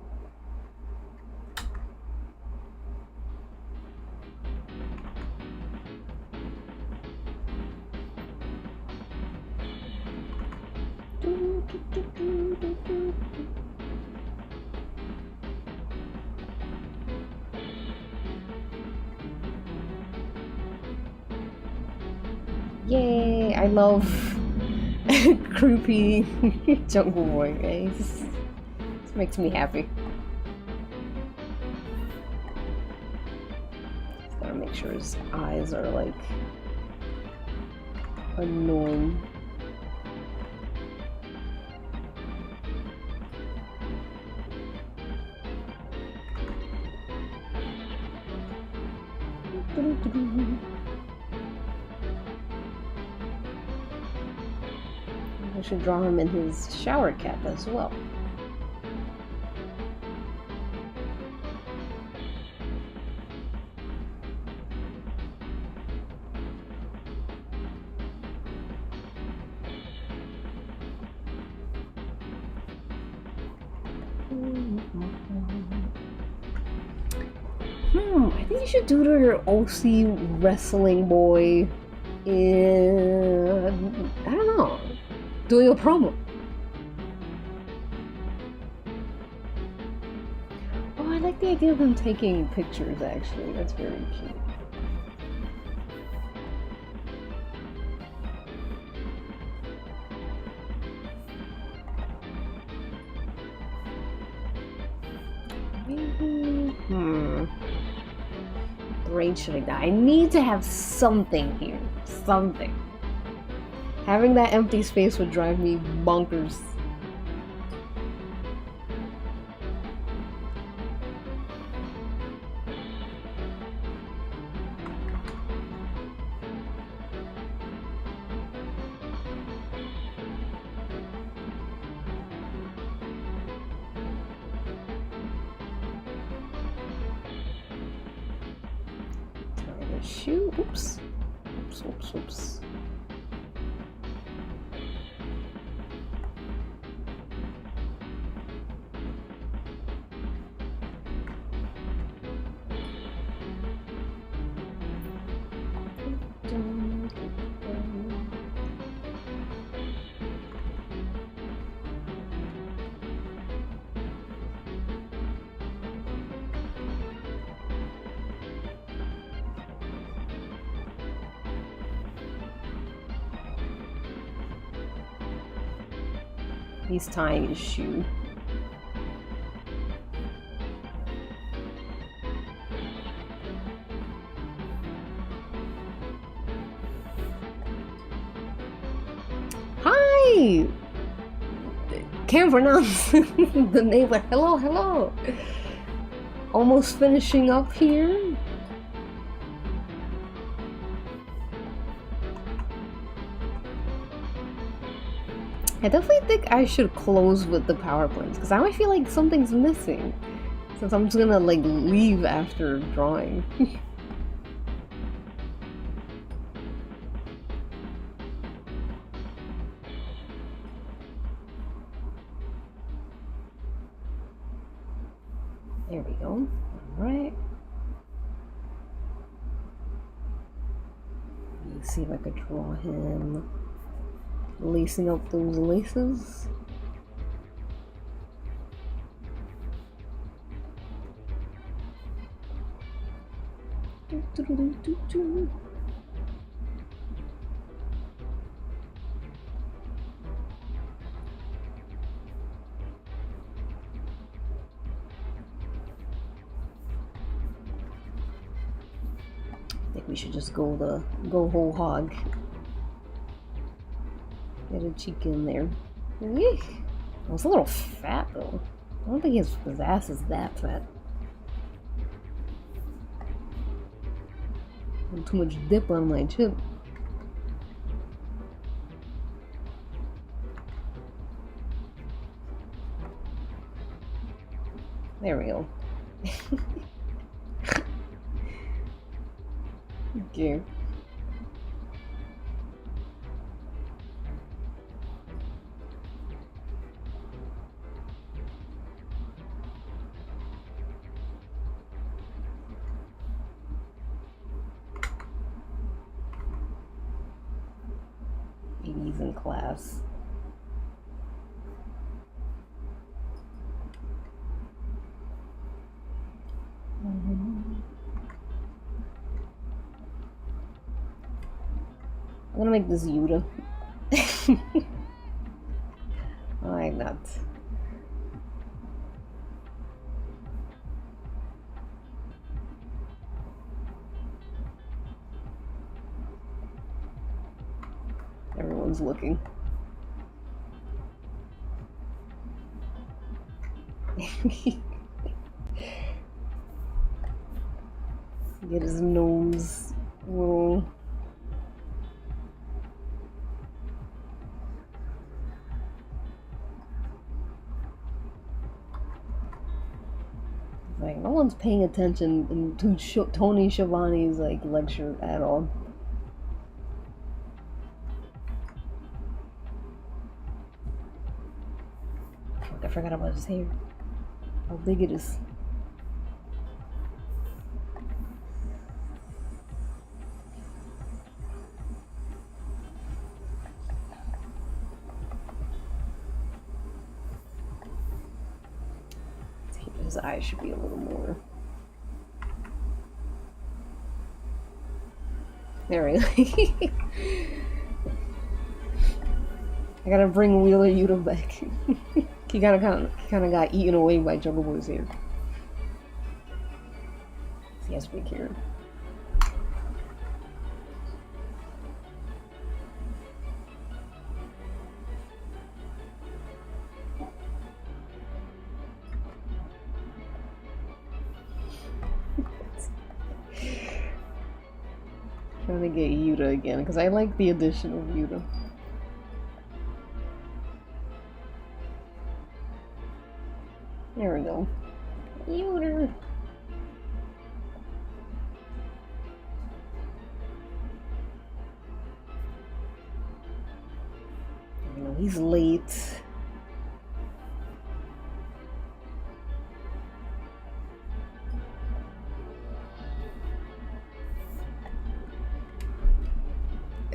Yay! I love creepy Jungle Boy, guys. This makes me happy. Just gotta make sure his eyes are like annoying. I should draw him in his shower cap as well. I think you should do your OC wrestling boy in, I don't know, doing a promo. Oh, I like the idea of him taking pictures, actually. That's very cute. Brain should I die? I need to have something here. Something. Having that empty space would drive me bonkers. Shoot. Oops. Oops, oops, oops. He's tying his shoe. Hi! Can't pronounce the name, but hello, hello! Almost finishing up here. I definitely think I should close with the power points because now I feel like something's missing. Since I'm just gonna like leave after drawing. There we go. Alright. Let me see if I could draw him lacing up those laces. I think we should just go whole hog. Get a cheek in there. Eek. Oh, it's a little fat though. I don't think his ass is that fat. Too much dip on my chip. There we go. Okay. Babies in class. I'm gonna make this Yuta. Why not? Everyone's looking. Get his nose a little. Like, no one's paying attention to Tony Schiavone's like lecture at all. I forgot about his hair. How big it is. His eyes should be a little more. There we go. I gotta bring Wheeler Yuta back. He kind of got eaten away by Jungle Boy's hair. He has big hair. Trying to get Yuta again because I like the addition of Yuta. There we go. Yuta. You know, he's late.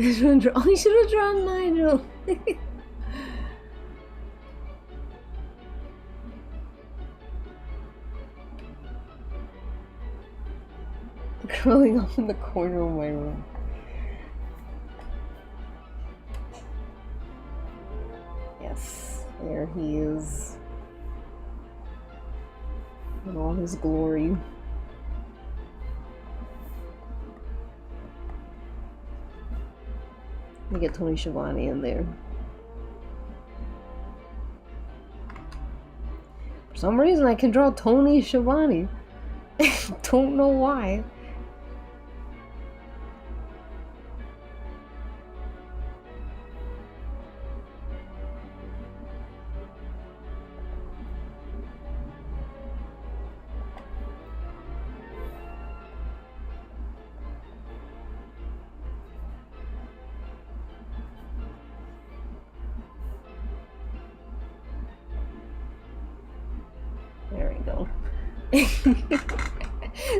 Oh, you should have drawn Nigel. Curling up in the corner of my room. Yes. There he is. In all his glory. Let me get Tony Schiavone in there. For some reason I can draw Tony Schiavone. Don't know why. There we go.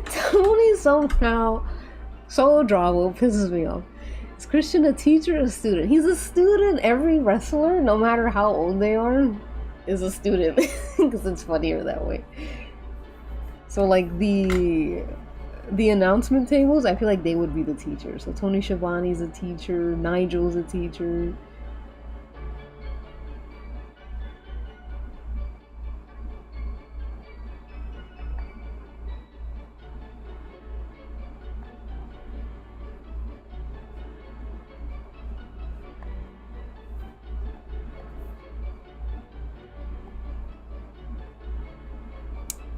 Tony somehow so drawable pisses me off. Is Christian a teacher or a student? He's a student. Every wrestler, no matter how old they are, is a student because it's funnier that way. So like the announcement tables, I feel like they would be the teachers. So Tony Schiavone's a teacher, Nigel's a teacher.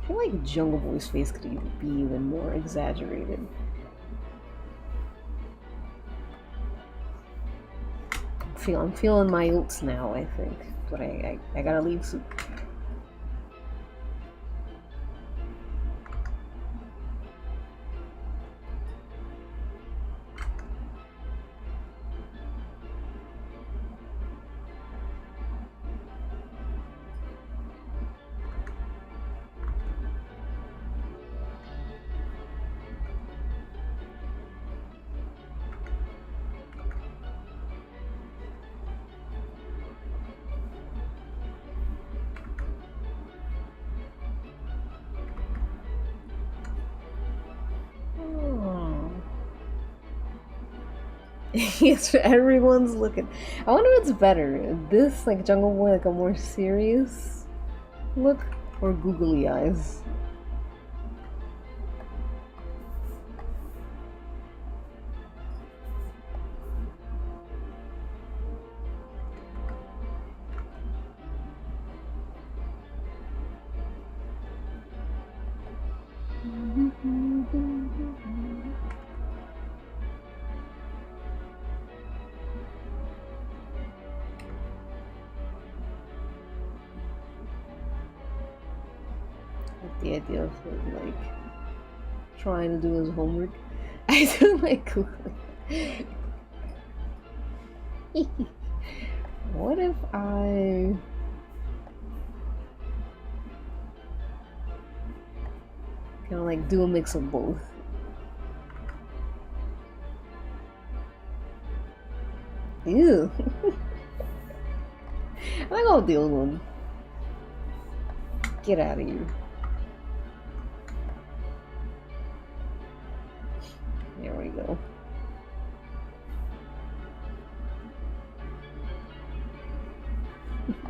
I feel like Jungle Boy's face could even be even more exaggerated. I'm feeling my oats now, I think. But I gotta leave soon. Yes, everyone's looking. I wonder what's better. This, like Jungle Boy, like a more serious look, or googly eyes? The idea of him, like, trying to do his homework. I do like Googling. What if I... kind of like do a mix of both? Ew. I think I'll deal with one. Get out of here. There we go.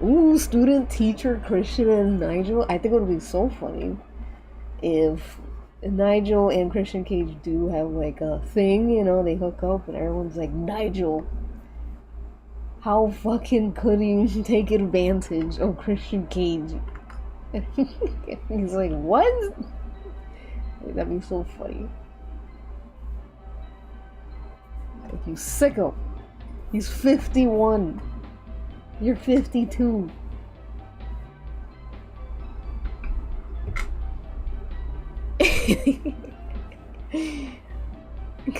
Ooh, student, teacher, Christian, and Nigel. I think it would be so funny if Nigel and Christian Cage do have like a thing, you know, they hook up and everyone's like, Nigel, how fucking could you take advantage of Christian Cage? He's like, what? That'd be so funny. Like, you sicko. He's 51. You're 52.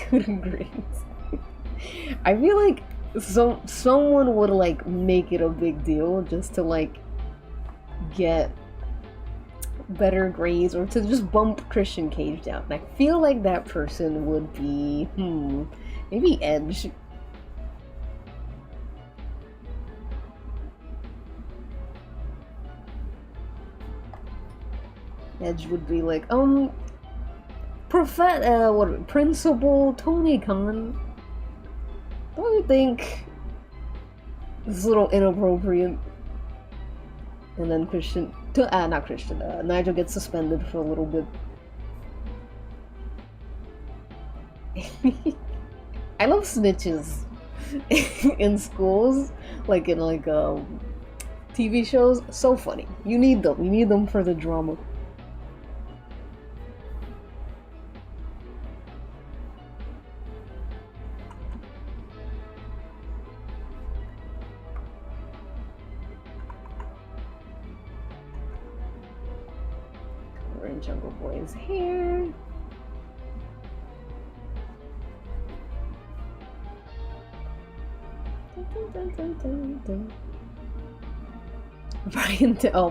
Good grades. I feel like someone would like make it a big deal just to like get better grades or to just bump Christian Cage down. And I feel like that person would be maybe Edge. Edge would be like, Principal Tony Khan, don't you think this is a little inappropriate? and then Nigel gets suspended for a little bit. I love snitches in schools, like in TV shows. So funny. You need them. You need them for the drama. We're in Jungle Boy's hair.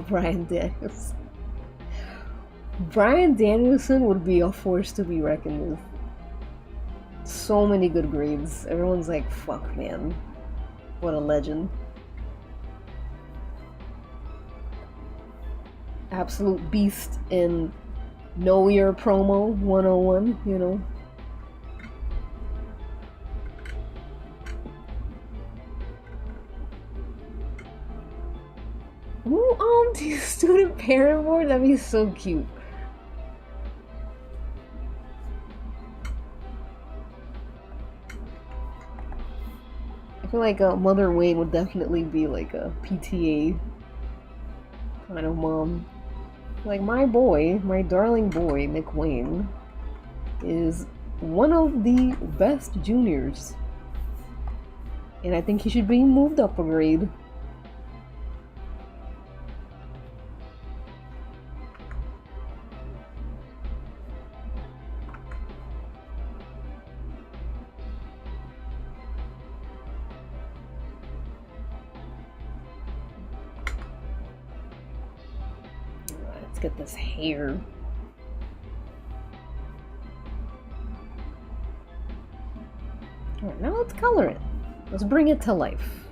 Brian Danielson. Brian Danielson would be a force to be reckoned with. So many good grades. Everyone's like, fuck, man. What a legend. Absolute beast in Know Your Promo 101, you know. Ooh, student parent board? That'd be so cute. I feel like Mother Wayne would definitely be like a PTA kind of mom. Like, my boy, my darling boy, Nick Wayne, is one of the best juniors. And I think he should be moved up a grade. Get this hair. Alright, now let's color it. Let's bring it to life.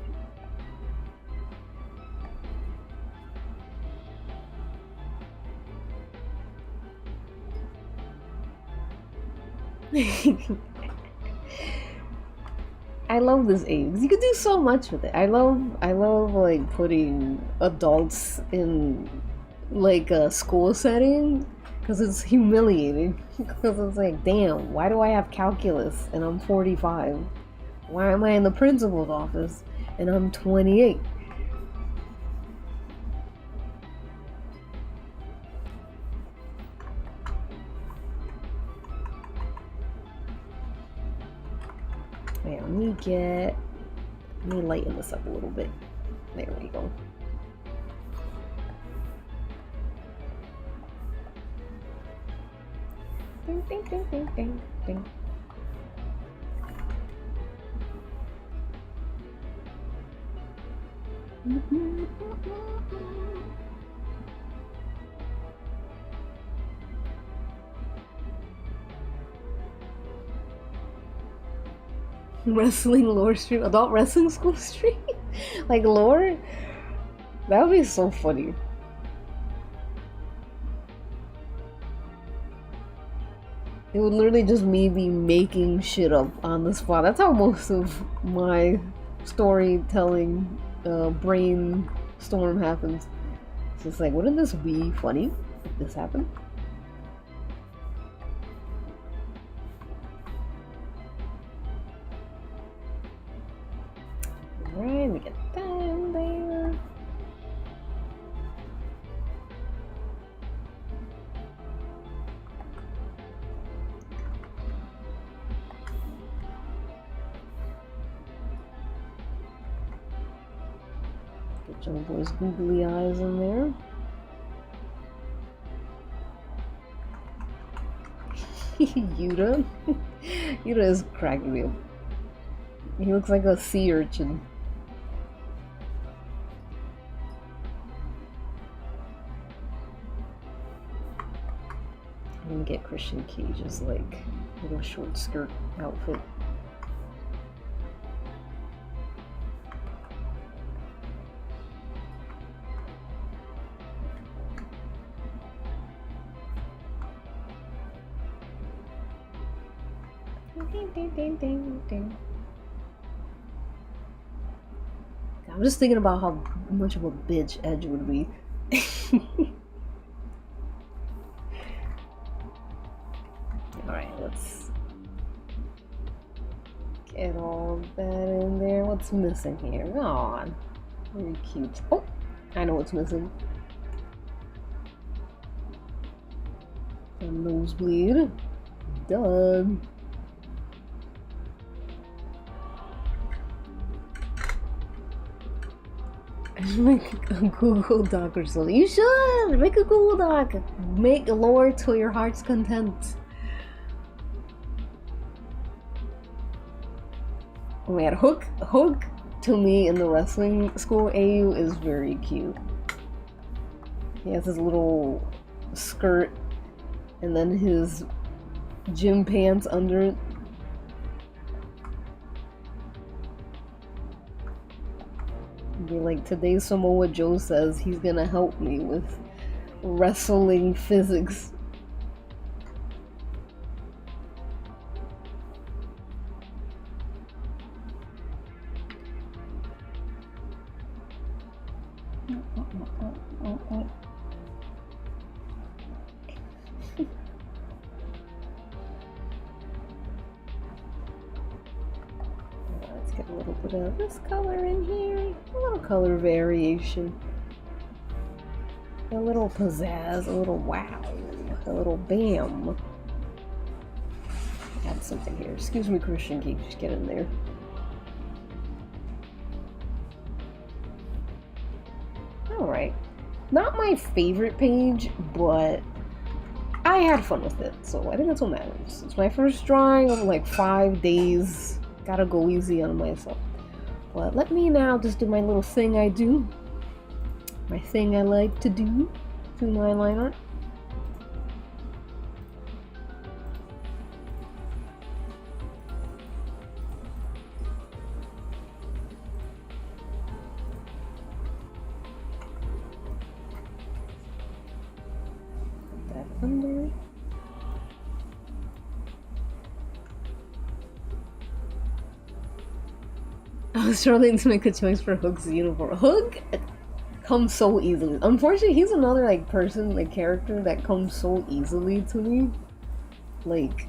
I love this age. You can do so much with it. I love like putting adults in like a school setting, because it's humiliating. Because it's like, damn, why do I have calculus and I'm 45? Why am I in the principal's office and I'm 28? Wait, let me lighten this up a little bit. There we go. Ding, ding, ding, ding, ding, ding. Wrestling lore stream, adult wrestling school stream? Like lore? That would be so funny. It would literally just me be making shit up on the spot. That's how most of my storytelling brainstorm happens. It's just like, wouldn't this be funny if this happened? Alright, we get that in there. Get Jungle Boy's googly eyes in there. Yuta? Yuta is cracking me up. He looks like a sea urchin. I'm gonna get Christian Cage's like little short skirt outfit. Ding, ding, ding, ding, ding. I'm just thinking about how much of a bitch Edge would be. Alright, let's get all that in there. What's missing here? Come on. Very cute. Oh! I know what's missing. A nosebleed. Done. Make a Google Doc or something. You should! Make a Google Doc. Make lore to your heart's content. Oh man, Hook to me in the wrestling school AU is very cute. He has his little skirt and then his gym pants under it. Be like, today Samoa Joe says he's gonna help me with wrestling physics. Let's get a little bit of this color in here. A little color variation. A little pizzazz, a little wow, a little bam. Add something here. Excuse me, Christian Geek, just get in there. Alright. Not my favorite page, but I had fun with it, so I think that's what matters. It's my first drawing of like 5 days. Gotta go easy on myself. But let me now just do my little thing I do. My thing I like to do to my line art. Put that under. I was struggling to make a choice for Hook's uniform. Hook comes so easily. Unfortunately, he's another like person, like character that comes so easily to me. Like,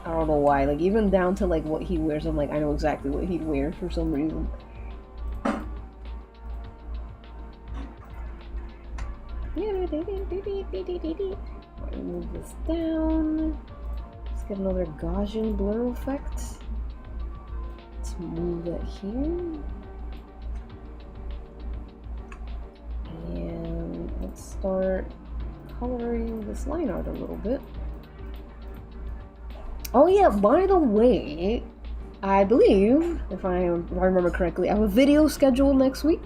I don't know why. Like, even down to like what he wears, I'm like, I know exactly what he'd wear for some reason. Move this down. Let's get another Gaussian blur effect. Let's move that here. And let's start coloring this line art a little bit. Oh yeah, by the way, I believe, if I remember correctly, I have a video scheduled next week.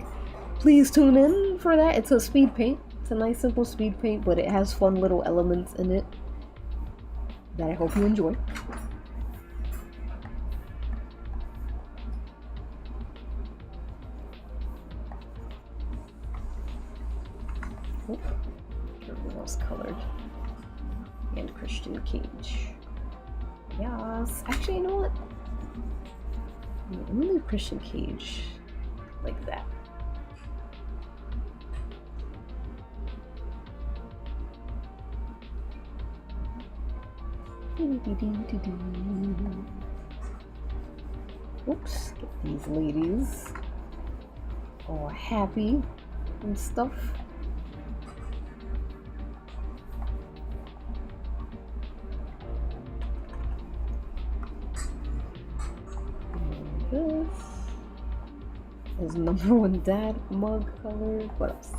Please tune in for that. It's a speed paint. It's a nice simple speed paint, but it has fun little elements in it that I hope you enjoy. Everything else colored. And Christian Cage. Yes. Actually, you know what? Let me leave Christian Cage like that. Oops, get these ladies all happy and stuff. And this is #1 dad mug color. What else?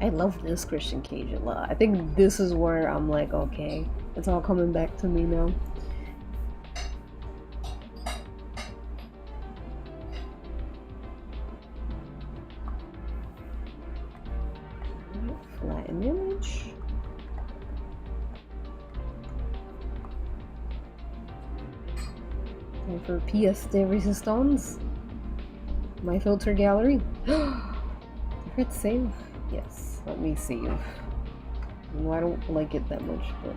I love this Christian Cage a lot. I think this is where I'm like, okay, it's all coming back to me now. Flatten image. And for pièce de résistance, my filter gallery. Hit save. Yes, let me save. No, I don't like it that much, but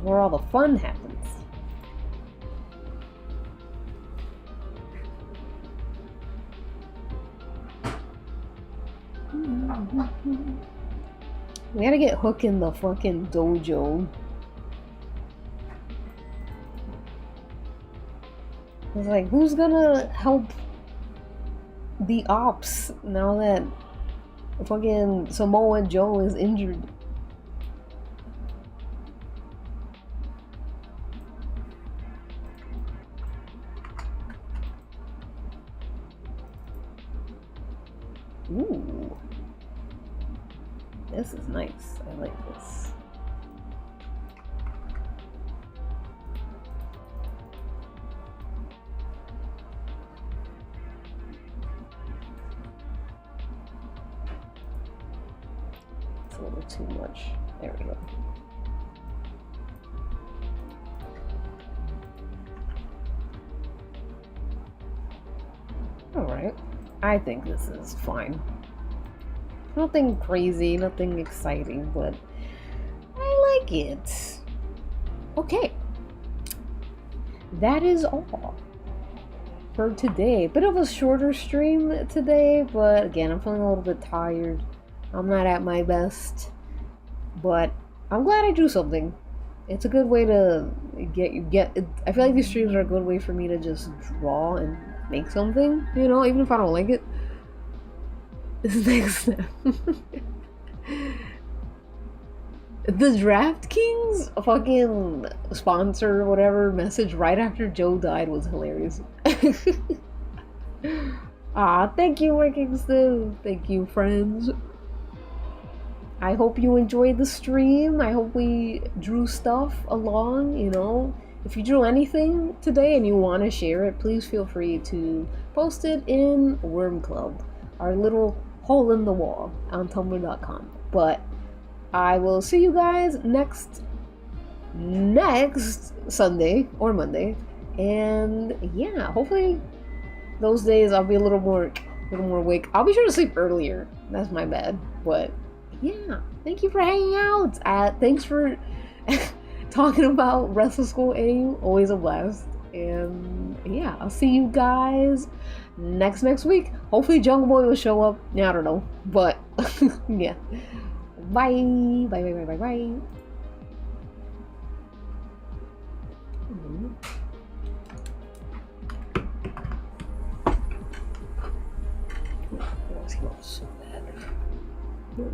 where all the fun happens. We gotta get Hook in the fucking dojo. It's like, who's gonna help the ops now that fucking Samoa Joe is injured? Ooh. This is nice. I like this. It's a little too much. There we go. Alright. I think this is fine. Nothing crazy, nothing exciting, but I like it. Okay. That is all for today. Bit of a shorter stream today, but again, I'm feeling a little bit tired. I'm not at my best, but I'm glad I drew something. It's a good way to I feel like these streams are a good way for me to just draw and make something, you know, even if I don't like it. This next step. The DraftKings fucking sponsor or whatever message right after Joe died was hilarious. Ah, thank you, Working Still. Thank you, friends. I hope you enjoyed the stream. I hope we drew stuff along, you know. If you drew anything today and you want to share it, please feel free to post it in Worm Club, our little hole in the wall on tumblr.com. But I will see you guys next Sunday or Monday. And yeah, hopefully those days I'll be a little more awake. I'll be sure to sleep earlier. That's my bad. But yeah, thank you for hanging out. Thanks for talking about Wrestle School AIM. Always a blast. And yeah, I'll see you guys next week. Hopefully Jungle Boy will show up. Yeah, I don't know. But yeah. Bye. Bye. Oh, he smells so bad.